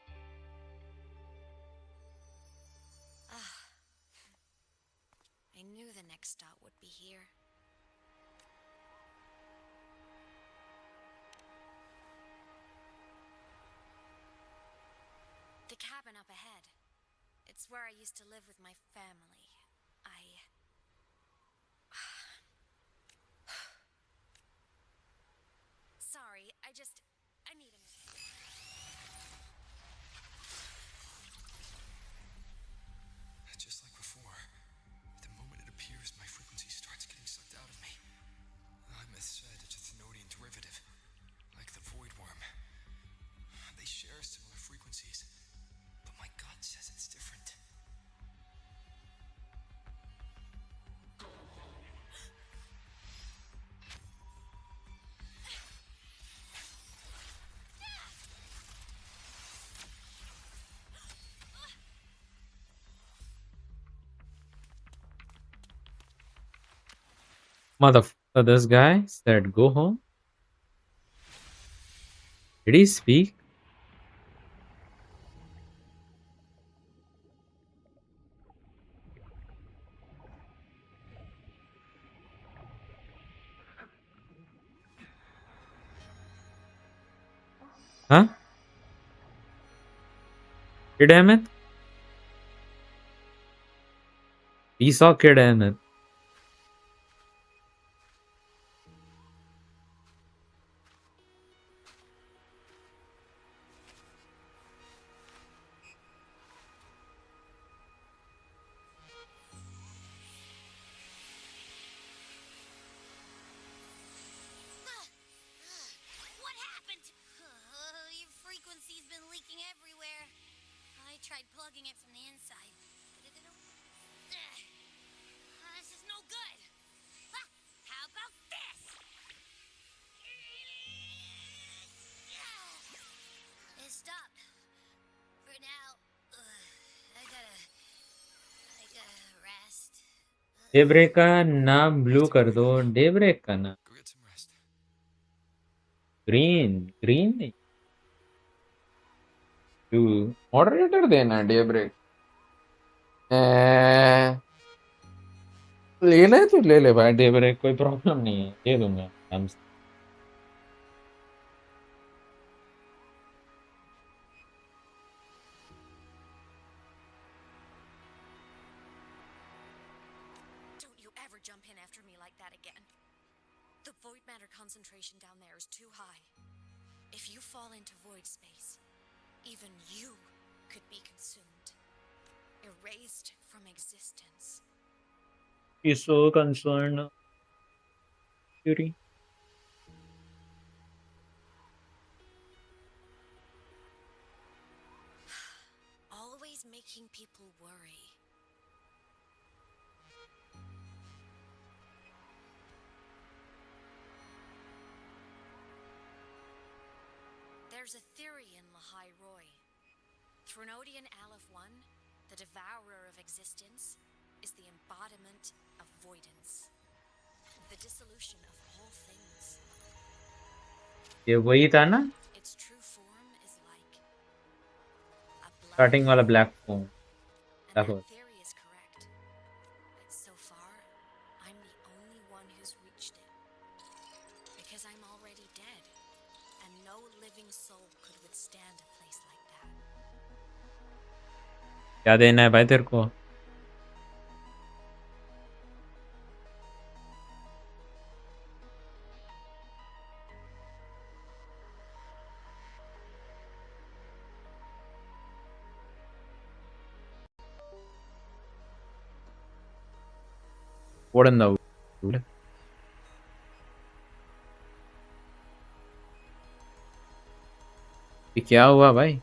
I knew the next stop would be here. The cabin up ahead. It's where I used to live with my family. Sorry, I need a minute. Just like before, the moment it appears, my frequency starts getting sucked out of me. Aemeath said it's a Thnodian derivative, like the void worm. They share similar frequencies, but my gut says it's different. Motherfucker, this guy said go home. Did he speak? Huh? Kid Aemeath? He saw Kid Aemeath. Day break का नाम blue कर दो, day break का नाम green, green नहीं, blue. Moderator देना day break. लेना है तो ले ले भाई, डे ब्रेक कोई प्रॉब्लम नहीं है, दे दूंगा आराम से। Don't you ever jump in after me like that again. The void matter concentration down there is too high. If you fall into void space, even you could be consumed, erased from existence. He's so concerned. Yuri. Always making people worry. There's a theory in Lahai Roy. Threnodian Aleph 1, the devourer of existence, is the embodiment of voidance. The dissolution of all things. ये वही था ना, Its true form is like a blood. Starting वाला black phone. And that theory is correct. But so far, I'm the only one who's reached it. Because I'm already dead. And no living soul could withstand a place like that. क्या देना है भाई तेरे को? What in the world? ये क्या हुआ भाई?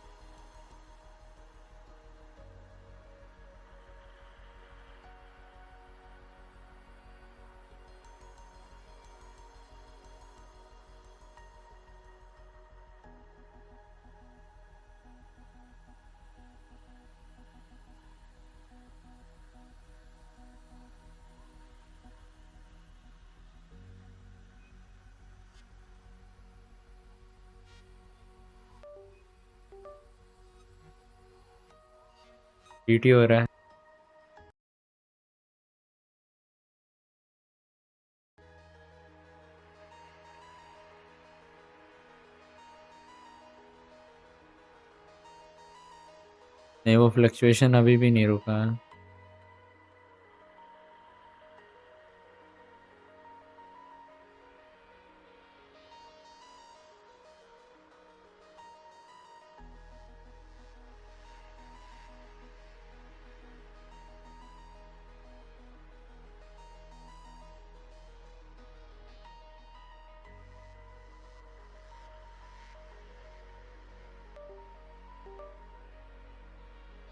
टीटी हो रहा है। नहीं, वो फ्लक्चुएशन अभी भी नहीं रुका।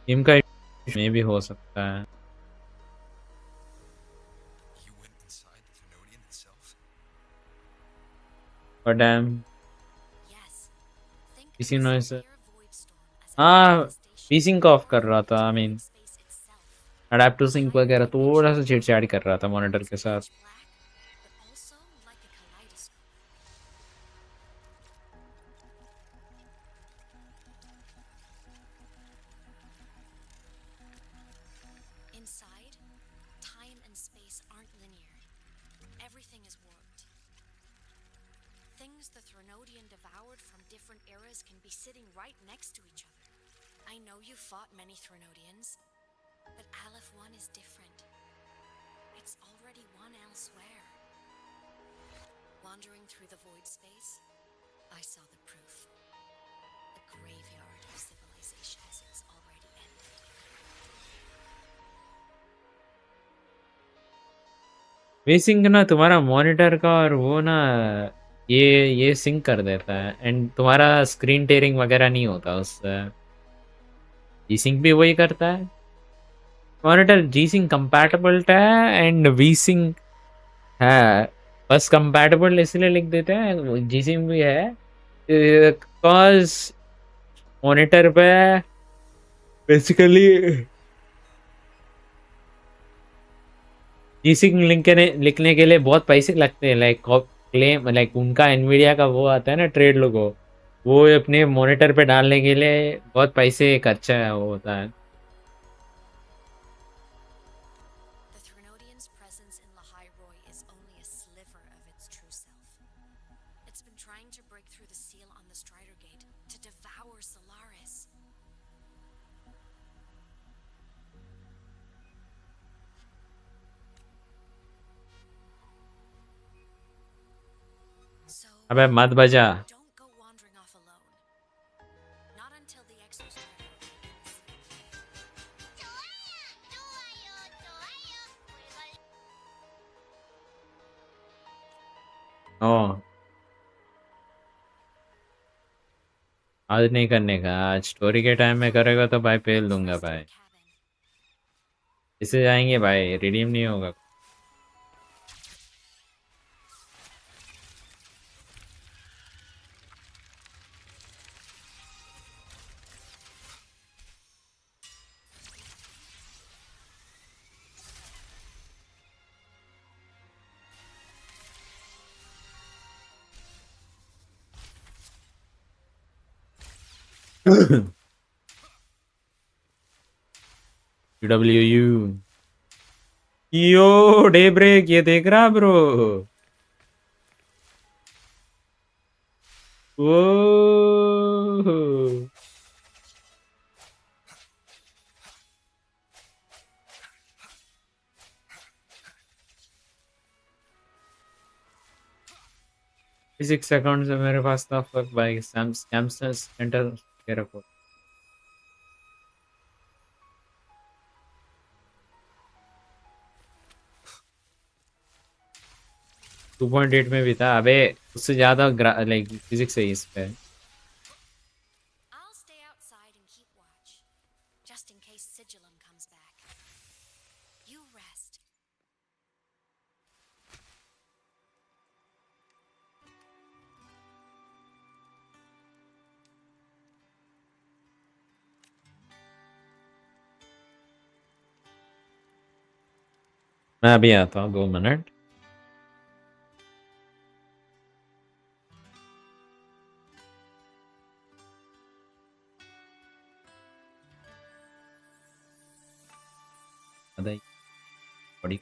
टीम का में भी हो सकता है। But damn, किसी ने इसे हाँ वीसिंग ऑफ कर रहा था। आई मीन अडेप्टिव सिंक वगैरह थोड़ा सा छेड़छाड़ कर रहा था मॉनिटर के साथ। Inside, time and space aren't linear. Everything is warped. Things the Threnodian devoured from different eras can be sitting right next to each other. I know you fought many Threnodians, but Aleph 1 is different. It's already won elsewhere. Wandering through the void space, I saw the proof. The graveyard of civilizations is already ended. वीसिंग ना तुम्हारा monitor का और वो ना ये sink कर देता है एंड तुम्हारा स्क्रीन टेयरिंग वगैरह नहीं होता उससे। जी सिंक भी वही करता है। मॉनिटर जी सिंक कंपैटिबल है एंड वी सिंक है, बस कंपैटिबल इसलिए लिख देते हैं, जी सिंक भी है बिकॉज मॉनिटर पे बेसिकली जीसी लिखने के लिए बहुत पैसे लगते हैं, लाइक क्लेम, लाइक उनका एनवीडिया का वो आता है ना ट्रेड लोगो, वो अपने मॉनिटर पे डालने के लिए बहुत पैसे खर्चा वो होता है. The Threnodian's presence in Lahai Roy is only a sliver of its true self. It's been trying to break through the seal on the Strider Gate to devour Solaris. So अबे मत बजा. don't go wandering off alone. Not until the Exostrider awakens. ओ, आज नहीं करने का, आज story के time में करेगा तो भाई फेल दूंगा भाई. इसे जाएंगे भाई, रिडीम नहीं होगा. UWU. यो डे ब्रेक, ये देख रहा ब्रो. ओ, फिजिक्स अकाउंट से मेरे पास था. फक भाई, सैमसंग सेंटर के रखो. 2.8 में भी था. अबे उससे ज्यादा लाइक फिजिक्स है इस पे. I'll stay outside and keep watch, just in case Sigillum comes back. You rest. मैं अभी आता हूँ 2 मिनट. अरे बड़ी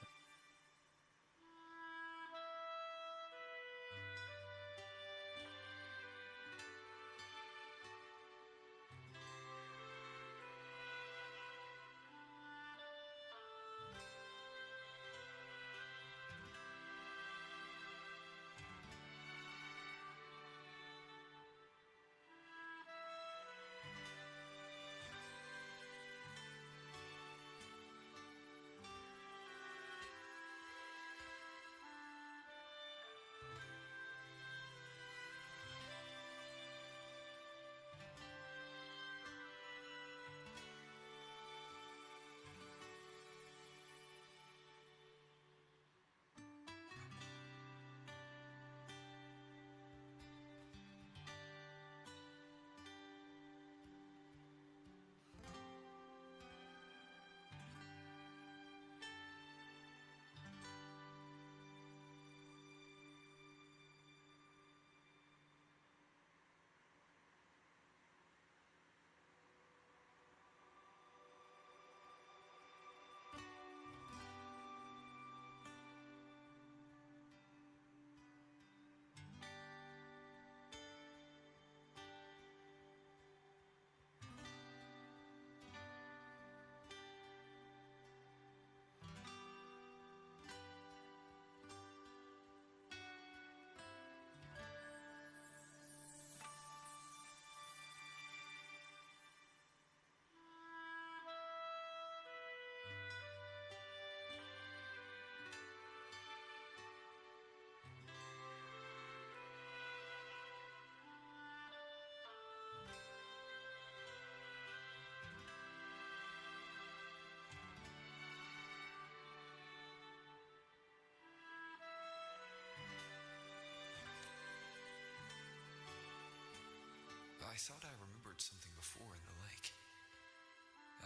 I thought I remembered something before in the lake.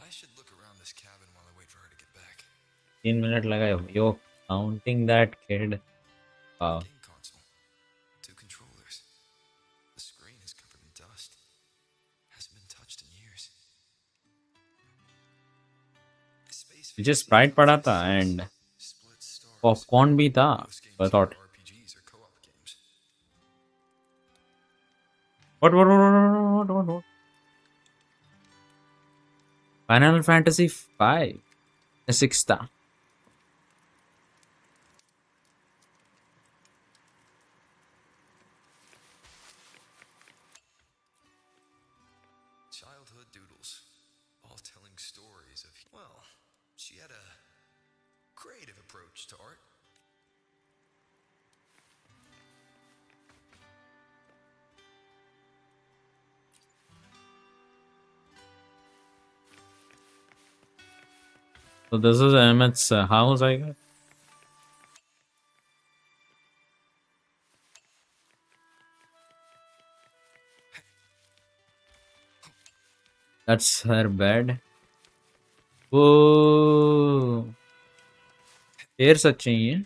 I should look around this cabin while I wait for her to get back. 3 minute लगा यो. Counting that kid. Wow. Game console. 2 controllers. The screen is covered in dust. Hasn't been touched in years. Space मुझे fantasy Sprite पड़ा था concepts, and split stars. Popcorn भी था. Most So I games thought, are RPGs or co-op games. what? Final Fantasy 5. 6 था. Childhood doodles, all telling stories of, well, she had a creative approach to art. So this is Aemeath's house, I guess. That's her bed. Whoa. Here सच्ची है.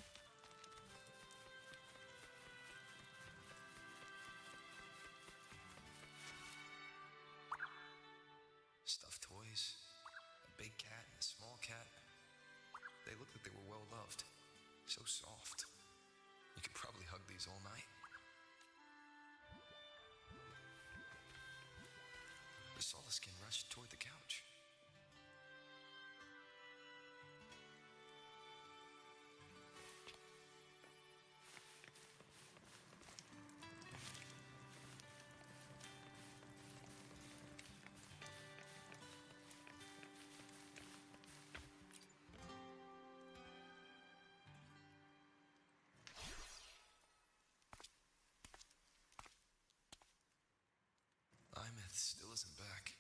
Stuffed toys, a big cat and a small cat. They looked like they were well loved. So soft. You could probably hug these all night. The solid skin rushed toward the couch. Aemeath still isn't back.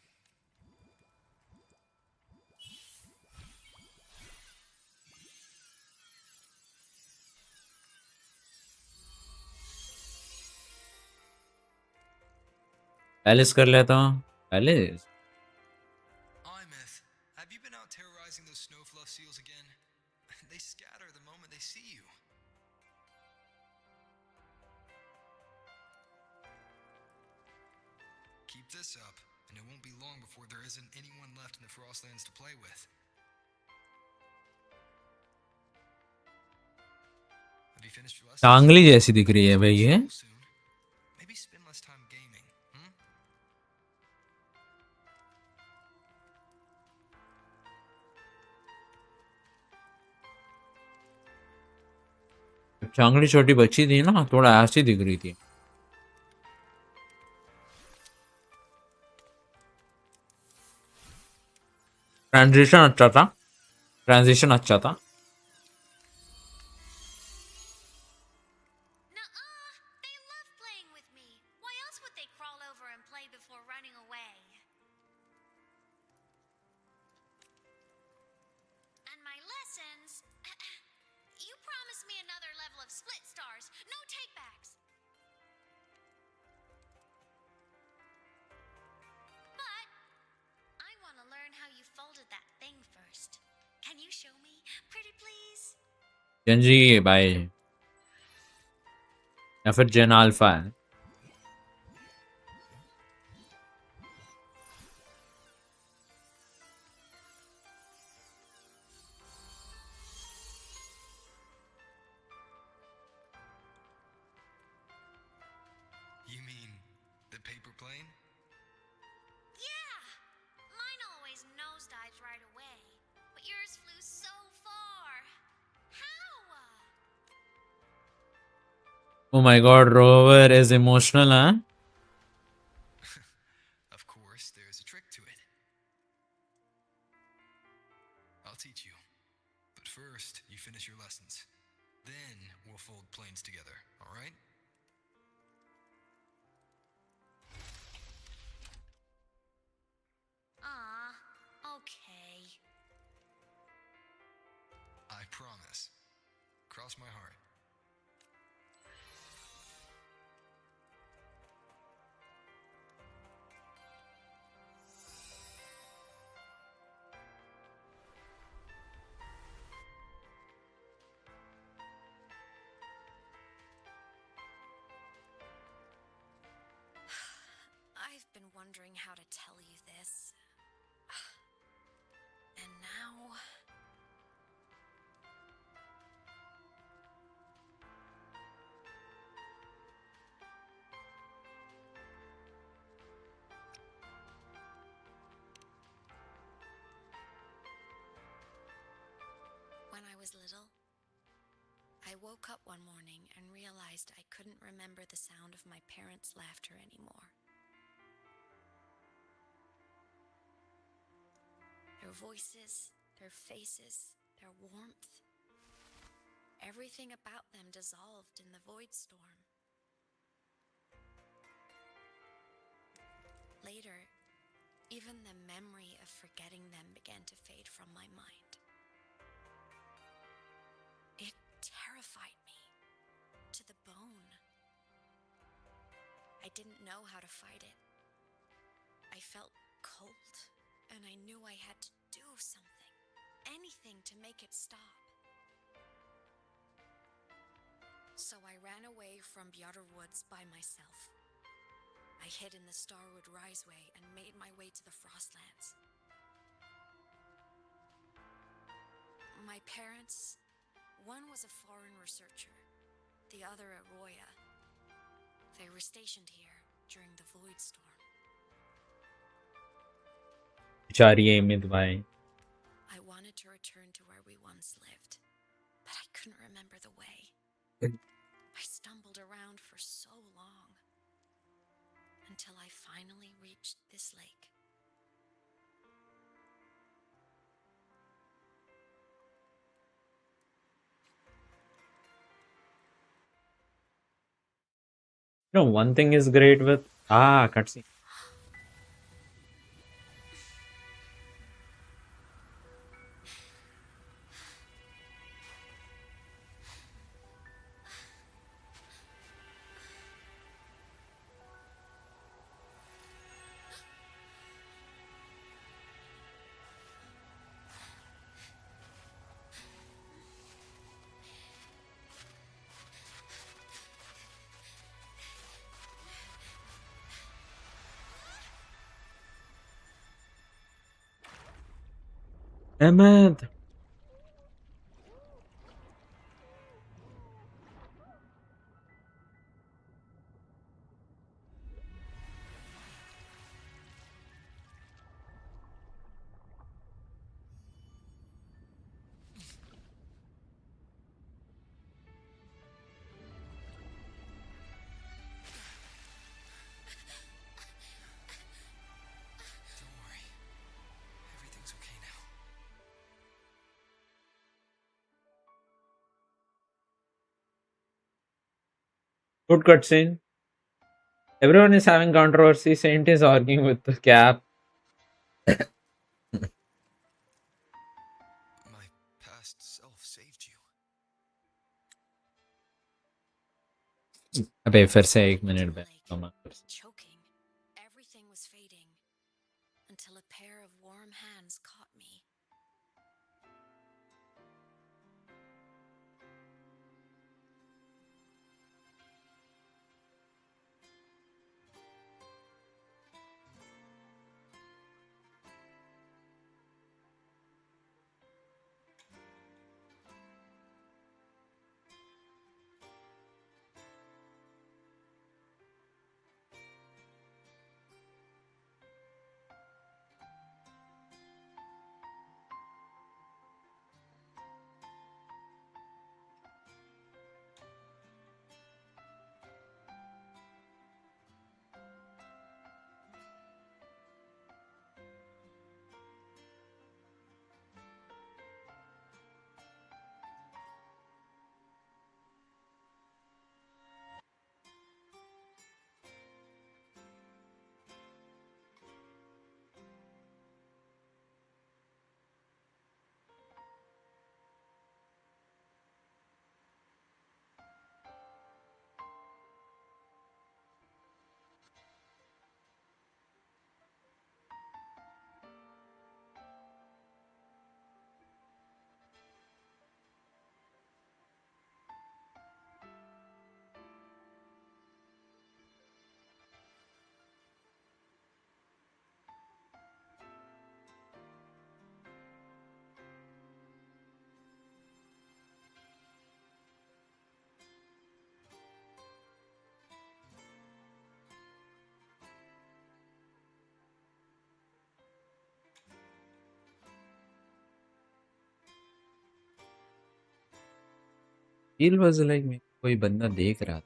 Alice कर लेता हूँ. Alice. Aemeath, have you been out terrorizing those snowfluff seals again? They scatter the moment they see you. Keep this up, and it won't be long before there isn't anyone left in the Frostlands to play with. Have you finished your lessons? टांगली जैसी दिख रही है भाई ये. Soon. Maybe spend less time gaming, hmm? टांगली छोटी बच्ची थी ना, थोड़ा ऐसी दिख रही थी. ट्रांजिशन अच्छा था. Nuh-uh! They love playing with me. Why else would they crawl over and play before running away? And my lessons... You promised me another level of split stars. No takebacks. But I want to learn how you folded that thing first. Can you show me? Pretty please? Genji भाई. या फिर जेन alpha है. You mean the paper plane? Yeah! Mine always nosedived right away. But yours flew so far. How? Oh my god, Rover is emotional, huh? Of course, there's a trick to it. I'll teach you. But first, you finish your lessons. Then we'll fold planes together, alright? Okay. I promise. Cross my heart. wondering how to tell you this. And now... When I was little, I woke up one morning and realized I couldn't remember the sound of my parents' laughter anymore. Their voices, their faces, their warmth. Everything about them dissolved in the void storm. Later, even the memory of forgetting them began to fade from my mind. It terrified me to the bone. I didn't know how to fight it. I felt cold, and I knew I had to do something, anything to make it stop. So I ran away from Bjorder Woods by myself. I hid in the Starwood Riseway and made my way to the Frostlands. My parents, one was a foreign researcher, the other at Roya. They were stationed here during the Void Storm. Aemeath bhai. I wanted to return to where we once lived, but I couldn't remember the way. I stumbled around for so long, until I finally reached this lake. You know, one thing is great with cutscene. Aemeath. Don't worry. Everything's okay now. Good cutscene. Everyone is having controversy. Saint is arguing with the Cap. My past self saved you. अबे फिर से 1 minute बैठ कमा फिर से. Choking, everything was fading, until a pair of warm hands caught me. Feel was like मेरे को कोई बंदा देख रहा था.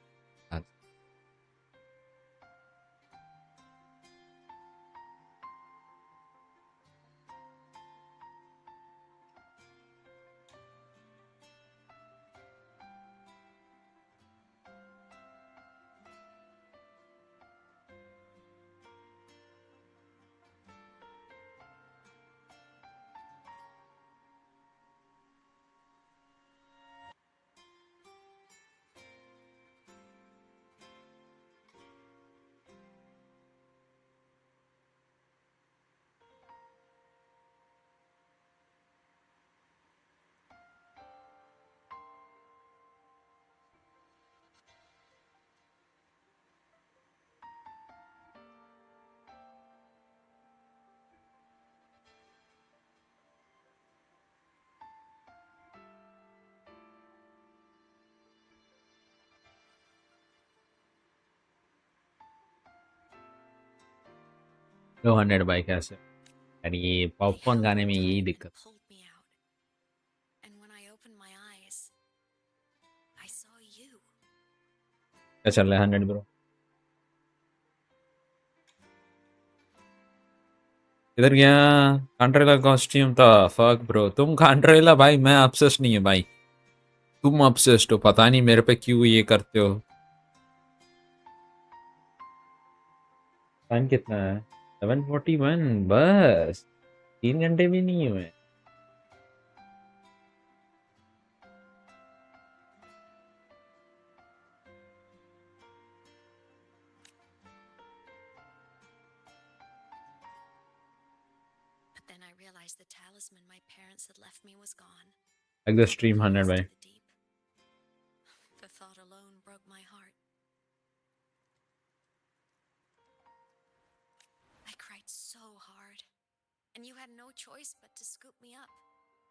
लो 100 बाई कैसे यार ये पॉपकॉर्न गाने में यही दिक्कत. Pulled me out. And when I opened my eyes, I saw you. क्या चल रहा है 100 ब्रो? इधर गया कांट्रेला कॉस्ट्यूम था. फक ब्रो तुम कांट्रेला भाई, मैं ऑब्सेस्ड नहीं है भाई. तुम ऑब्सेस्ड हो, पता नहीं मेरे पे क्यों ये करते हो. टाइम कितना है? 7:41 बस 3 घंटे भी नहीं हुए. But then I realized the talisman my parents had left me was gone. Like the stream 100 भाई. The thought alone broke my heart. I cried so hard, and you had no choice but to scoop me up,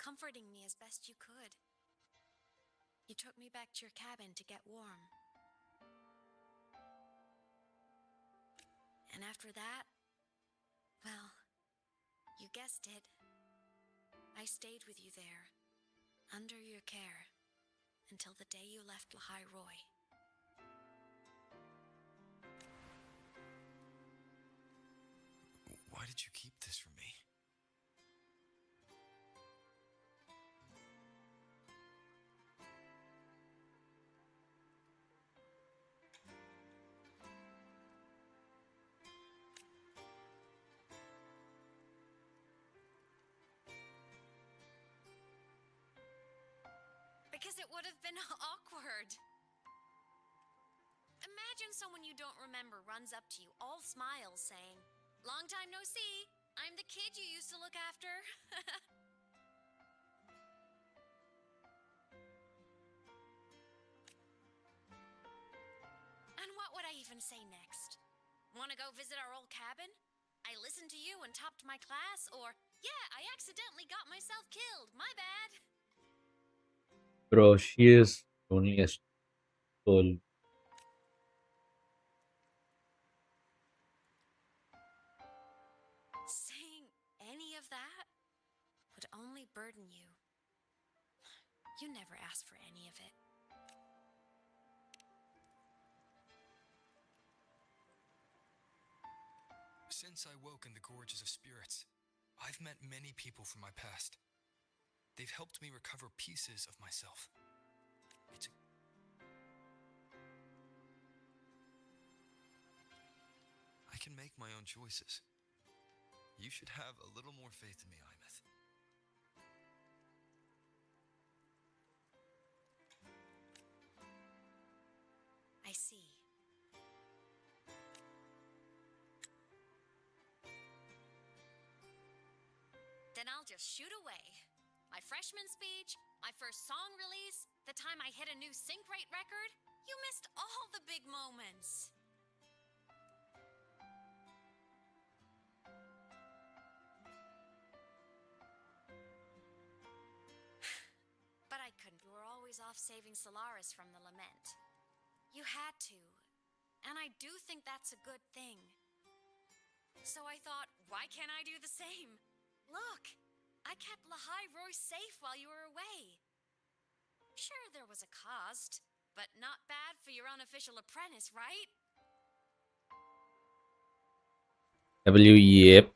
comforting me as best you could. You took me back to your cabin to get warm. And after that, well, you guessed it. I stayed with you there, under your care, until the day you left Lahai Roy. Why did you keep this from me? Because it would have been awkward. Imagine someone you don't remember runs up to you, all smiles, saying, "Long time no see. I'm the kid you used to look after." And what would I even say next? Want to go visit our old cabin? I listened to you and topped my class? Or, yeah, I accidentally got myself killed. My bad. Bro, she is only a soul. Saying any of that would only burden you. You never asked for any of it. Since I woke in the gorges of spirits, I've met many people from my past. They've helped me recover pieces of myself. I can make my own choices. You should have a little more faith in me, Aemeath. I see. Then I'll just shoot away. My freshman speech, my first song release, the time I hit a new sync rate record. You missed all the big moments. But I couldn't. You were always off saving Solaris from the lament. You had to. And I do think that's a good thing. So I thought, why can't I do the same? Look, I kept Lahai Roy safe while you were away. Sure, there was a cost, but not bad for your unofficial apprentice, right? Yep.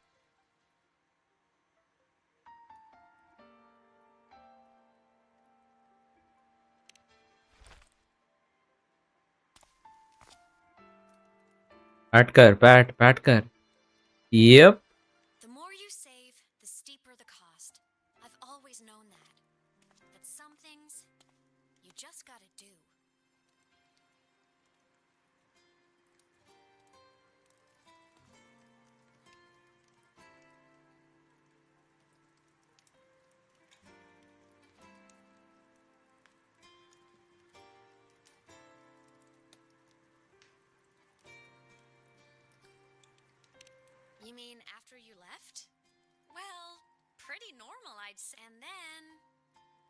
Pat कर. Yep. The more you save, the steeper the cost. I've always known that. But some things, you just gotta do. You mean after you left? Well, pretty normal, I'd say. And then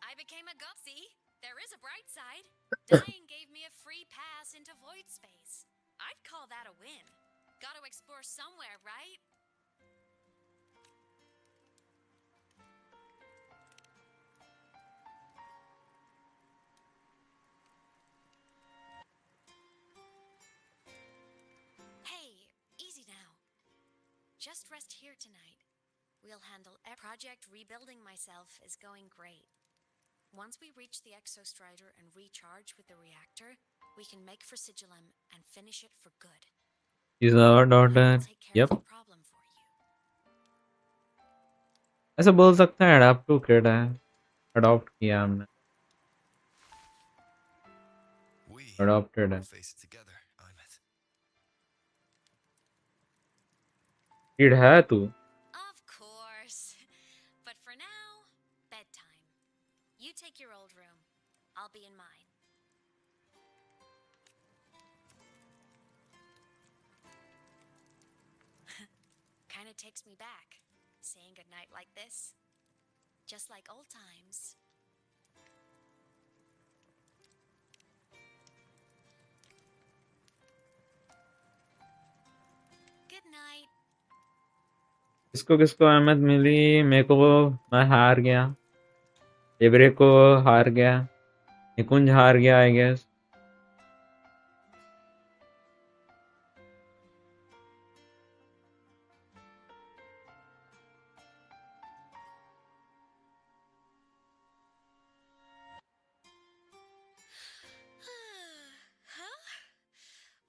I became a god. See, there is a bright side. Dying gave me a free pass into void space. I'd call that a win. Gotta explore somewhere, right? Hey, easy now. Just rest here tonight. We'll handle project rebuilding myself is going great. Once we reach the exostrider and recharge with the reactor, we can make for Sigillum and finish it for good. She's our daughter. Yep. ऐसा बोल सकता है adopt to kid है. Adopt किया हमने. Adopted है. Face it together, Aemeath. Kid है तू. Of course. But for now, bedtime. You take your old room. I'll be in mine. Kinda takes me back, saying goodnight like this. Just like old times. Good night. किसको किसको अहमद मिली. मेरे को मैं हार गया. Every को हार गया. निकुंज हार गया I guess. Huh?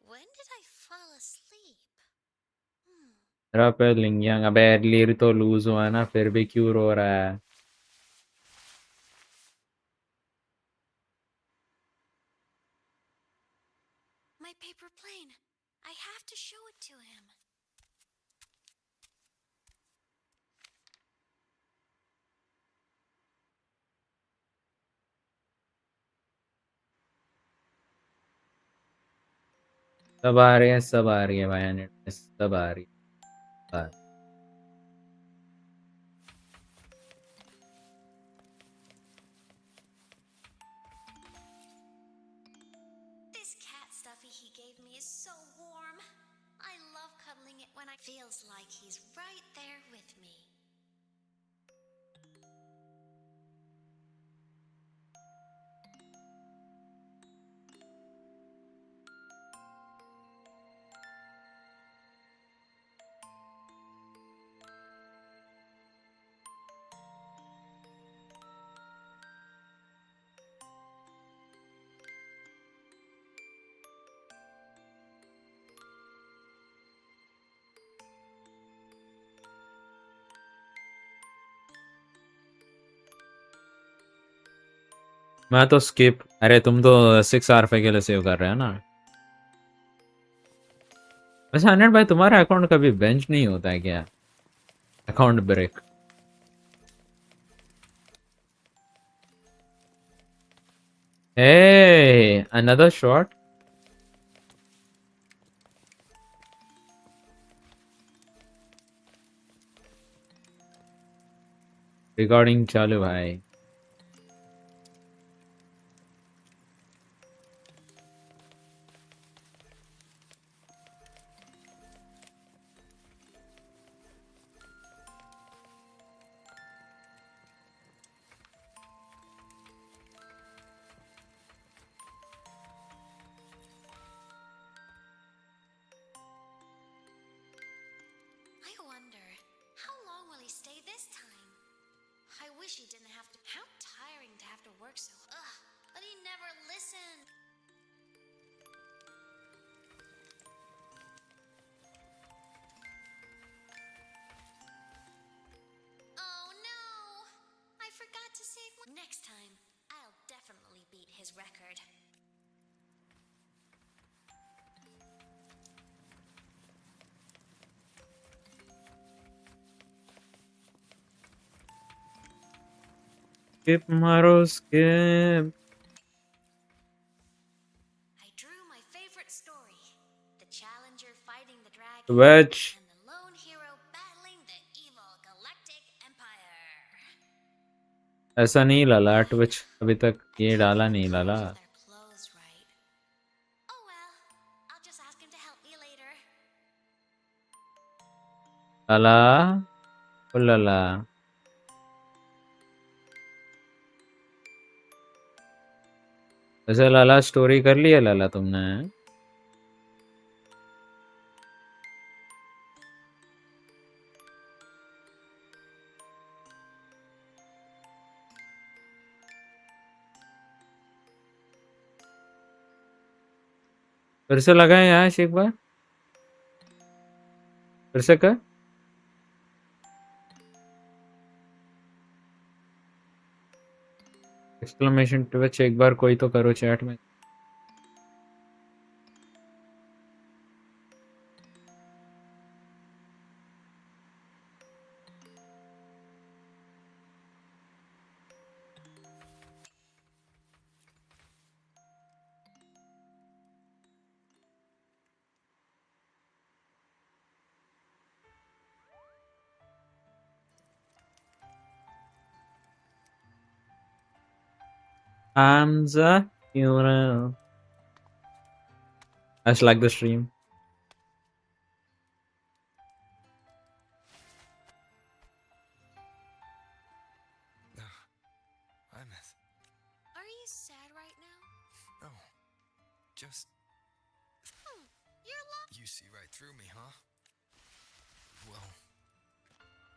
When did I fall asleep? मेरा पे लिंगियांग. अबे एडलीर तो लूज हुआ है ना. फिर भी क्यों रो रहा है. My paper plane. I have to show it to him. सब आ रही है भाई. सब आ रही है. This cat stuffy he gave me is so warm. I love cuddling it when I feels like he's right there with me. मैं तो skip. अरे तुम तो 6 RF के लिए सेव कर रहे हैं ना. वैसे 100 भाई तुम्हारा अकाउंट कभी बेंच नहीं होता है क्या. Account break. Hey, another shot. Recording चालू भाई. wish he didn't have to. How tiring to have to work so. Ugh, but he never listened. Oh no! I forgot to save one. Next time, I'll definitely beat his record. Skip maro skip. I drew my favorite story. The challenger fighting the dragon. Which And the lone hero battling the evil galactic empire. ऐसा नहीं लाला Twitch अभी तक ये डाला नहीं लाला Their clothes right. Oh well, I'll just ask him to help me later. लाला ओ लाला वैसे लाला story कर लिया लाला तुमने फिर से लगाए याश एक बार फिर से कर एक्सक्लेमेशन ट्विच एक बार कोई तो करो चैट में Hamza Yura. I just like the stream. Aemeath. Are you sad right now? No. Just. You're lucky. You see right through me, huh? Well,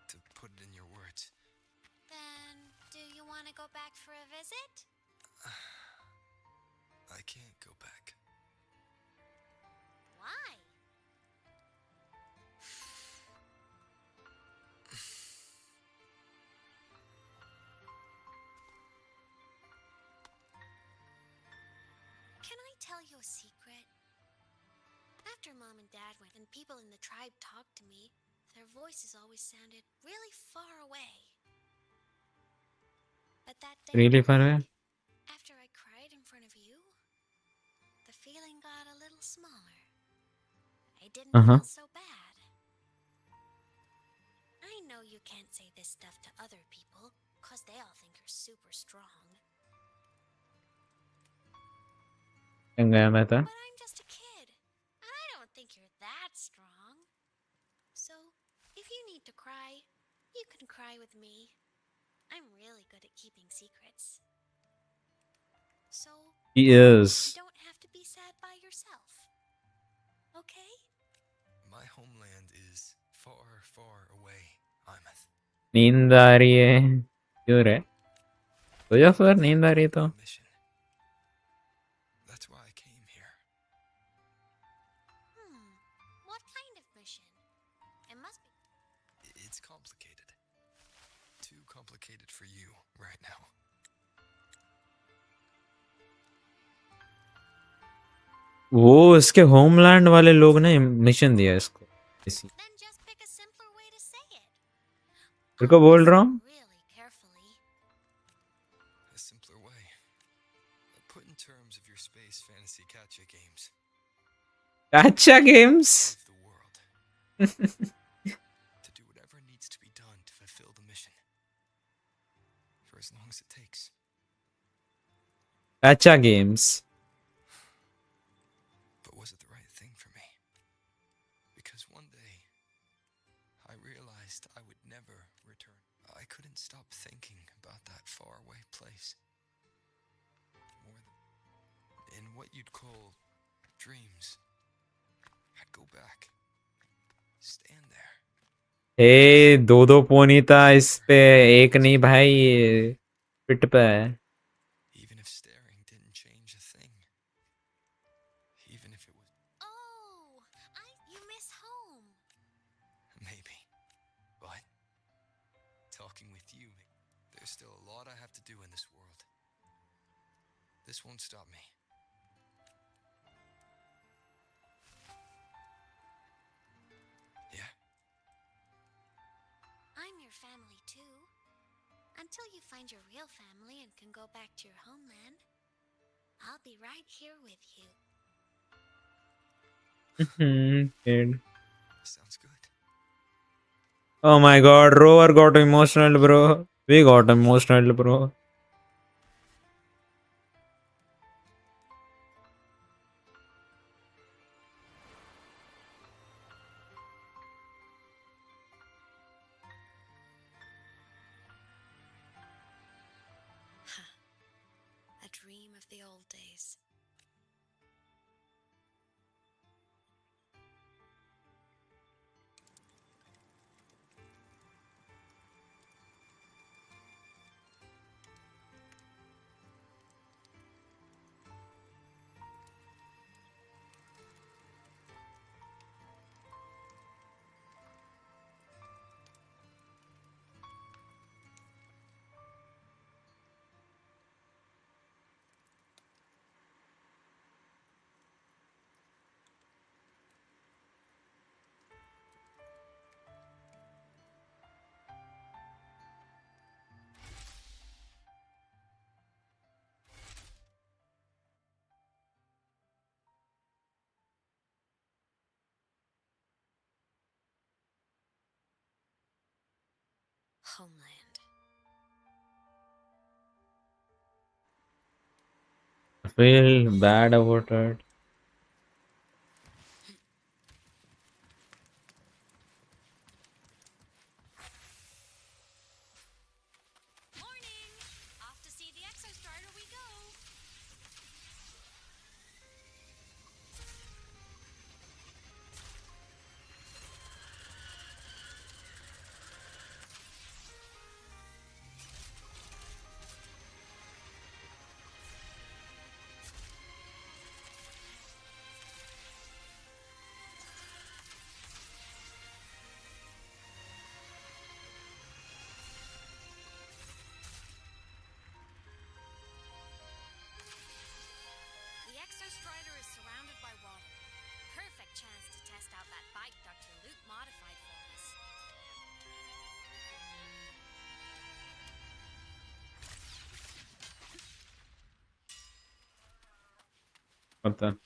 to put it in your words. Then, do you want to go back for a visit? I can't go back. Why? Can I tell you a secret? After Mom and Dad went and people in the tribe talked to me, their voices always sounded really far away. But that day, Really far away? after I cried in front of you, the feeling got a little smaller. I didn't feel so bad. I know you can't say this stuff to other people, cause they all think you're super strong. But I'm just a kid, and I don't think you're that strong. So, if you need to cry, you can cry with me. I'm really good at keeping secrets. So, He is. you don't have to be sad by yourself. Okay? My homeland is far, far away, Aemeath. नींद आ रही है क्यों रे तुझे फिर नींद आ रही है तो Mission. That's why I came here. What kind of mission? It must be. It's complicated. Too complicated for you right now. वो इसके होमलैंड वाले लोग ने मिशन दिया इसको इसी Then just pick a simpler way to say it. तेरे को बोल रहा हूँ Really carefully. A simpler way. Put in terms of your space fantasy gacha games. अच्छा games Save the world. To do whatever needs to be done to fulfill the mission. For as long as it takes. अच्छा games But was it the right thing for me? Because one day, I realized I would never return. I couldn't stop thinking about that faraway place. More than in what you'd call dreams. I'd go back, stand there. दो दो pony था इस पे, एक नहीं भाई, पिट पे है। Even if staring didn't change a thing. Even if it was... Oh, you miss home. Maybe. But talking with you, there's still a lot I have to do in this world. This won't stop me. Yeah? I'm your family too. Until you find your real family and can go back to your homeland, I'll be right here with you. Kid. Sounds good. Oh my god, Rover got emotional, bro. We got emotional, bro. A dream of the old days. Homeland. I feel bad about it. Morning! Off to see the Exostrider we go! The Exostrider is surrounded by water. Perfect chance to test out that bike Dr. Luke modified for us. What the?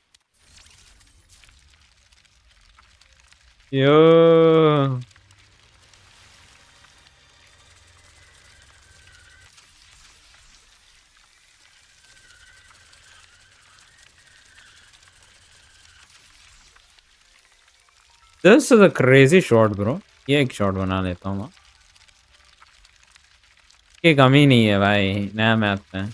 Yo. This is a crazy shot, bro. ये एक shot बना लेता हूँ मैं। ये कमी नहीं है भाई नया मैथ में।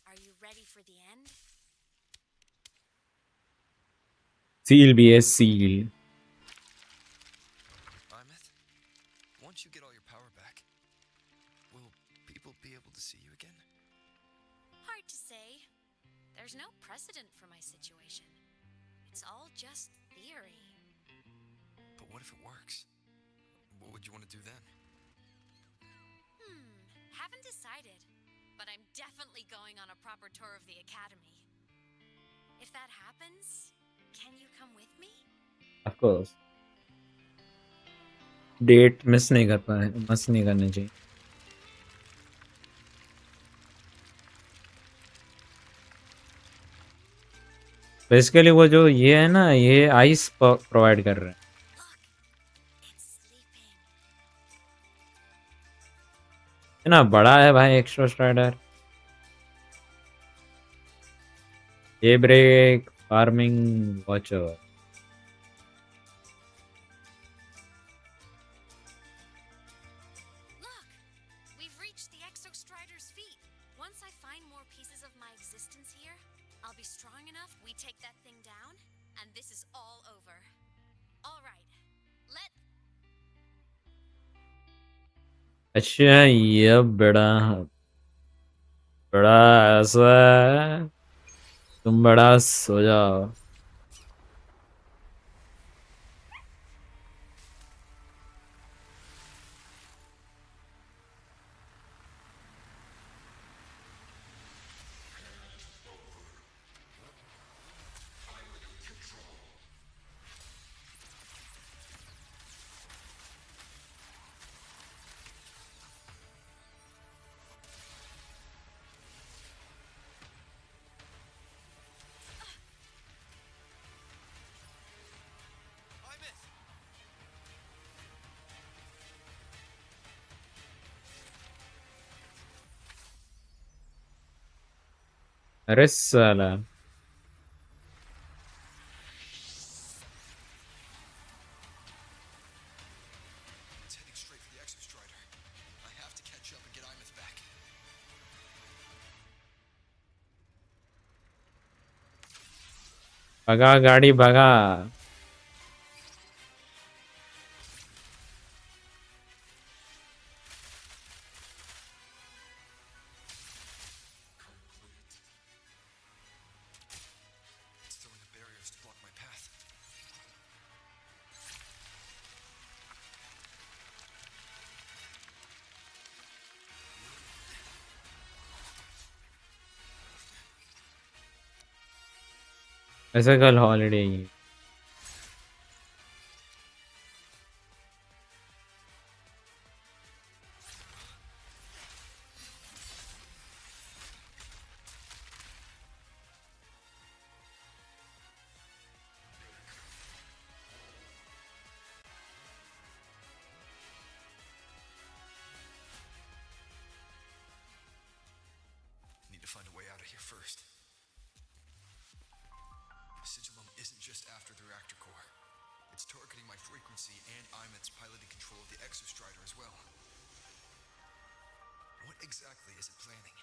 Are you ready for the end? Seal भी है seal. Aemeath, once you get all your power back, will people be able to see you again? Hard to say. There's no precedent for my situation. It's all just theory. But what if it works? What would you want to do then? Haven't decided, but I'm definitely going on a proper tour of the academy. If that happens, can you come with me? Of course. Date miss नहीं कर पाए, miss नहीं करनी चाहिए. Basically वो जो ये है ना, ये आइस प्रोवाइड कर रहे हैं. इतना बड़ा है भाई एक्स्ट्रा स्ट्राइडर. ये break farming watcher. Look! We've reached the Exostrider's feet. Once I find more pieces of my existence here, I'll be strong enough we take that thing down, and this is all over. All right. अच्छा ये बड़ा बड़ा ऐसा है. तुम बड़ा सो जाओ. अरे साला. It's heading straight for the Exostrider. I have to catch up and get Eameath back. भगा गाड़ी भगा. It's throwing up barriers to block my path. ऐसे कल holiday he. Need to find a way out of here first. Sigilum isn't just after the reactor core. It's targeting my frequency and Eameath's piloting control of the Exostrider as well. What exactly is it planning?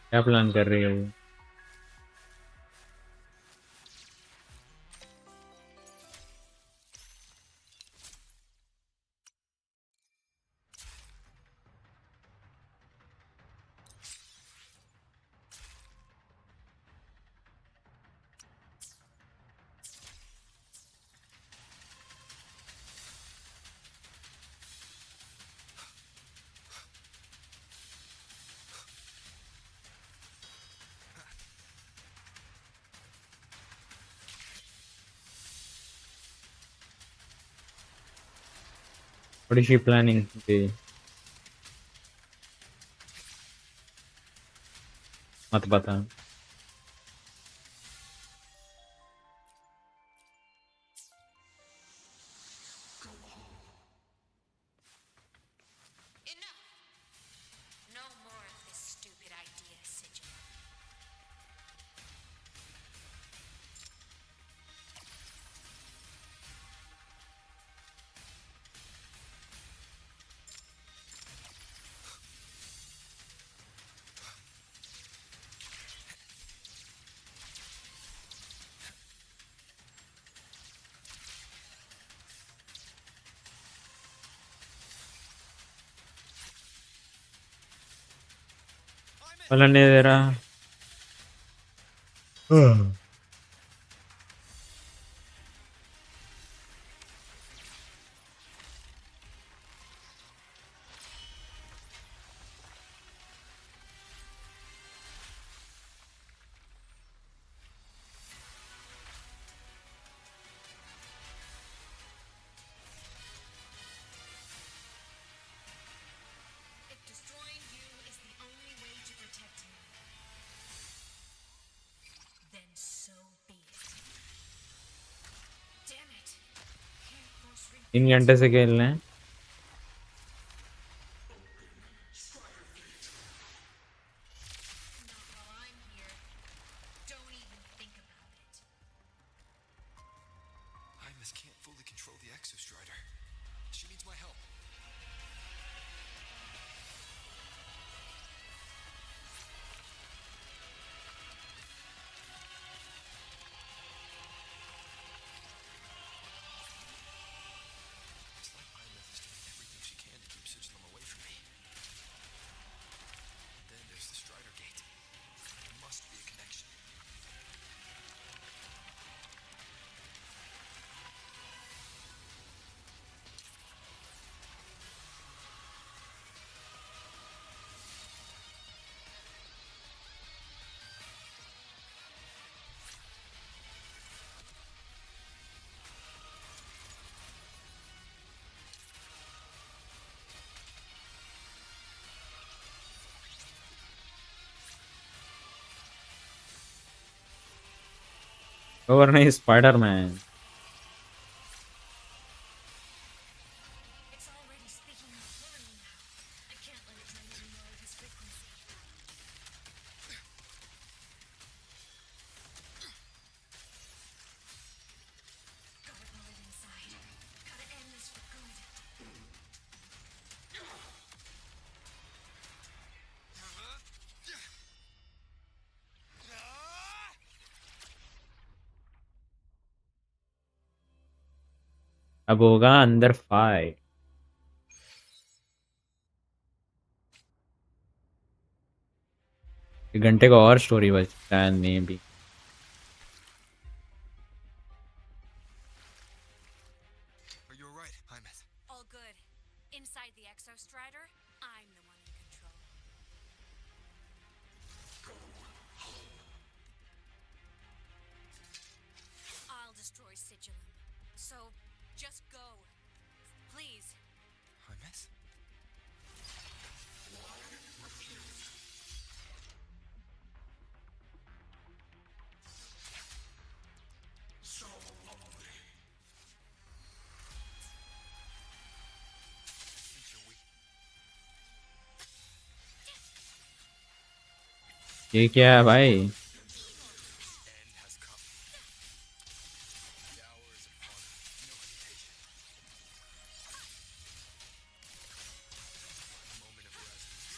क्या plan कर रही है वो? What is she planning today? मत बता. Enough! No more of this stupid idea, Sigil. वाला नहीं दे रहा. If destroying you is 3 घंटे से खेल रहे हैं। Aemeath can't fully control the Exostrider. She needs my help. It's like Aemeath is doing everything she can to keep Sigilum away from me. And then there's the Strider Gate. There must be a connection. और नहीं, Spiderman. It's already speaking Arthurian now. I can't let it drain any more of his frequency. Gotta pull it inside. Gotta end this for good. अब होगा अंदर fight. एक घंटे का और story बचता है मे भी। Are you alright, Aemeath? All good. Inside the Exostrider, I'm the one in control. I'll destroy Sigilum. So, just go. Please. Aemeath? Think you're weak. ये क्या है भाई? End has come. The hour is upon us. No hesitation. Moment of resonance.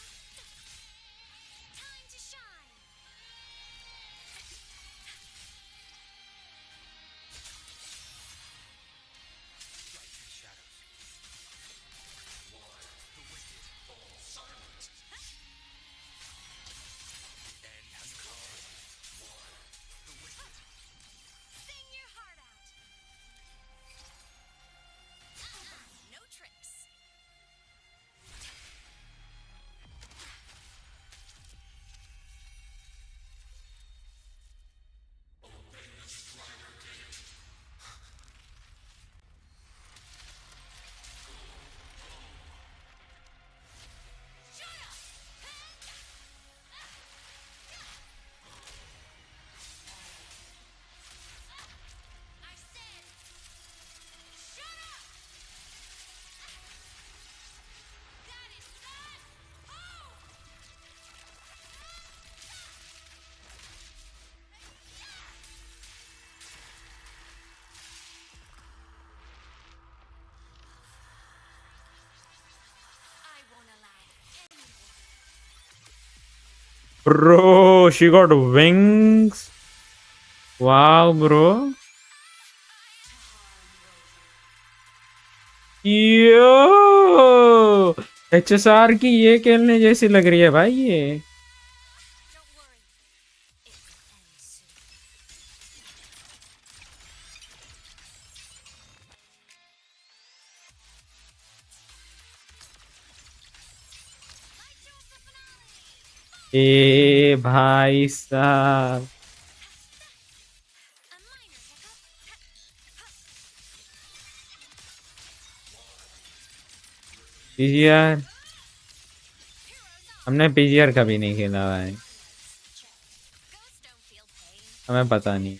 Time to shine. Striking shadows. The wicked fall silent. The end has come. The wicked. Sing your heart out. No tricks. I said, shut up. That is not home. I won't allow anyone. Bro, she got wings. Wow, bro. Yo HSR की ये खेलने जैसी लग रही है भाई ये। Don't worry. It will end soon. Light show for finale. ए भाई साहब, A minor hiccup. पीजीआर हमने पीजीआर कभी नहीं खेला भाई, Ghosts don't feel pain. हमें पता नहीं।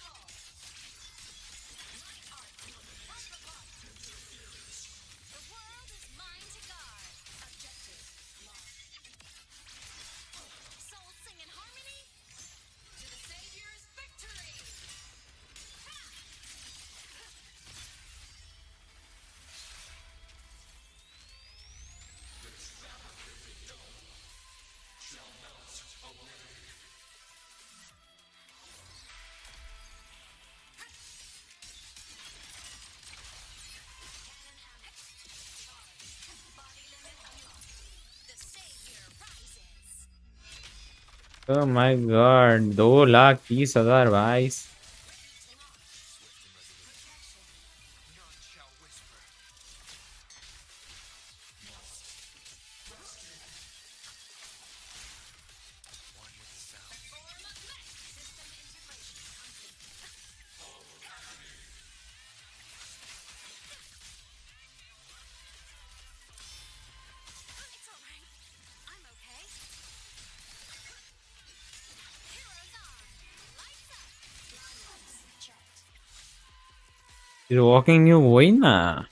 Oh my god, 2,30,000 भाई. It's alright. I'm okay. Heroes on. Lights up. Checked. He's walking you वही ना.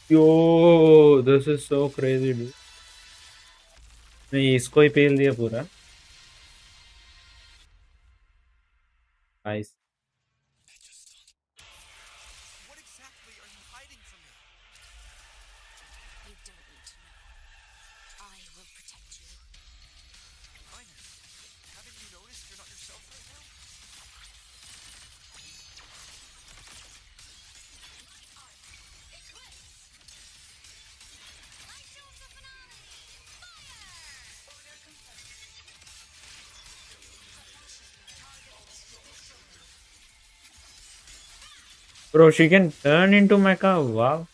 Yo, this is so crazy, dude. नहीं इसको ही पेल दिया पूरा. Nice. What exactly are you hiding from me? You don't need to know. I will protect you. Ines, haven't you noticed you're not yourself right now? Light shows the finale. Bro, she can turn into mecha. Wow.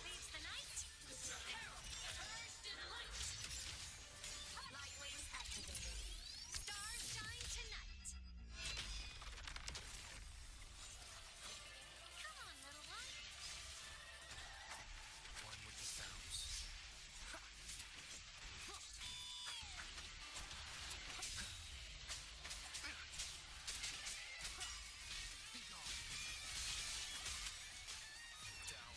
Leaves the night. First in light. Light wings activated. Stars shine tonight. Come on, little one. One with the sounds. Down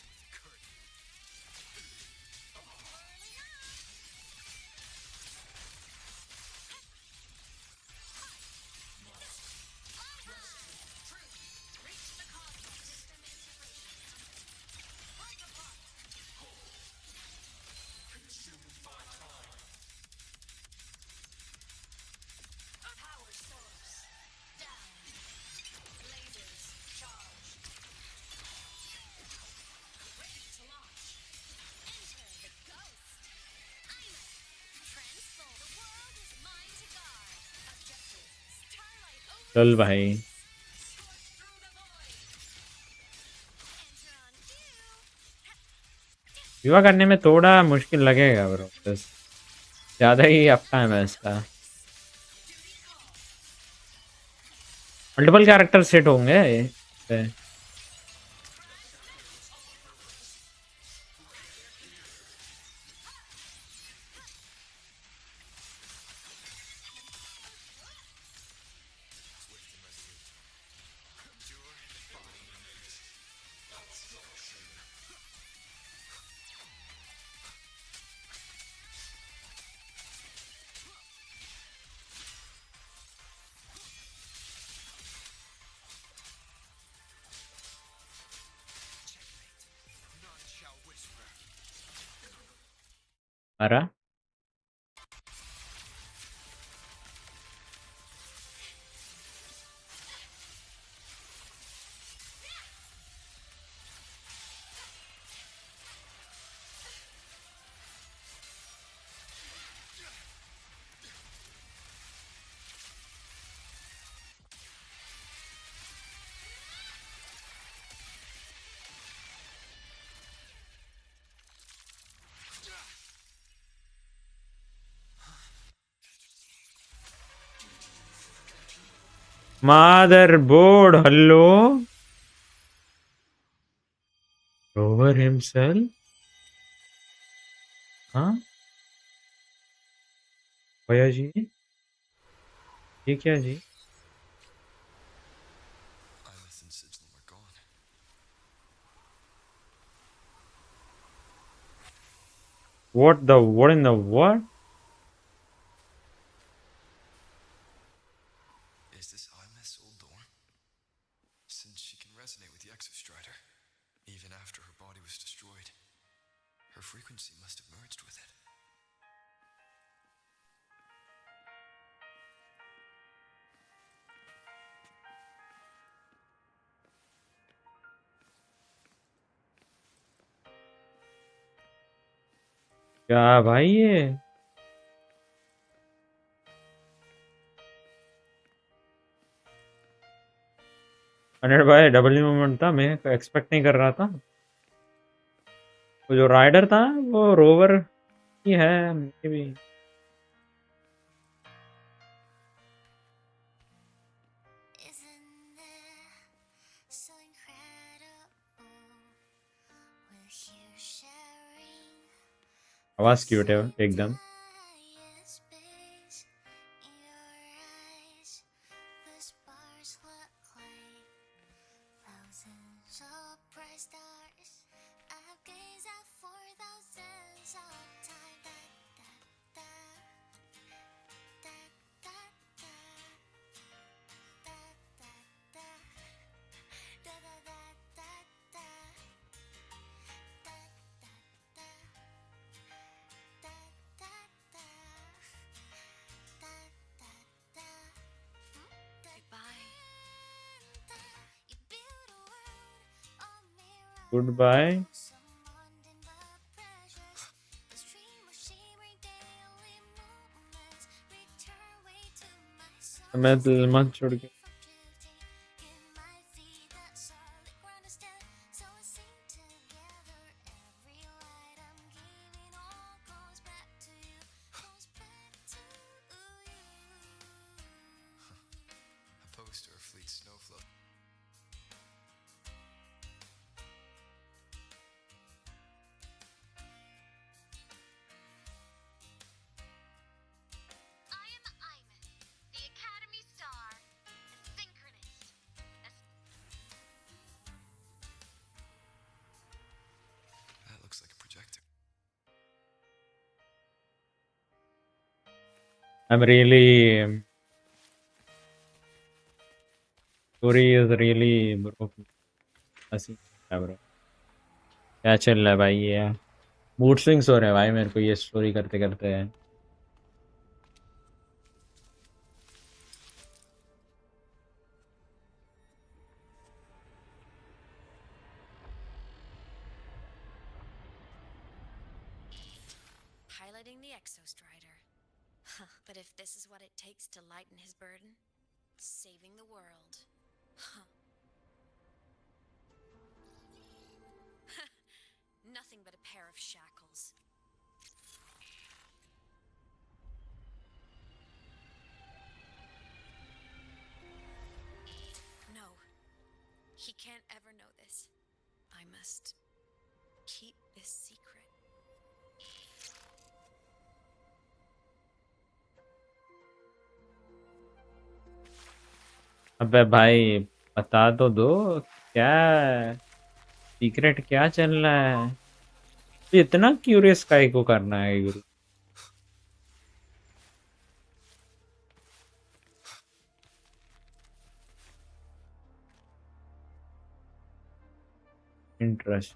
with the curtain. Reach the cosmos. System integration. Break apart. Power source. Down. Lasers charged. Ready to launch. Enter the ghost. Eyelet. Transform. The world is mine to guard. Objective. Starlight over चल the भाई. scorch through the void. Enter on cue. विवाह करने में थोड़ा मुश्किल लगेगा bro. बस ज़्यादा ही अप टाइम है इसका. मल्टीपल कैरेक्टर सेट होंगे इससे. Swift and resolute. Endure and defy. Checkmate. None shall whisper. अरा motherboard. Hello. Rover himself. हाँ भैया जी ये क्या जी. Eyemeath and Sigil are gone. What in the what? Is this Aemeath's old door? Since she can resonate with the Exostrider, even after her body was destroyed, her frequency must have merged with it. क्या भाई ये? अनिल भाई double movement था, मैं expect नहीं कर रहा था। वो जो राइडर था वो रोवर ही है मे भी। आवाज क्यूट है एकदम। Goodbye. मैं दिल मत छोड़ के। A poster of Fleet Snowflow. I am Aemeath, the Academy Star, a synchronist. That looks like a projector. I'm really story is really bro हंसी है bro। क्या चल रहा है भाई ये? मूड स्विंग्स हो रहे हैं भाई मेरे को ये स्टोरी करते करते। Piloting the Exostrider. But if this is what it takes to lighten his burden, saving the world. Nothing but a pair of shackles. No. He can't ever know this. I must keep this secret. अबे भाई बता तो दो क्या secret क्या चल रहा है? इतना क्यूरियस काहे को करना है गुरु? Interest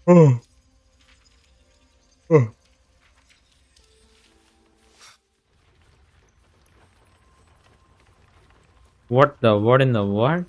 Oh. Oh. What the what in the what?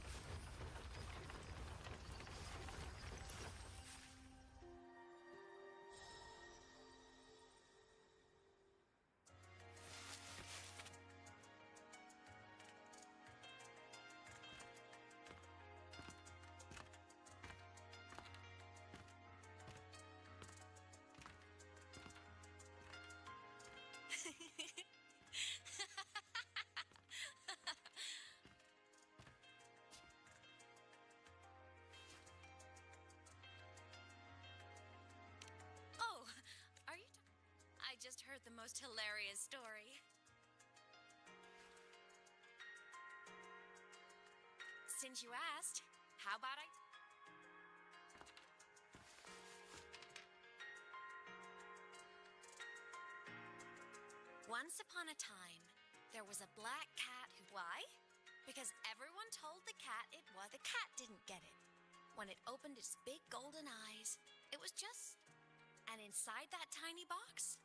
Oh, are you? I just heard the most hilarious story. Since you asked, how about I? Once upon a time, there was a black cat who... Why? Because everyone told the cat it was... The cat didn't get it. When it opened its big golden eyes, it was just... And inside that tiny box,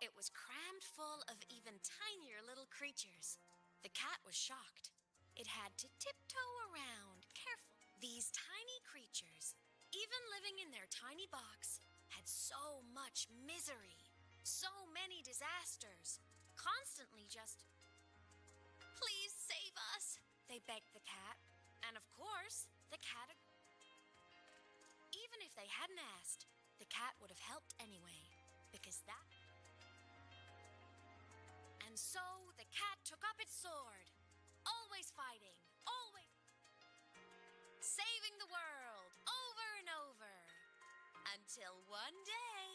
it was crammed full of even tinier little creatures. The cat was shocked. It had to tiptoe around carefully. These tiny creatures, even living in their tiny box, had so much misery, so many disasters, constantly just, "Please save us," they begged the cat. And of course, the cat... Even if they hadn't asked, the cat would have helped anyway, because that... And so the cat took up its sword, always fighting, always saving the world over and over, until one day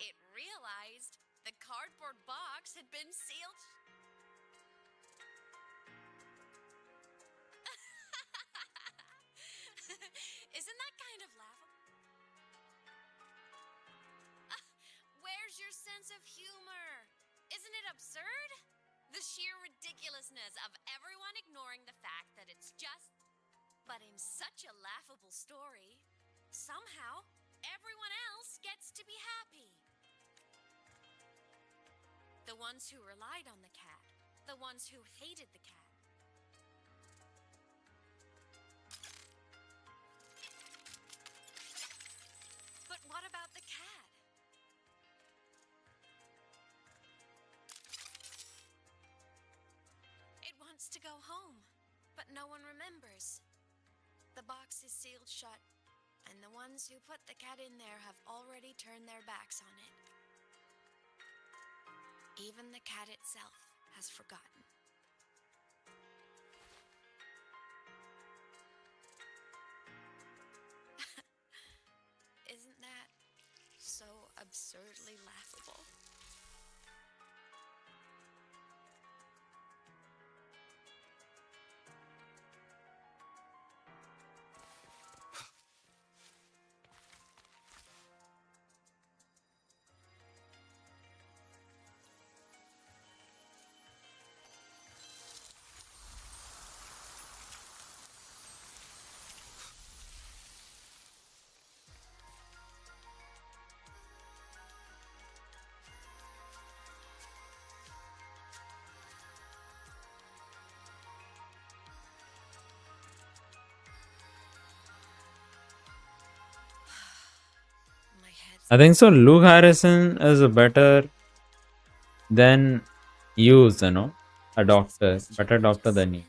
it realized the cardboard box had been sealed. Isn't that kind of laughable? Where's your sense of humor? Isn't it absurd? The sheer ridiculousness of everyone ignoring the fact that it's just... But in such a laughable story, somehow everyone else gets to be happy. The ones who relied on the cat, the ones who hated the cat. But what about the cat? It wants to go home, but no one remembers. The box is sealed shut, and the ones who put the cat in there have already turned their backs on it. Even the cat itself has forgotten. Isn't that so absurdly laughable? I think so. Luke Harrison is a better than used, you know, a doctor, better doctor than you.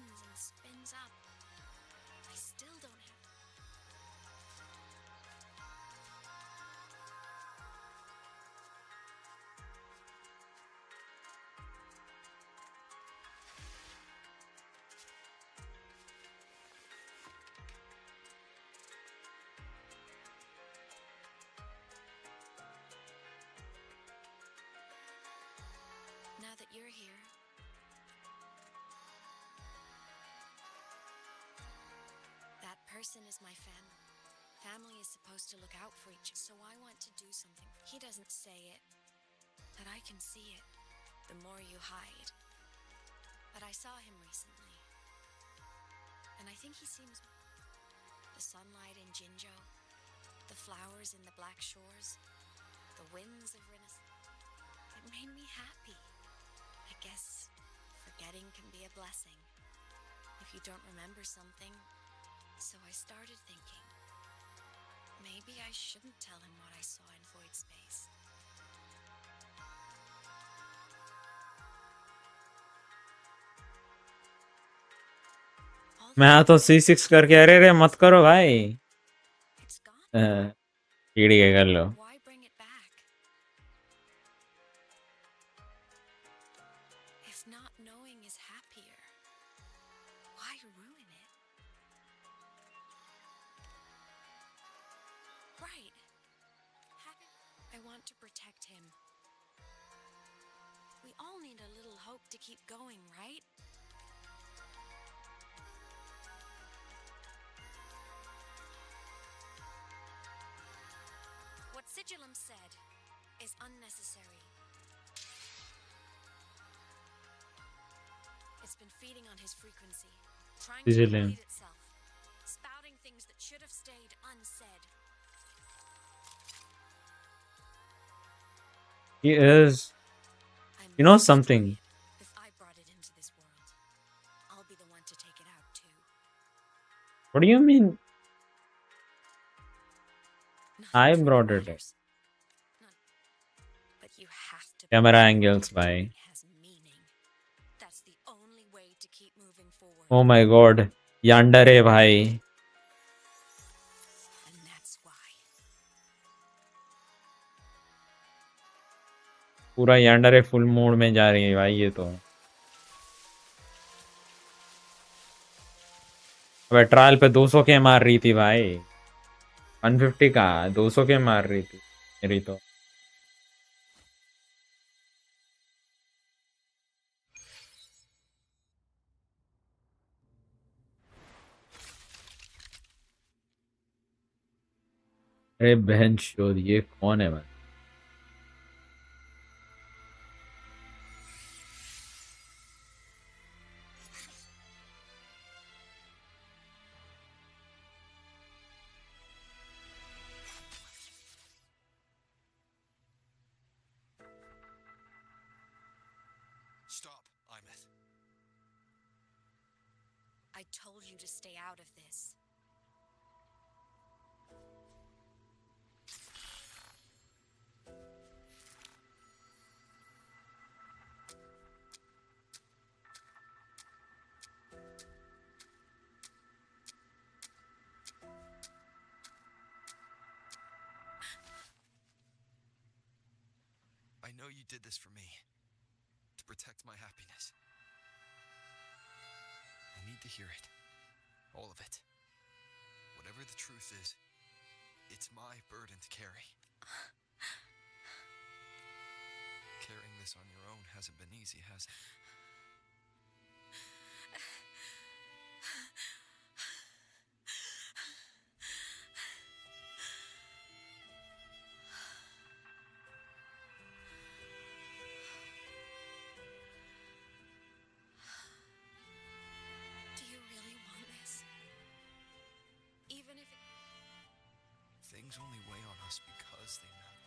Now that you're here, that person is my family. Family is supposed to look out for each other, so I want to do something. He doesn't say it, but I can see it. The more you hide. But I saw him recently, and I think he seems... The sunlight in Jinjo, The flowers in the Black Shores, the winds of Renaissance. It made me happy. I guess forgetting can be a blessing if you don't remember something. So I started thinking, maybe I shouldn't tell him what I saw in void space. मैं तो C6 करके अरे रे मत करो भाई ठीक है कर लो Why bring it back? If not knowing is happier, why ruin it? Right. I want to protect him. We all need a little hope to keep going, right? What Sigillum said is unnecessary. It's been feeding on his frequency, trying to complete itself, spouting things that should have stayed unsaid. He is, you know something. If I brought it into this world, I'll be the one to take it out too. What do you mean? I brought it up. But you have to. Camera angles, bhai. That's the only way to keep moving forward. Oh my god. Yandere, bhai. And that's why. पूरा यंडरे full mode में जा रही है भाई ये तो अबे trial पे 200 के मार रही थी भाई 150 का 200 के मार रही थी मेरी तो अरे बहन चोद ये कौन है भाई Stop, Aemeath. I told you to stay out of this. I know you did this for me. To protect my happiness. I need to hear it. All of it. Whatever the truth is, it's my burden to carry. Carrying this on your own hasn't been easy, has it? Do you really want this? Even if it... Things only weigh on us because they matter.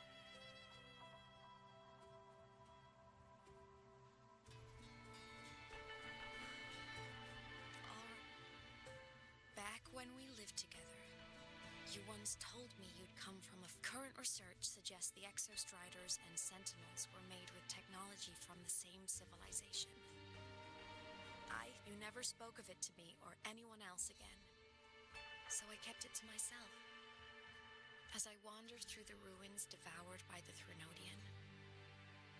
Back when we lived together, you once told me you'd come from a... Current research suggests the exostriders and sentinels were made with technology from the same civilization. You never spoke of it to me or anyone else again, so I kept it to myself. As I wandered through the ruins devoured by the Threnodian,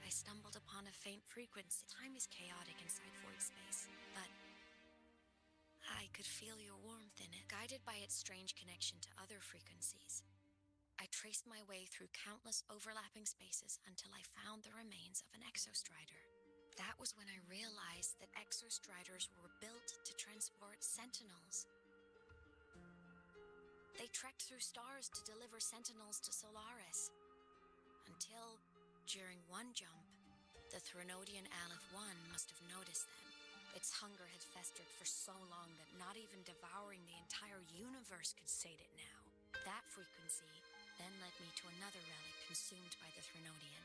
I stumbled upon a faint frequency. Time is chaotic inside void space, but I could feel your warmth in it. Guided by its strange connection to other frequencies, I traced my way through countless overlapping spaces until I found the remains of an exostrider. That was when I realized that exostriders were built to transport sentinels. They trekked through stars to deliver sentinels to Solaris. Until, during one jump, the Threnodian Aleph 1 must have noticed them. Its hunger had festered for so long that not even devouring the entire universe could sate it now. That frequency then led me to another relic consumed by the Threnodian,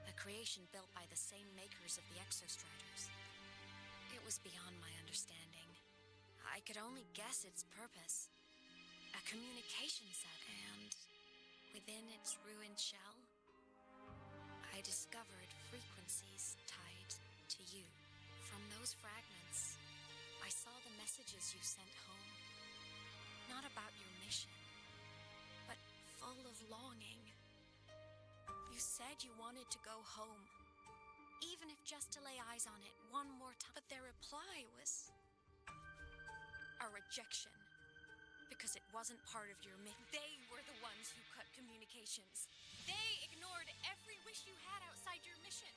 a creation built by the same makers of the Exostriders. It was beyond my understanding. I could only guess its purpose. A communication set, and within its ruined shell, I discovered frequencies tied to you. From those fragments, I saw the messages you sent home. Not about your mission, but full of longing. You said you wanted to go home, even if just to lay eyes on it one more time. But their reply was a rejection, because it wasn't part of your mission. They were the ones who cut communications. They ignored every wish you had outside your mission.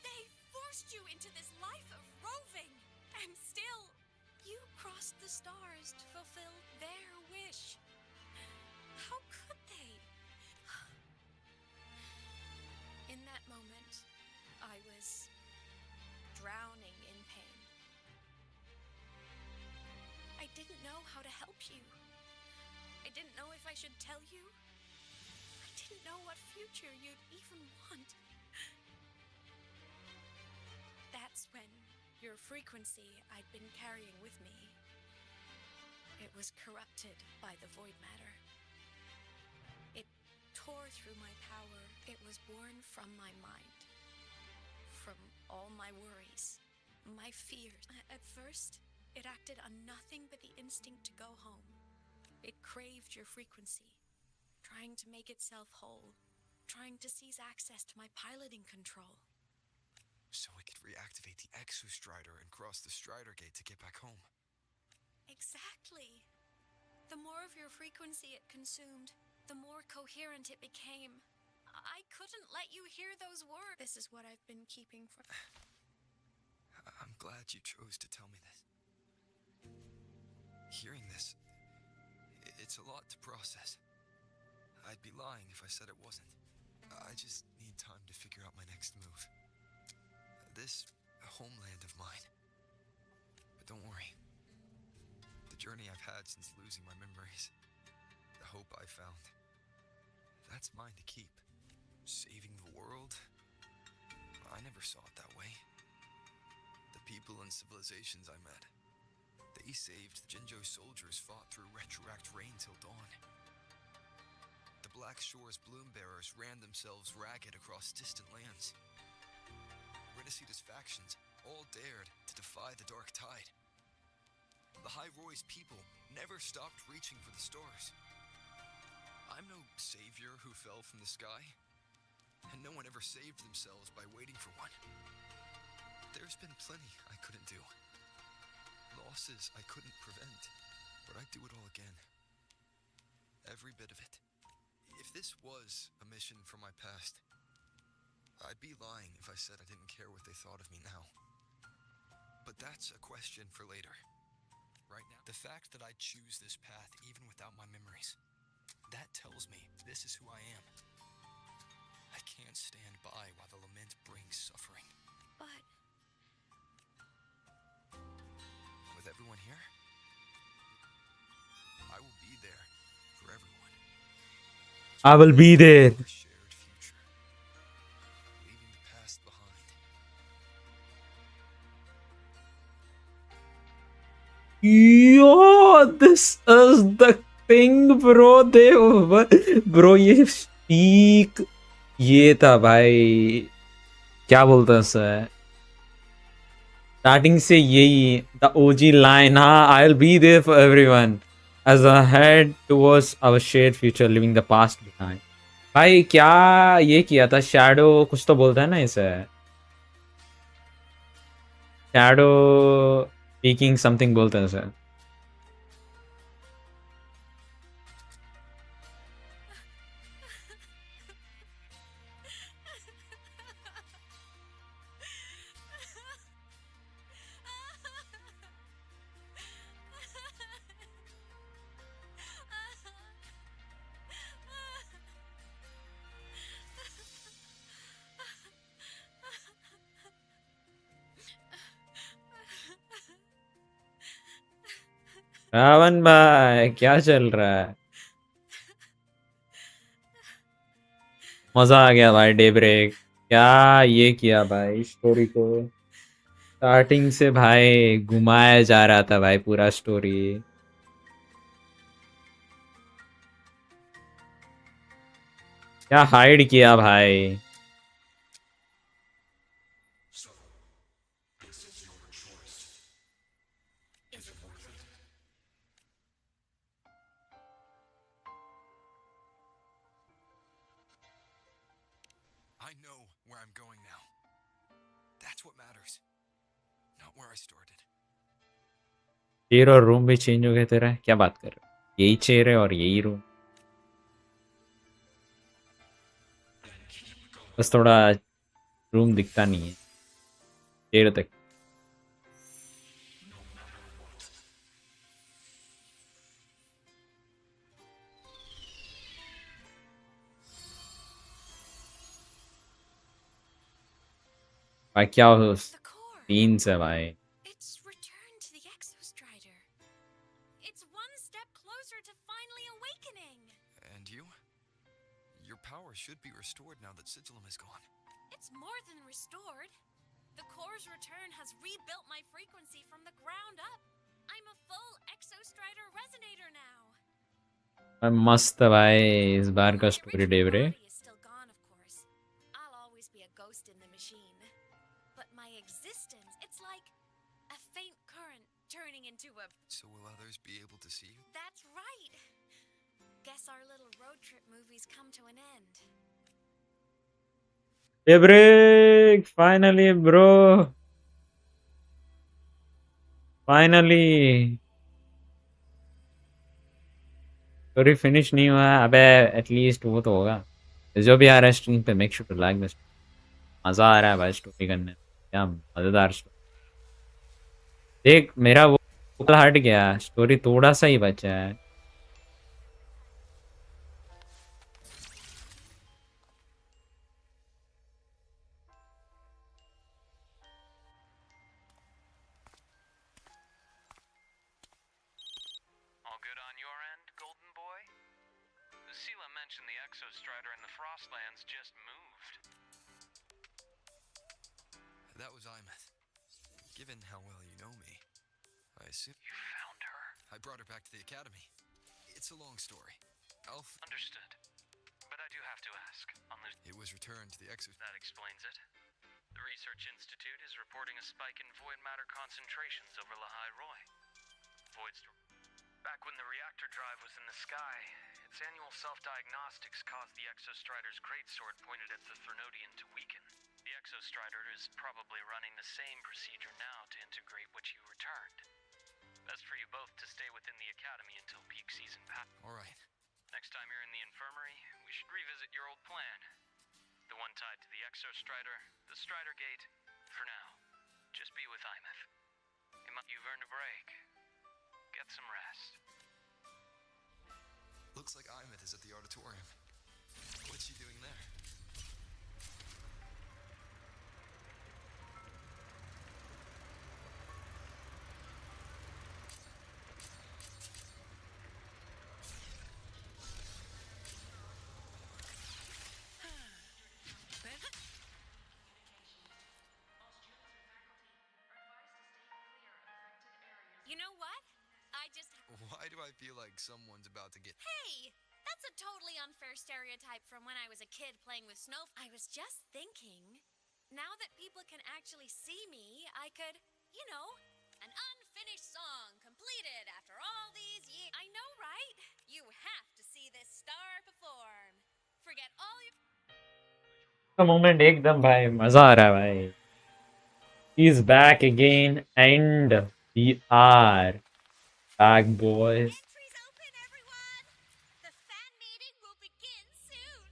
They forced you into this life of roving, and still, you crossed the stars to fulfill their wish. How could they? In that moment, I was drowning in pain. I didn't know how to help you. I didn't know if I should tell you. I didn't know what future you'd even want. That's when your frequency I'd been carrying with me, it was corrupted by the void matter. It tore through my power. It was born from my mind, from all my worries, my fears. At first, it acted on nothing but the instinct to go home. It craved your frequency, trying to make itself whole, trying to seize access to my piloting control. So it could reactivate the Exostrider and cross the Strider Gate to get back home. Exactly. The more of your frequency it consumed, the more coherent it became. I couldn't let you hear those words. This is what I've been keeping from... I'm glad you chose to tell me this. Hearing this, it's a lot to process. I'd be lying if I said it wasn't. I just need time to figure out my next move. This homeland of mine. But don't worry. The journey I've had since losing my memories, the hope I found, that's mine to keep. Saving the world? I never saw it that way. The people and civilizations I met, they saved. The Jinjo soldiers fought through retroact rain till dawn. The Black Shore's bloom bearers ran themselves ragged across distant lands. Renicida's factions all dared to defy the dark tide. The High Roy's people never stopped reaching for the stars. I'm no savior who fell from the sky, and no one ever saved themselves by waiting for one. There's been plenty I couldn't do. Losses I couldn't prevent, but I'd do it all again. Every bit of it. If this was a mission from my past, I'd be lying if I said I didn't care what they thought of me now. But that's a question for later. Right now, the fact that I choose this path even without my memories, that tells me this is who I am. I can't stand by while the lament brings suffering. But... With everyone here, I will be there for everyone. I will be there. Yo, this is the thing, bro. Bro, ये speak, ये था भाई. क्या बोलते हैं sir? Starting से यही, the OG line, हाँ, I'll be there for everyone as I head towards our shared future, leaving the past behind. भाई क्या ये किया था? Shadow कुछ तो बोलता है ना इसे. Shadow speaking something बोलते हैं सर. रावण भाई क्या चल रहा है? मजा आ गया भाई डे ब्रेक। क्या ये किया भाई स्टोरी को स्टार्टिंग से भाई घुमाया जा रहा था भाई पूरा स्टोरी। क्या हाइड किया भाई। I know where I'm going now. That's what matters. Not where I started. Chair और रूम भी चेंज हो गया तेरा, क्या बात कर रहे हो? यही चेयर है और यही रूम, बस थोड़ा रूम दिखता नहीं है चेयर तक। भाई क्या सीन से भाई। It's returned to the Exostrider. It's one step closer to finally awakening. And you? Your power should be restored now that Sigillum is gone. It's more than restored. The core's return has rebuilt my frequency from the ground up. I'm a full Exostrider resonator now. मस्त है भाई इस बार का story day break. Body is still gone, of course. I'll always be a ghost in the machine. But my existence, it's like a faint current turning into a... So will others be able to see you? That's right. Guess our little road trip movies come to an end. Day break finally bro, finally story finish नहीं हुआ है। अबे at least वो तो होगा जो भी आ रहा है स्ट्रीम पे। Make sure to like this. मजा आ रहा है भाई स्टोरी करने में, क्या मजेदार स्टोरी। देख मेरा वो हट गया, स्टोरी थोड़ा सा ही बचा है। All good on your end, Golden Boy? Sela mentioned the Exostrider in the Frostlands just moved. That was Aemeath. Given how well you know me, I assume You found her? I brought her back to the academy. It's a long story. Understood. But I do have to ask. It was returned to the That explains it. The Research Institute is reporting a spike in void matter concentrations over Lahai Roy. Back when the reactor drive was in the sky, its annual self-diagnostics caused the Exostrider's greatsword pointed at the Threnodian to weaken. The Exostrider is probably running the same procedure now to integrate what you returned. Best for you both to stay within the academy until peak season pass. All right. Next time you're in the infirmary, we should revisit your old plan. The one tied to the Exostrider, the Strider Gate. For now, just be with Aemeath. You've earned a break. Get some rest. Looks like Aemeath is at the auditorium. What's she doing there? You know what? Why do I feel like someone's about to get... Hey! That's a totally unfair stereotype from when I was a kid playing with snow. I was just thinking, now that people can actually see me, I could, you know, an unfinished song completed after all these years. I know, right? You have to see this star perform. Forget all your... moment एकदम भाई मजा आ रहा है भाई। He is back again and we are back boys. Entries open, everyone! The fan meeting will begin soon!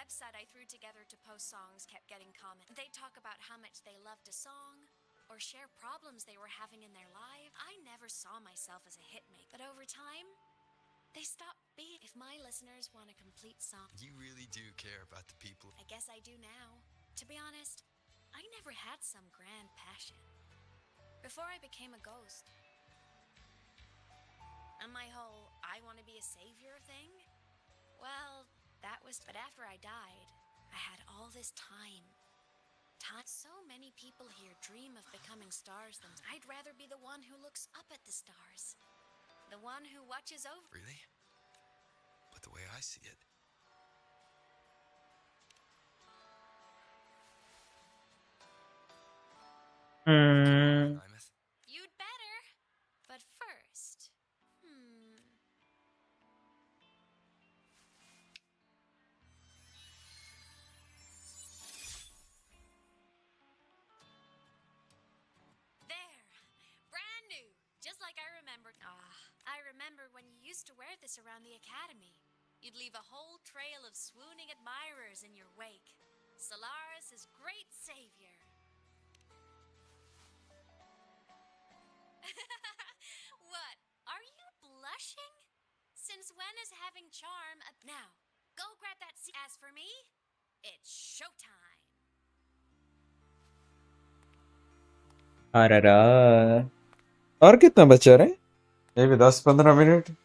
website I threw together to post songs kept getting comments. They'd talk about how much they loved a song or share problems they were having in their life. I never saw myself as a hitmaker, but over time, they stopped being. If my listeners want a complete song, You really do care about the people. I guess I do now. To be honest, I never had some grand passion before I became a ghost. And my whole I want to be a savior thing, well, that was. But after I died, I had all this time. So many people here dream of becoming stars themselves. I'd rather be the one who looks up at the stars, the one who watches over. Really? But the way I see it, Aemeath, You'd better. But first, There. Brand new. Just like I remembered. I remember when you used to wear this around the academy. You'd leave a whole trail of swooning admirers in your wake. Solaris' great savior. What? Are you blushing? Since when is having charm a... Now, go grab that seat. As for me, it's showtime. अरे और कितना बचा रहे? ये भी 10-15 minute.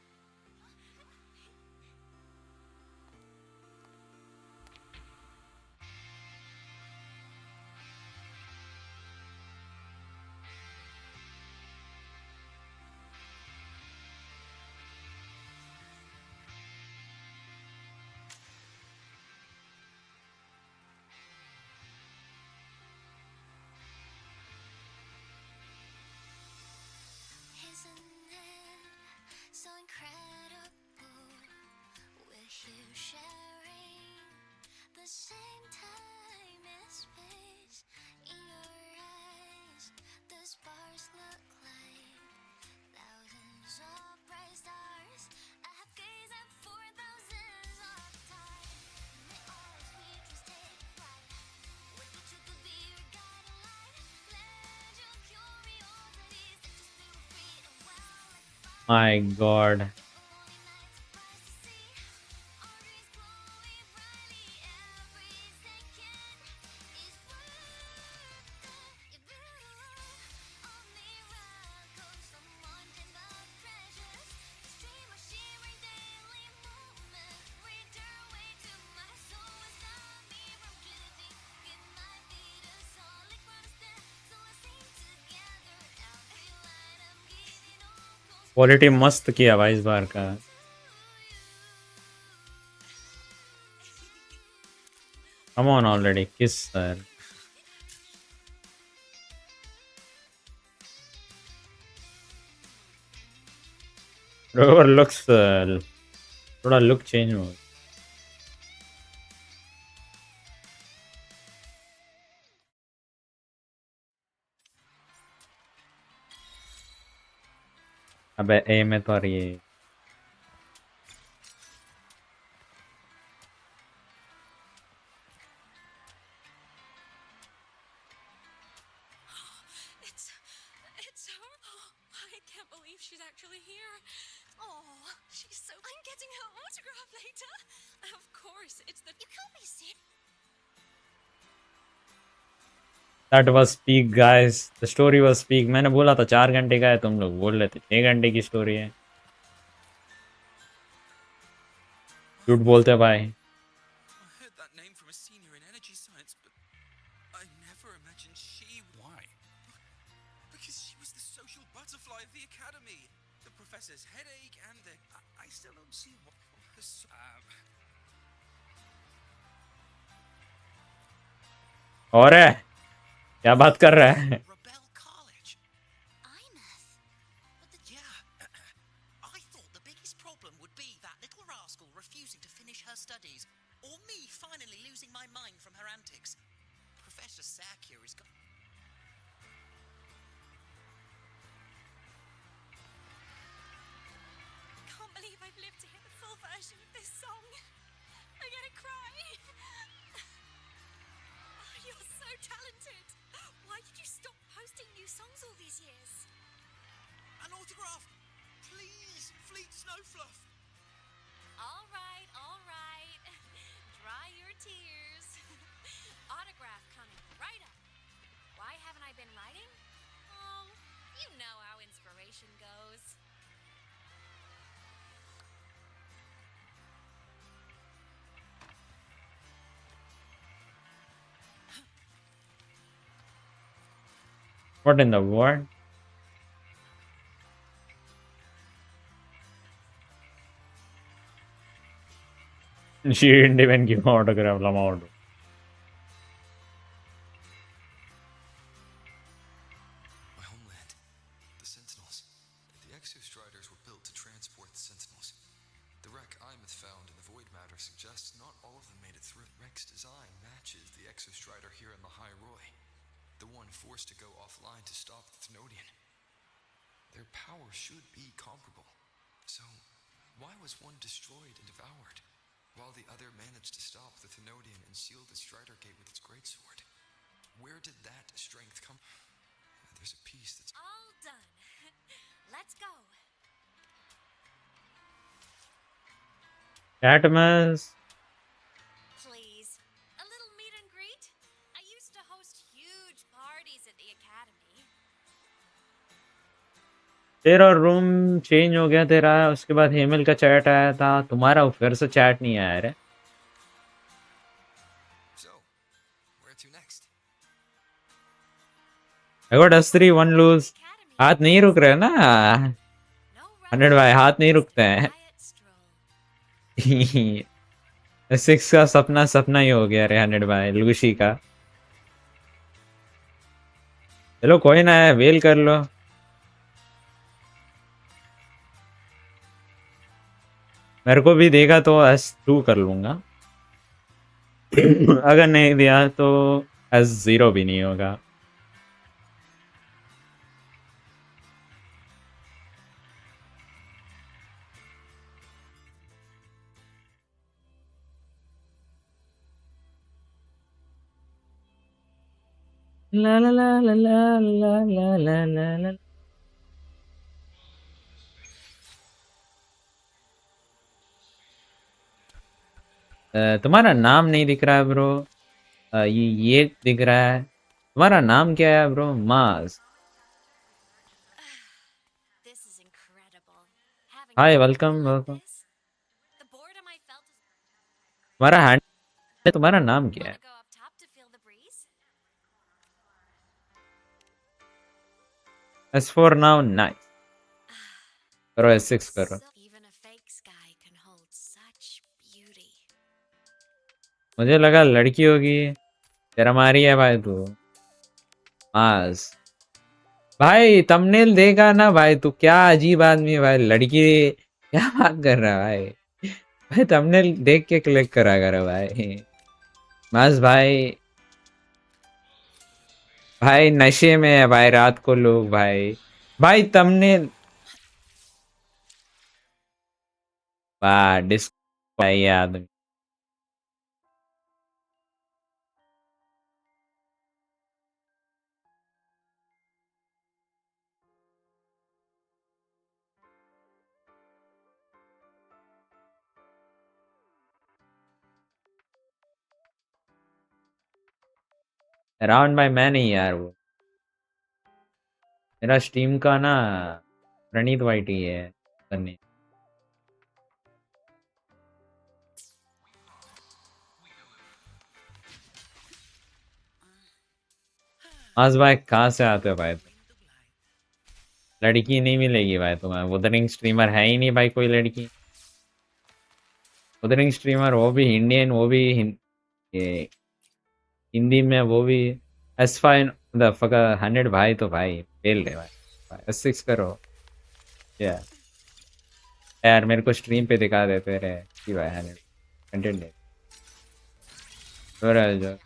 Isn't it so incredible? We're here sharing the same time and space. In your eyes, the sparks look like thousands of bright stars. I have gazed at for thousands of time. May all our sweet dreams take flight. With the truth to be your guiding light. Let your curiosity set your spirit free and wild like fire. My God. Only night surprised to see our dreams glowing brightly. Every second is worth it. Only rock on someone in the treasures. This dream of shimmering daily moments. Return way to my soul and stop me from drifting. It might be the solid constant, so let's sing together. Every line I'm giving all goes quality मस्त किया भाई इस बार का. Come on already, kiss sir. Whoever looks थोड़ा look change हो. अबे ए में तो ये It's her. Oh, I can't believe she's actually here. Oh, she's so... I'm getting her autograph later. Of course, it's the... You can't be serious. That was peak guys. The story was peak. मैंने बोला था 4 घंटे का है, तुम लोग बोल रहे थे 6 घंटे की स्टोरी है. झूठ बोलते भाई. I heard that name from a senior in energy science, but I never imagined she... Why? Because she was the social butterfly of the academy. The professor's headache and the... I still don't see what... और है क्या बात कर रहा है? Rebel College. Aemeath. Yeah. I thought the biggest problem would be that little rascal refusing to finish her studies, or me finally losing my mind from her antics. Professor Sakya is... Can't believe I've lived to hear the full version of this song. I'm gonna cry. friends all these years. An autograph! Please, Fleet Snowfluff! All right, all right. Dry your tears. Autograph coming right up. Why haven't I been writing? Oh, you know how inspiration goes. What in the world? She didn't even give an autograph. Lama auto. My homeland, the Sentinels. The Exostriders were built to transport the Sentinels. The wreck Aemeath found in the void matter suggests not all of them made it through. Wreck's design matches the Exostrider here in the High Roy, the one forced to go offline to stop the Thnodian. Their power should be comparable. So, why was one destroyed and devoured, while the other managed to stop the Thnodian and seal the Strider Gate with its greatsword? Where did that strength come? There's a piece that's All done. Let's go. Catmas. Please. A little meet and greet? I used to host huge parties at the academy. तेरा room change हो गया तेरा, उसके बाद हेमल का chat आया था, तुम्हारा फिर से चैट नहीं आया रे। So, where to next? I got S3 1 lose. हाथ नहीं रुक रहे ना 100 भाई, हाथ नहीं रुकते हैं। S6 का सपना सपना ही हो गया रे 100 भाई, लूसी का। चलो कोई ना है, वेल कर लो। मेरे को भी देगा तो S2 कर लूंगा। अगर नहीं दिया तो S0 भी नहीं होगा। ला ला ला ला ला ला ला ला ला। तुम्हारा नाम नहीं दिख रहा है ब्रो। ये दिख रहा है। तुम्हारा नाम क्या है ब्रो? मास। हाय, वेलकम वेलकम। तुम्हारा हैंड, तुम्हारा नाम क्या है? S4 now, nice. करो S6 करो। मुझे लगा लड़की होगी। तेरा मारी है भाई तू। मास भाई, थंबनेल देखा ना भाई तू? क्या अजीब आदमी है भाई। लड़की क्या बात कर रहा है भाई? भाई थंबनेल देख के क्लिक करा कर भाई। मास भाई, भाई नशे में है भाई, रात को लोग भाई। भाई थंबनेल, वाह डिस्को है ये आदमी। अराउंड बाय मैं नहीं यार, वो मेरा स्ट्रीम का ना प्रणीत वाइट ही है करने। आज भाई कहाँ से आते हो भाई? लड़की नहीं मिलेगी भाई तुम्हें। वुदरिंग स्ट्रीमर है ही नहीं भाई कोई लड़की। वुदरिंग स्ट्रीमर वो भी इंडियन, वो भी हिंदी में, वो भी S5 द फक 100 भाई। तो भाई फेल रहे भाई। S6 करो यार, मेरे को स्ट्रीम पे दिखा देते रहे कि भाई 100 कंटेंट है। जो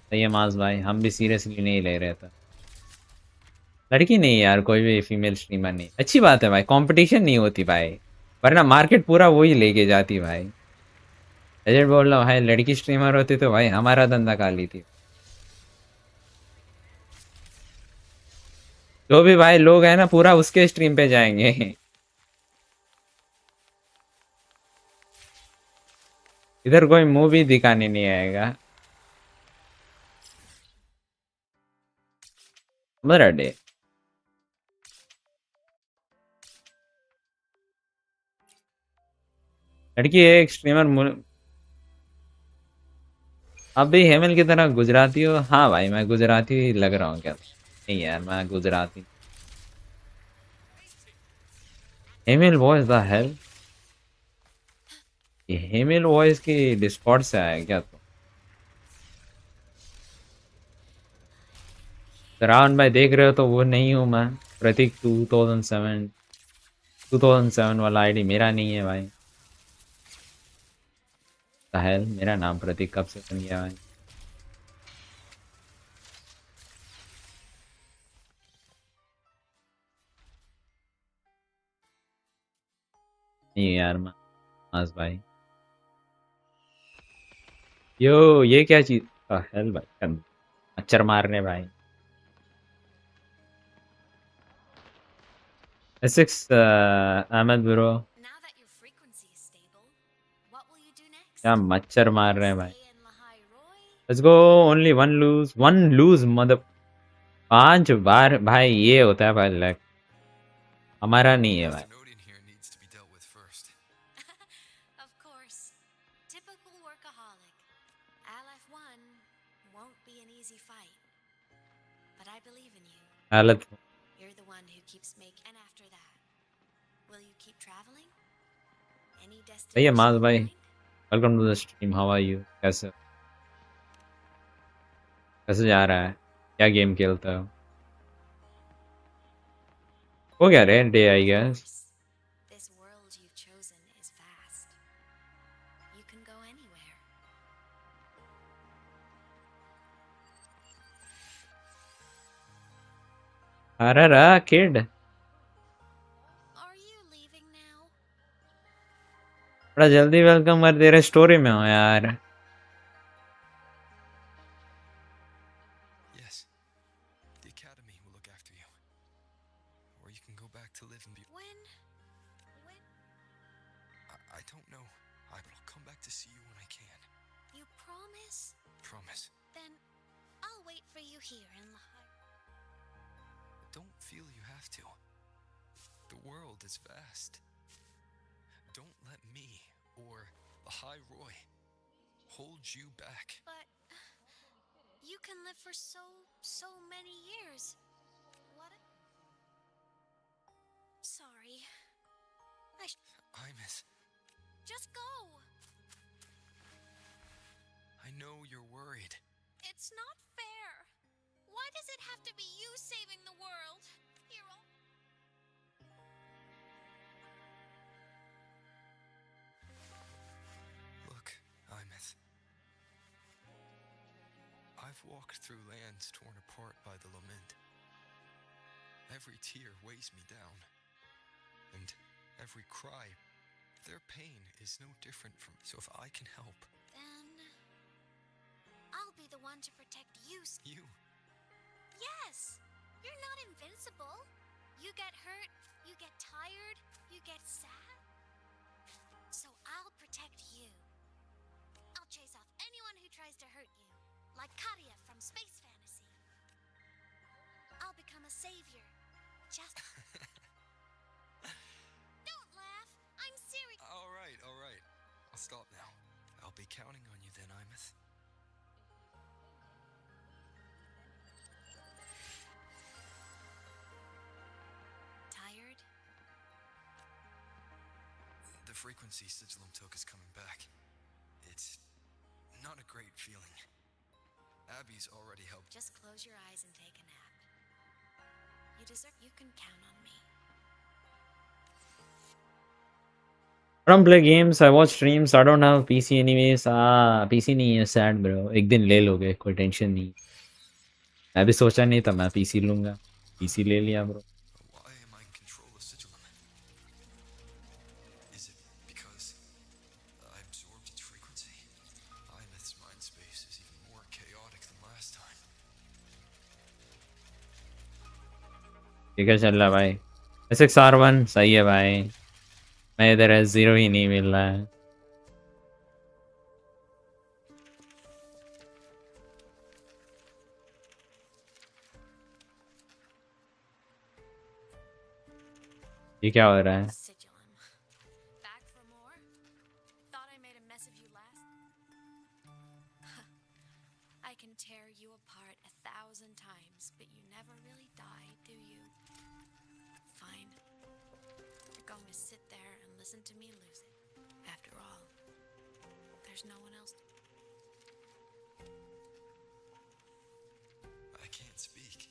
सही है मास भाई, हम भी सीरियसली नहीं ले रहे थे। लड़की नहीं यार, कोई भी फीमेल स्ट्रीमर नहीं। अच्छी बात है भाई, कंपटीशन नहीं होती भाई, वरना मार्केट पूरा वही लेके जाती भाई। एजेंट बोल रहा भाई, लड़की स्ट्रीमर होती तो भाई हमारा धंधा खा ली थी। जो भी भाई लोग हैं ना पूरा उसके स्ट्रीम पे जाएंगे। इधर कोई मूवी दिखाने नहीं आएगा। मराठे लड़की है एक स्ट्रीमर। अब भी हेमल की तरह गुजराती हो? हाँ भाई मैं गुजराती लग रहा हूँ क्या? नहीं यार मैं Gujarati. Hemal voice the hell? ये हेमल वॉइस की डिस्कॉर्ड से आया क्या? तो रावण भाई देख रहे हो तो वो नहीं हूँ मैं। प्रतीक 2007 वाला आईडी मेरा नहीं है भाई। द हेल मेरा नाम प्रतीक कब से बन गया भाई? नहीं यार मास भाई। यो ये क्या चीज? हेल भाई मच्छर मारने भाई। S6 अहमद ब्रो क्या मच्छर मार रहे हैं भाई? Let's go. Only one lose mother. 5 बार भाई ये होता है भाई लक। हमारा नहीं है भाई। Of course. Typical workaholic. LF1 won't be an easy fight. But I believe in you. हालत You're the one who keeps making. And after that, will you keep traveling? Any सही है destination मास in भाई। mind? Welcome to the stream. How are you? कैसे कैसे जा रहा है? क्या गेम खेलता हो? हो गया रे day I guess. This world you've chosen is vast. You can go anywhere. araara kid Are you leaving now? बड़ा जल्दी वेलकम कर दे रहे। स्टोरी में हो यार। Yes, the academy will look after you. Or you can go back to live in When? I don't know. I'll come back to see you when I can. You promise? Promise. Then I'll wait for you here in Lahai. Don't feel you have to. The world is vast. Don't let me or Lahai Roy hold you back. But you can live for so many years. What? Sorry. Aemeath, Just go. I know you're worried. It's not fair. Why does it have to be you saving the world? You're all... Look, Aemeath. I've walked through lands torn apart by the lament. Every tear weighs me down. And every cry, their pain is no different from... So if I can help... Then I'll be the one to protect you. You? Yes! You're not invincible. You get hurt, you get tired, you get sad. So I'll protect you. I'll chase off anyone who tries to hurt you. Like Katia from Space Fantasy. I'll become a savior. Just... Don't laugh! I'm serious! Alright. I'll stop now. I'll be counting on you then, Aemeath. Tired? The frequency Sigilum took is coming back. It's not a great feeling. Abby's already helped. Just close your eyes and take a nap. You can count on me. I don't play games, I watch streams, I don't have PC anyways. PC नहीं है, sad bro। एक दिन ले लोगे, कोई tension नहीं। मैं भी सोचा नहीं था मैं PC लूंगा। PC ले लिया bro। Why am I in control of Sigilum? Is it because I absorbed its frequency? Aemeath's mind space is even more chaotic than last time. ठीक है चल रहा भाई। SXR1 सही है भाई। मैं इधर S0 ही नहीं मिल रहा है। ये क्या हो रहा है? Back for more? Thought I made a mess of you last? I can tear you apart 1,000 times, but you never really die, do you? Fine. You're going to sit there and listen to me lose it. After all, there's no one else to... I can't speak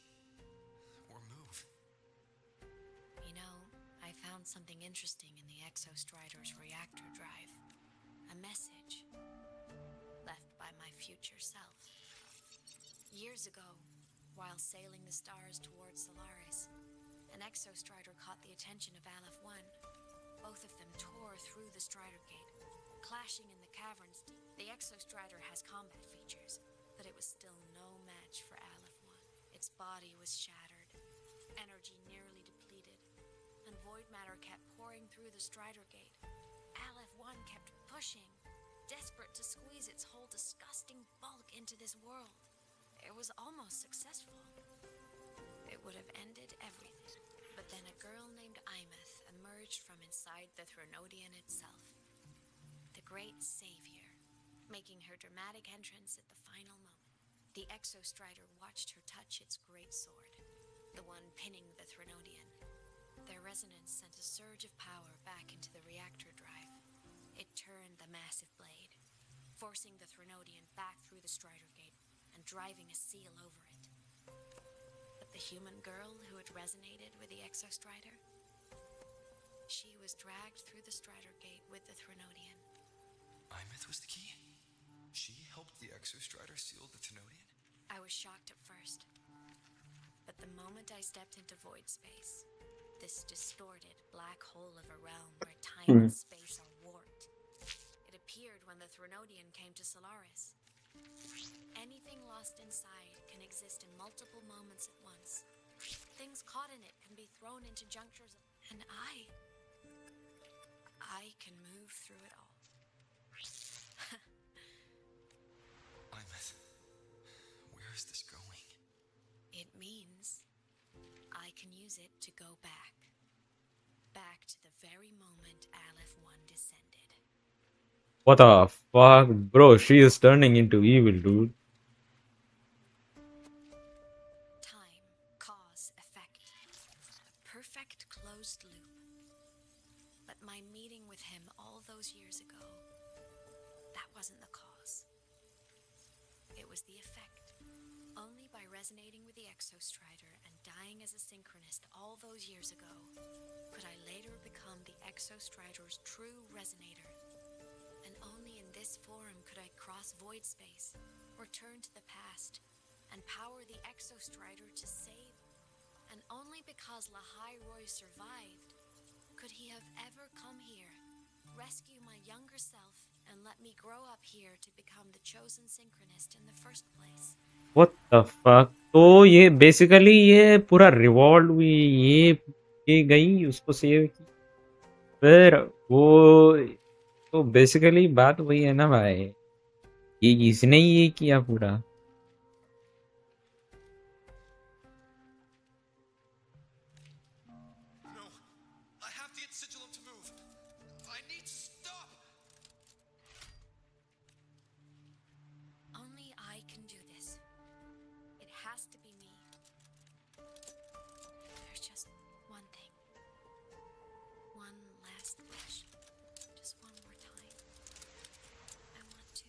or move. You know, I found something interesting in the Exostrider's reactor drive. A message left by my future self. Years ago, while sailing the stars towards Solaris, an Exostrider caught the attention of Aleph 1. Both of them tore through the Strider Gate, clashing in the caverns. The Exostrider has combat features, but it was still no match for Aleph 1. Its body was shattered, energy nearly depleted, and void matter kept pouring through the Strider Gate. Aleph 1 kept pushing, desperate to squeeze its whole disgusting bulk into this world. It was almost successful. It would have ended everything. But then a girl named Aemeath emerged from inside the Threnodian itself. The great savior, making her dramatic entrance at the final moment. The Exostrider watched her touch its great sword, the one pinning the Threnodian. Their resonance sent a surge of power back into the reactor drive. It turned the massive blade, forcing the Threnodian back through the Strider Gate and driving a seal over it. But the human girl who had resonated with the Exostrider, she was dragged through the Strider Gate with the Threnodian. Emeath was the key? She helped the Exostrider seal the Thnodian? I was shocked at first. But the moment I stepped into void space, this distorted black hole of a realm where time and space are warped, it appeared when the Threnodian came to Solaris. Anything lost inside can exist in multiple moments at once. Things caught in it can be thrown into junctures, and I can move through it all. Emeath, where is this going? It means I can use it to go back. Back to the very moment Aleph 1 descended. What the fuck? Bro, she is turning into evil, dude. Time, cause, effect. A perfect closed loop. But my meeting with him all those years ago, that wasn't the cause. It was the effect. Only by resonating with the Exostrider and dying as a synchronist all those years ago could I later become the Exostrider's true resonator. And only in this forum could I cross void space, return to the past, and power the Exostrider to save. And only because Lahai Roy survived could he have ever come here, rescue my younger self, and let me grow up here to become the chosen synchronist in the first place. What the fuck? तो ये basically ये पूरा revolve हुई, ये गई उसको save की, फिर वो तो बेसिकली बात वही है ना भाई, ये इसने ही ये किया पूरा. No, I have to get Sigilum to move. I need to stop. Only I can do this. It has to be me. There's just one thing. One last wish. Just one more time. I want to.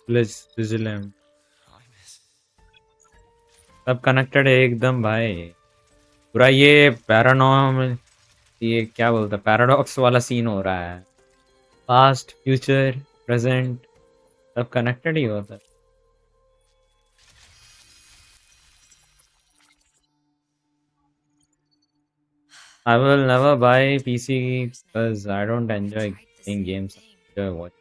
Let's vigilant. सब connected है एकदम भाई. पूरा ये paranormal, ये क्या बोलता है, पैराडॉक्स वाला सीन हो रहा है. पास्ट, फ्यूचर, प्रेजेंट सब कनेक्टेड ही होता है. I will never buy PC because I don't enjoy playing games. I enjoy watching.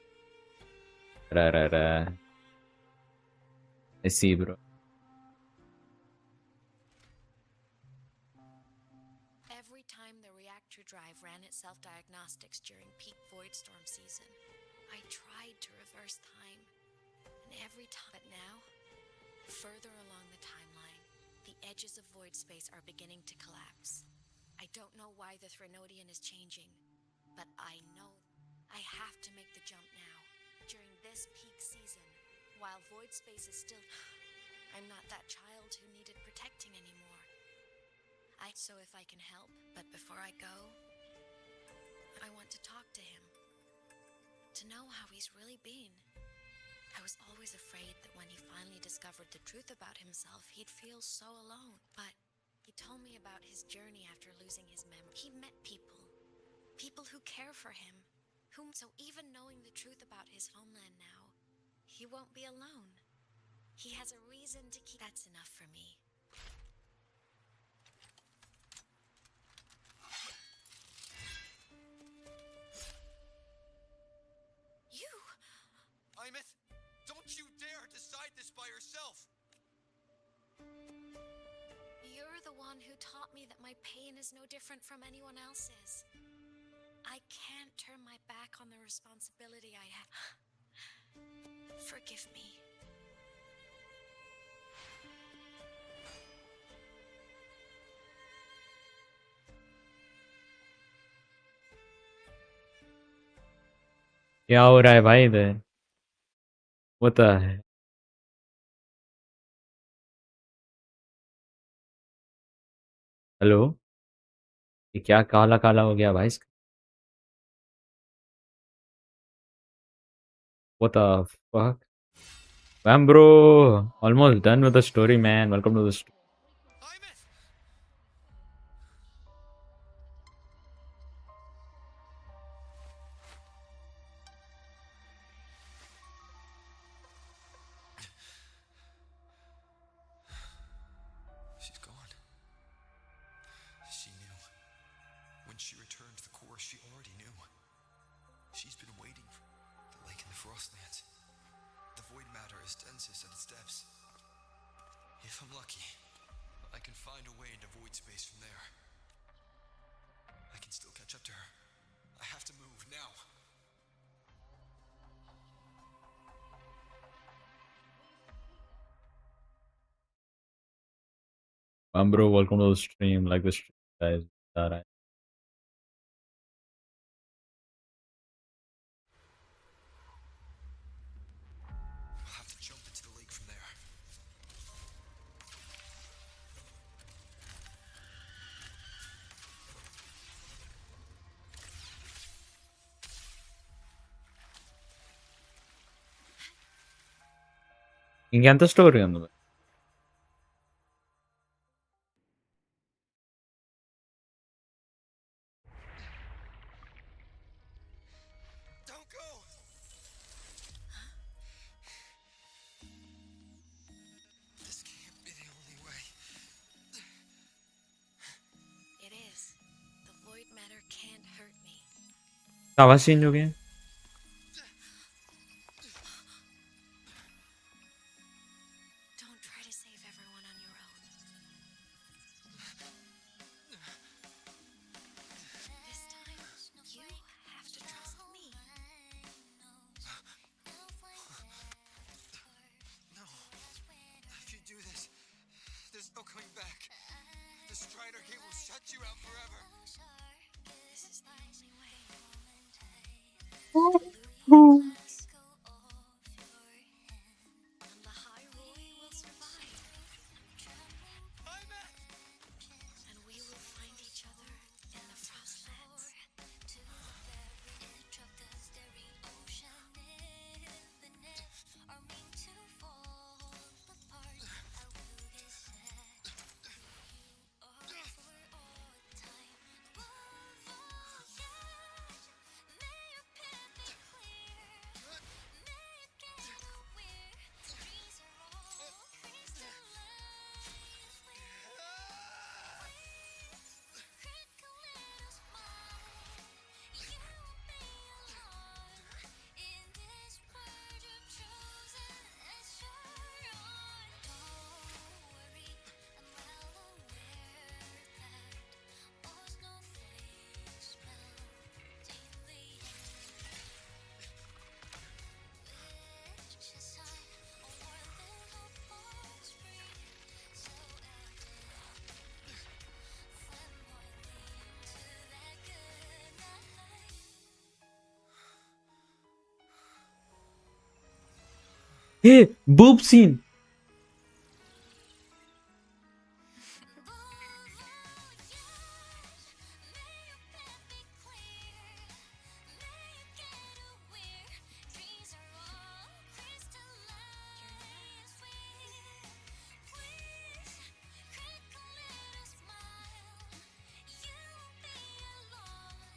I see, bro. Every time the reactor drive ran its self-diagnostics during peak void storm season, I tried to reverse time. And every time, but now, further along the timeline, the edges of void space are beginning to collapse. I don't know why the Threnodian is changing, but I know I have to make the jump now. During this peak season, while void space is still... I'm not that child who needed protecting anymore. So if I can help, but before I go, I want to talk to him. To know how he's really been. I was always afraid that when he finally discovered the truth about himself, he'd feel so alone. But he told me about his journey after losing his memory. He met people. People who care for him. So even knowing the truth about his homeland now, he won't be alone. He has a reason to keep... That's enough for me. You! Aemeath, don't you dare decide this by yourself! You're the one who taught me that my pain is no different from anyone else's. I can't turn my back on the responsibility I have. Forgive me. क्या हो रहा है भाई इधर? What the heck? Hello? ये क्या काला काला हो गया भाई? What the fuck? Bam bro, almost done with the story, man. Welcome to the story. She's gone. She knew. When she returned to the core, she already knew. She's been waiting for the lake in the Frostlands. The void matter is densest at its depths. If I'm lucky, I can find a way into void space from there. I can still catch up to her. I have to move now. Bam bro, welcome to the stream. Like the stream, guys. Alright. I'll have to jump into the lake from there. ഇങ്ങനത്തെ story ഒന്നും Don't go! This can't be the only way. It is. The void matter can't hurt me. आवाज change हो गया Don't try to save everyone on your own. This time, you have to trust me. No. If you do this, there's no coming back. The Strider Gate will shut you out forever. This is the only way. And the High Roy will survive. And we will find each other in the Frostlands. Hey, boob scene.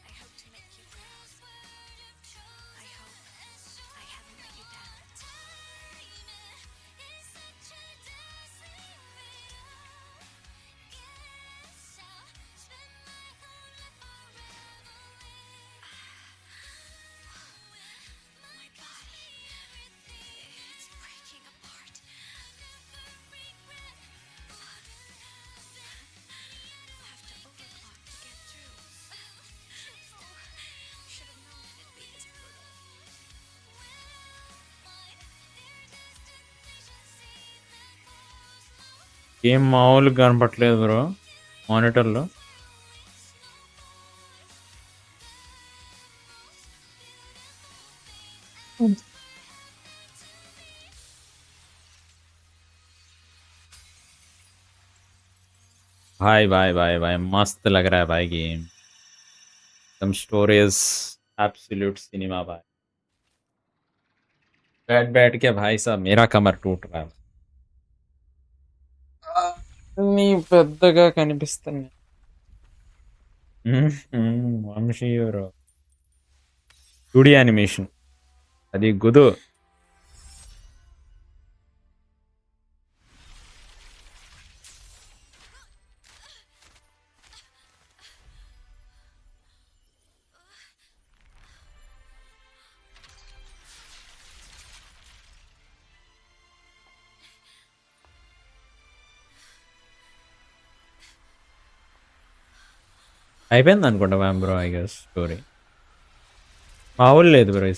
I hope to make you proud. I hope I haven't let you down. My body, it's breaking apart. Have to overclock to get through. Should have known it'd be this brutal. ఏం మామూలుగా కనపట్లేదు bro మానిటర్లో. भाई भाई भाई भाई मस्त लग रहा है भाई गेम. एकदम स्टोरेज एब्सोल्यूट सिनेमा भाई. बैठ बैठ के भाई साहब मेरा कमर टूट रहा है. నీ పెద్దగా కనిపిస్తుంది. వంశీ బ్రో 2D యానిమేషన్ అది గుదు. అయిపోయింది అనుకుంటా ma'am bro I guess story. మామూలు లేదు bro.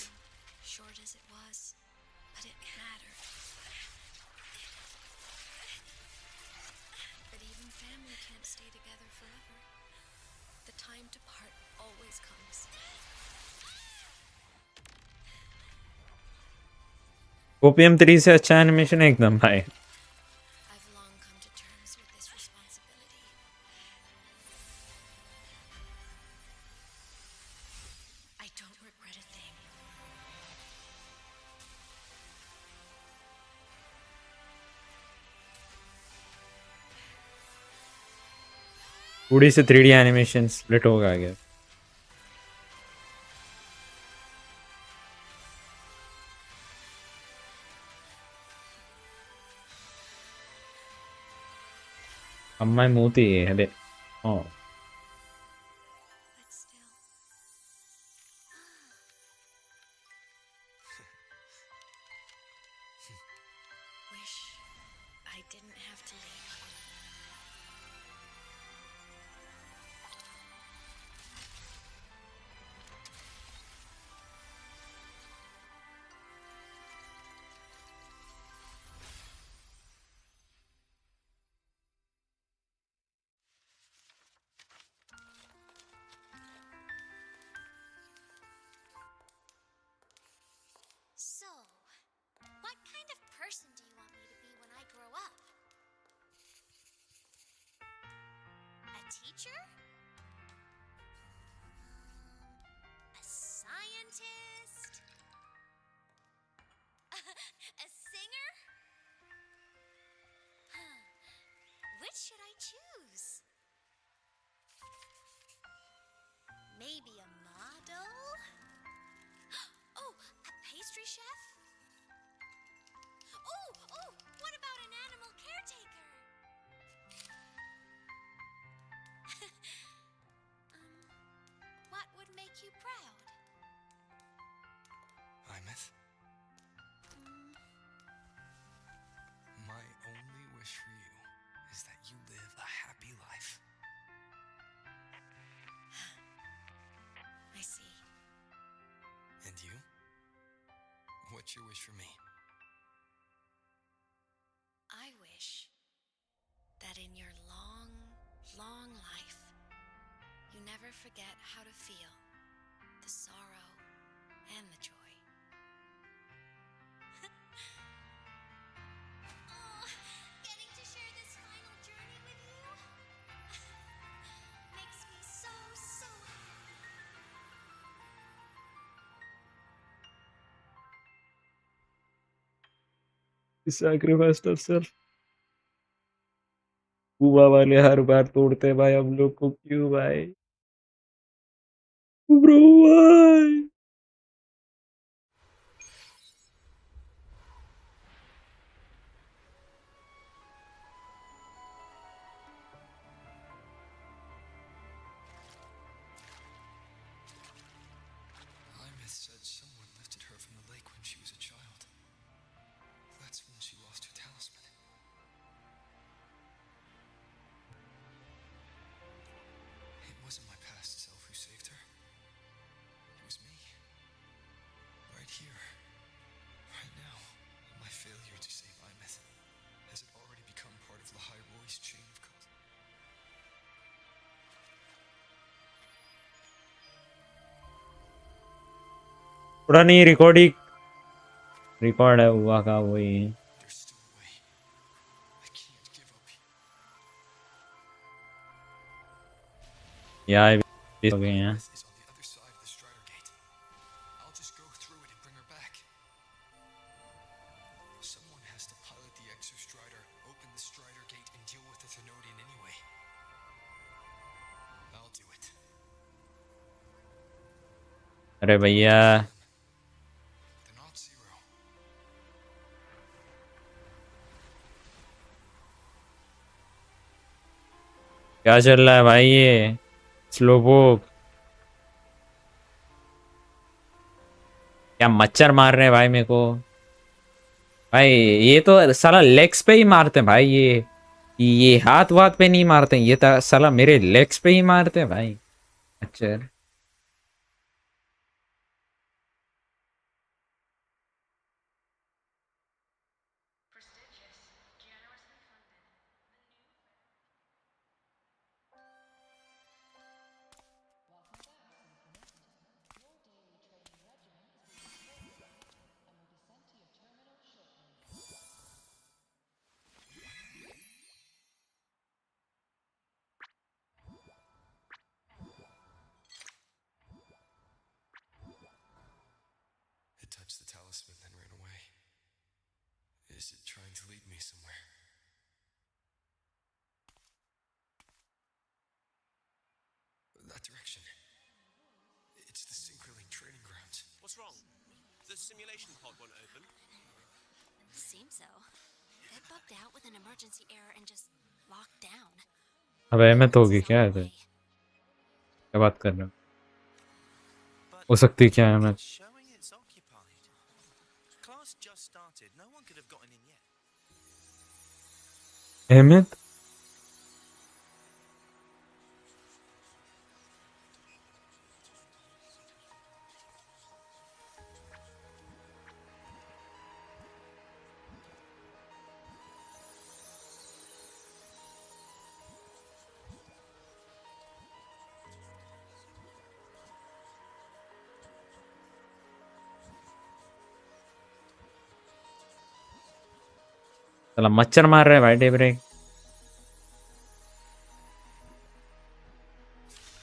Short as it was, but it mattered. But even family can't stay together forever. The time to part always comes. OPM 3 से अच्छा एनिमेशन है एकदम भाई. I've long come to terms with this responsibility. I don't regret a thing. 2D से 3D animation split होगा आगे. అమ్మాయి మూతి అదే. But still. Wish I didn't have to leave. So, what kind of person do you want me to be when I grow up? A teacher? A scientist? A singer? Which should I choose? Maybe a model? Oh, a pastry chef? Oh, what about an animal caretaker? What would make you proud? Aemeath, my only wish for you is that you live a happy life. I see. And you? What's your wish for me? I wish that in your long, long life, you never forget how to feel the sorrow and the joy. Sacrifice of self. बुआ वाले हर बार तोड़ते हैं भाई हम लोग को, क्यों भाई? ब्रो भाई Aemeath said someone lifted her from the lake when she was a child. That's when she lost her talisman. It wasn't my past self who saved her. It was me. Right here. Right now. My failure to save Aemeath. Has it already become part of Lahai Roy's chain of cause? थोड़ा नहीं record ही record है हुआ का वही। There's still a way. I can't give up. यार हो गए हैं। Aemeath is on the other side of the Strider Gate. I'll just go through it and bring her back. Someone has to pilot the Exo Strider, open the Strider Gate, and deal with the Thenodian anyway. I'll do it. अरे भैया They're not zero. क्या चल रहा है भाई? ये slowpoke क्या मच्छर मार रहे हैं भाई मेरे को? भाई ये तो साला लेग्स पे ही मारते हैं भाई। ये हाथ वाथ पे नहीं मारते हैं, ये तो साला मेरे लेग्स पे ही मारते हैं भाई मच्छर। It touched the talisman, then ran away. Is it trying to lead me somewhere? That direction. It's the Synchroling training grounds. What's wrong? The simulation pod won't open? Seems so. It bugged out with an emergency error and just locked down. अब अहमद होगी क्या है? क्या बात कर रहे हो सकती क्या है Ahmad? Showing it's occupied. Class just started. No one could have gotten in yet. Ahmad साला मच्छर मार रहे हैं भाई day break.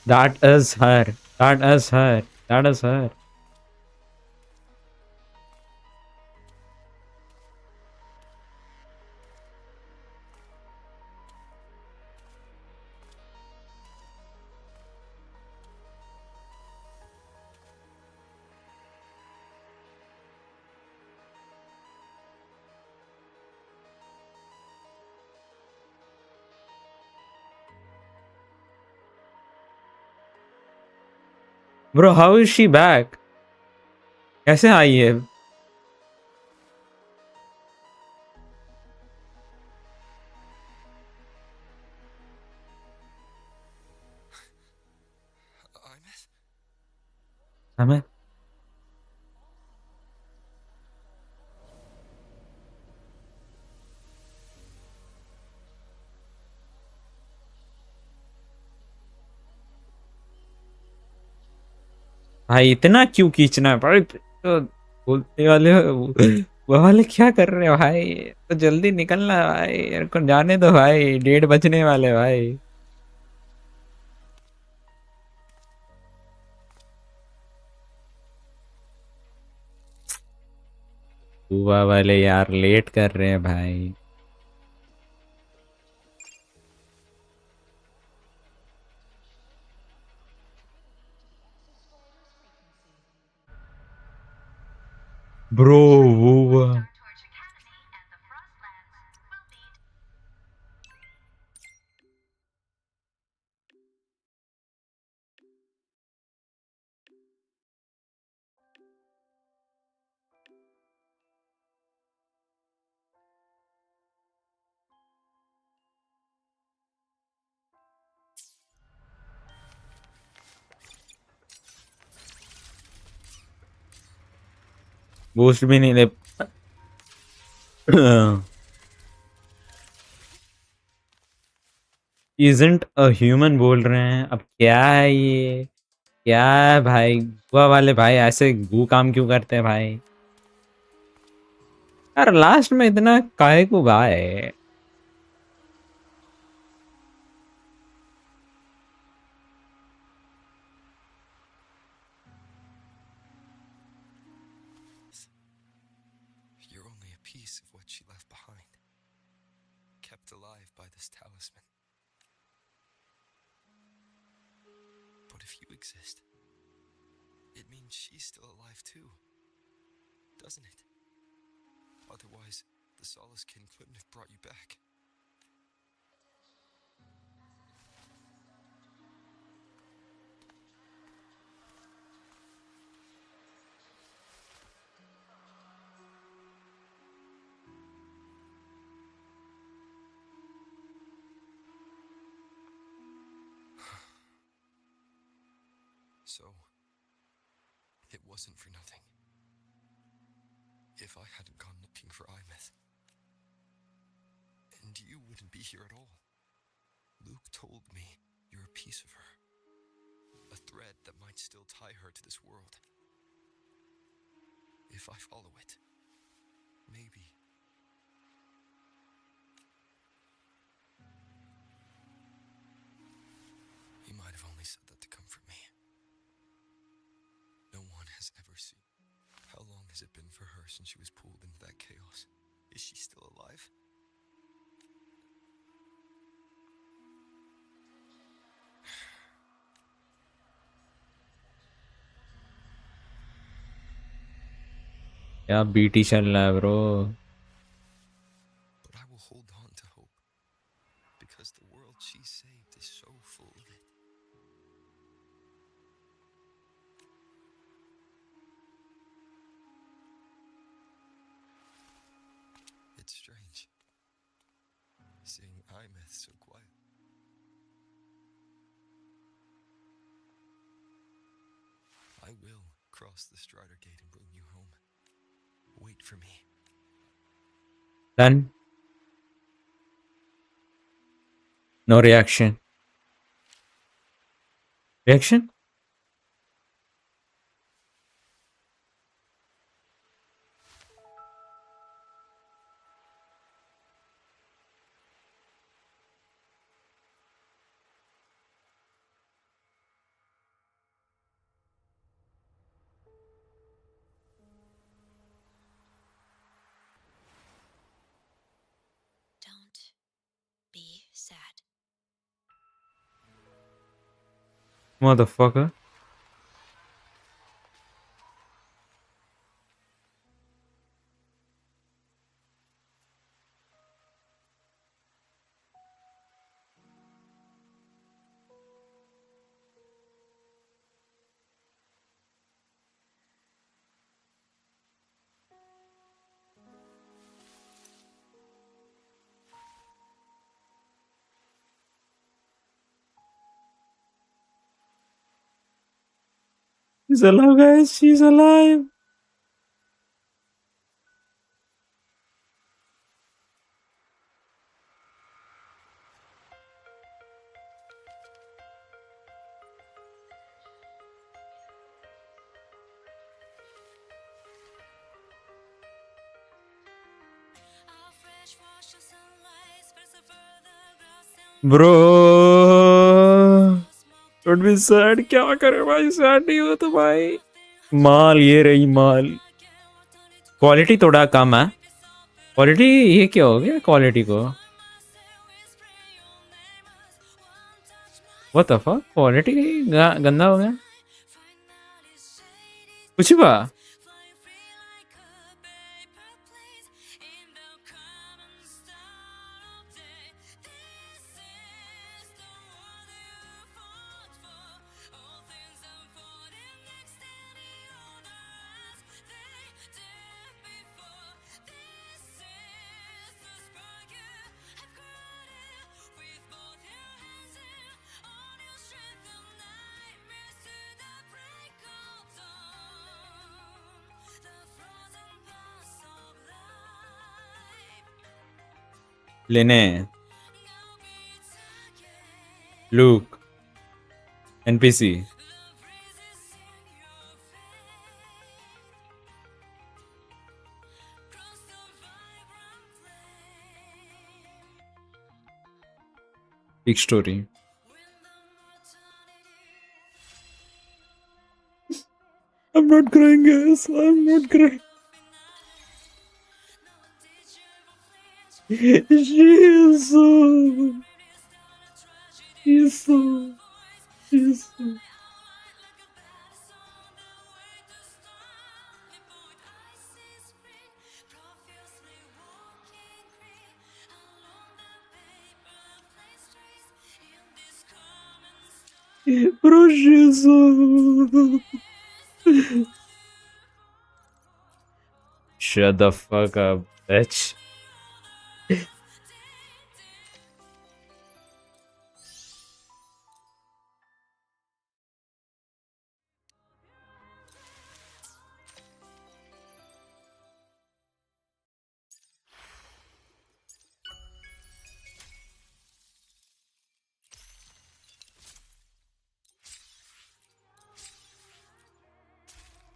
That is her. That is her. That is her. Bro, how is she back? कैसे आई है? Aemeath? हमें भाई इतना क्यों खींचना है भाई? तो बोलते वाले वो वाले क्या कर रहे हो भाई? तो जल्दी निकलना है भाई, मेरे को जाने दो भाई, 1:30 बजने वाले भाई। बुआ वाले यार लेट कर रहे हैं भाई. Bro, बुआ. बूस्ट भी नहीं ले. Isn't a human बोल रहे हैं. अब क्या है ये? क्या है भाई? बुआ वाले भाई ऐसे गू काम क्यों करते हैं भाई? यार लास्ट में इतना काहे को गाए? You're only a piece of what she left behind, kept alive by this talisman. But if you exist, it means she's still alive too, doesn't it? Otherwise, the Solace Kin couldn't have brought you back. So, it wasn't for nothing. If I hadn't gone looking for Aemeath, and you wouldn't be here at all. Luke told me you're a piece of her, a thread that might still tie her to this world. If I follow it, maybe. He might have only said that to comfort me. No one has ever seen. How long has it been for her since she was pulled into that chaos? Is she still alive? क्या BT चल रहा है bro? But I will hold on to hope, because the world she saved is so full of it. It's strange, seeing Aemeath so quiet. I will cross the Strider Gate and bring you home. Wait for me. Done. No reaction. Reaction? Don't be sad. Motherfucker. She's alive, guys. She's alive. Bro, don't be sad. क्या करे भाई? sad नहीं हो तो भाई. माल ये रही माल. Quality थोड़ा कम है। क्वालिटी ये क्या हो गया क्वालिटी को? व्हाट द फक, क्वालिटी गंदा हो गया कुछ हुआ? लेने look NPC big story. I'm not crying, guys. I'm not crying. Jesus. Jesus. Jesus. Bro, Jesus. Shut the fuck up, bitch.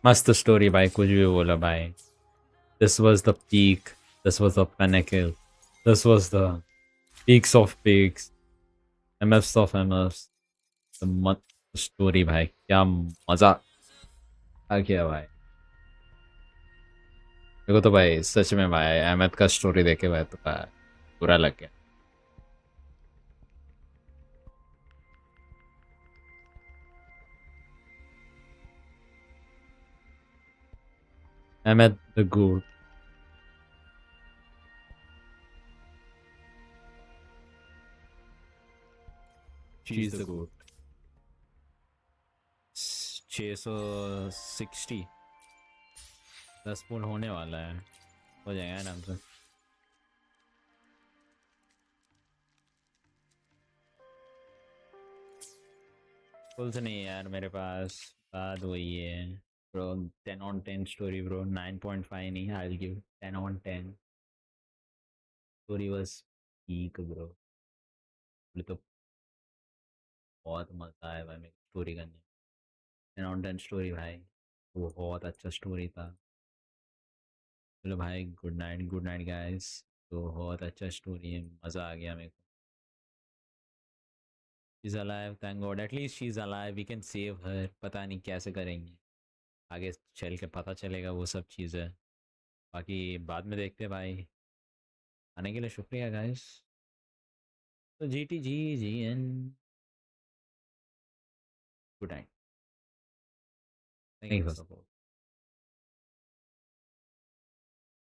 मस्त स्टोरी भाई, कुछ भी बोला भाई। This was the peak. This was the pinnacle. This was the peaks of peaks. MFs of MFs. The मस्त story भाई, क्या मजा आ गया भाई। मेरे को तो भाई सच में भाई अहमद का स्टोरी देखे भाई तो भाई बुरा लग गया। Ahmed the Goat. She's the goat. 660 10 पूर्ण होने वाला है, हो जाएगा आराम से। फुल से नहीं यार मेरे पास, बात वही है ब्रो। 10 on 10 स्टोरी ब्रो, 9.5 नहीं, I'll give 10 on 10। Story was peak bro, मुझे तो बहुत मजा आया भाई मेरी स्टोरी करने। 10 on 10 स्टोरी भाई, वो बहुत अच्छा स्टोरी था। चलो भाई, गुड नाइट गाइस। तो बहुत अच्छा स्टोरी है, मज़ा आ गया मेरे को। She is alive, thank god, at least she is alive, we can save her. पता नहीं कैसे करेंगे, आगे चल के पता चलेगा वो सब चीज़ें, बाकी बाद में देखते हैं भाई। आने के लिए शुक्रिया गाइस। तो GTGGN, good night, thank you for support.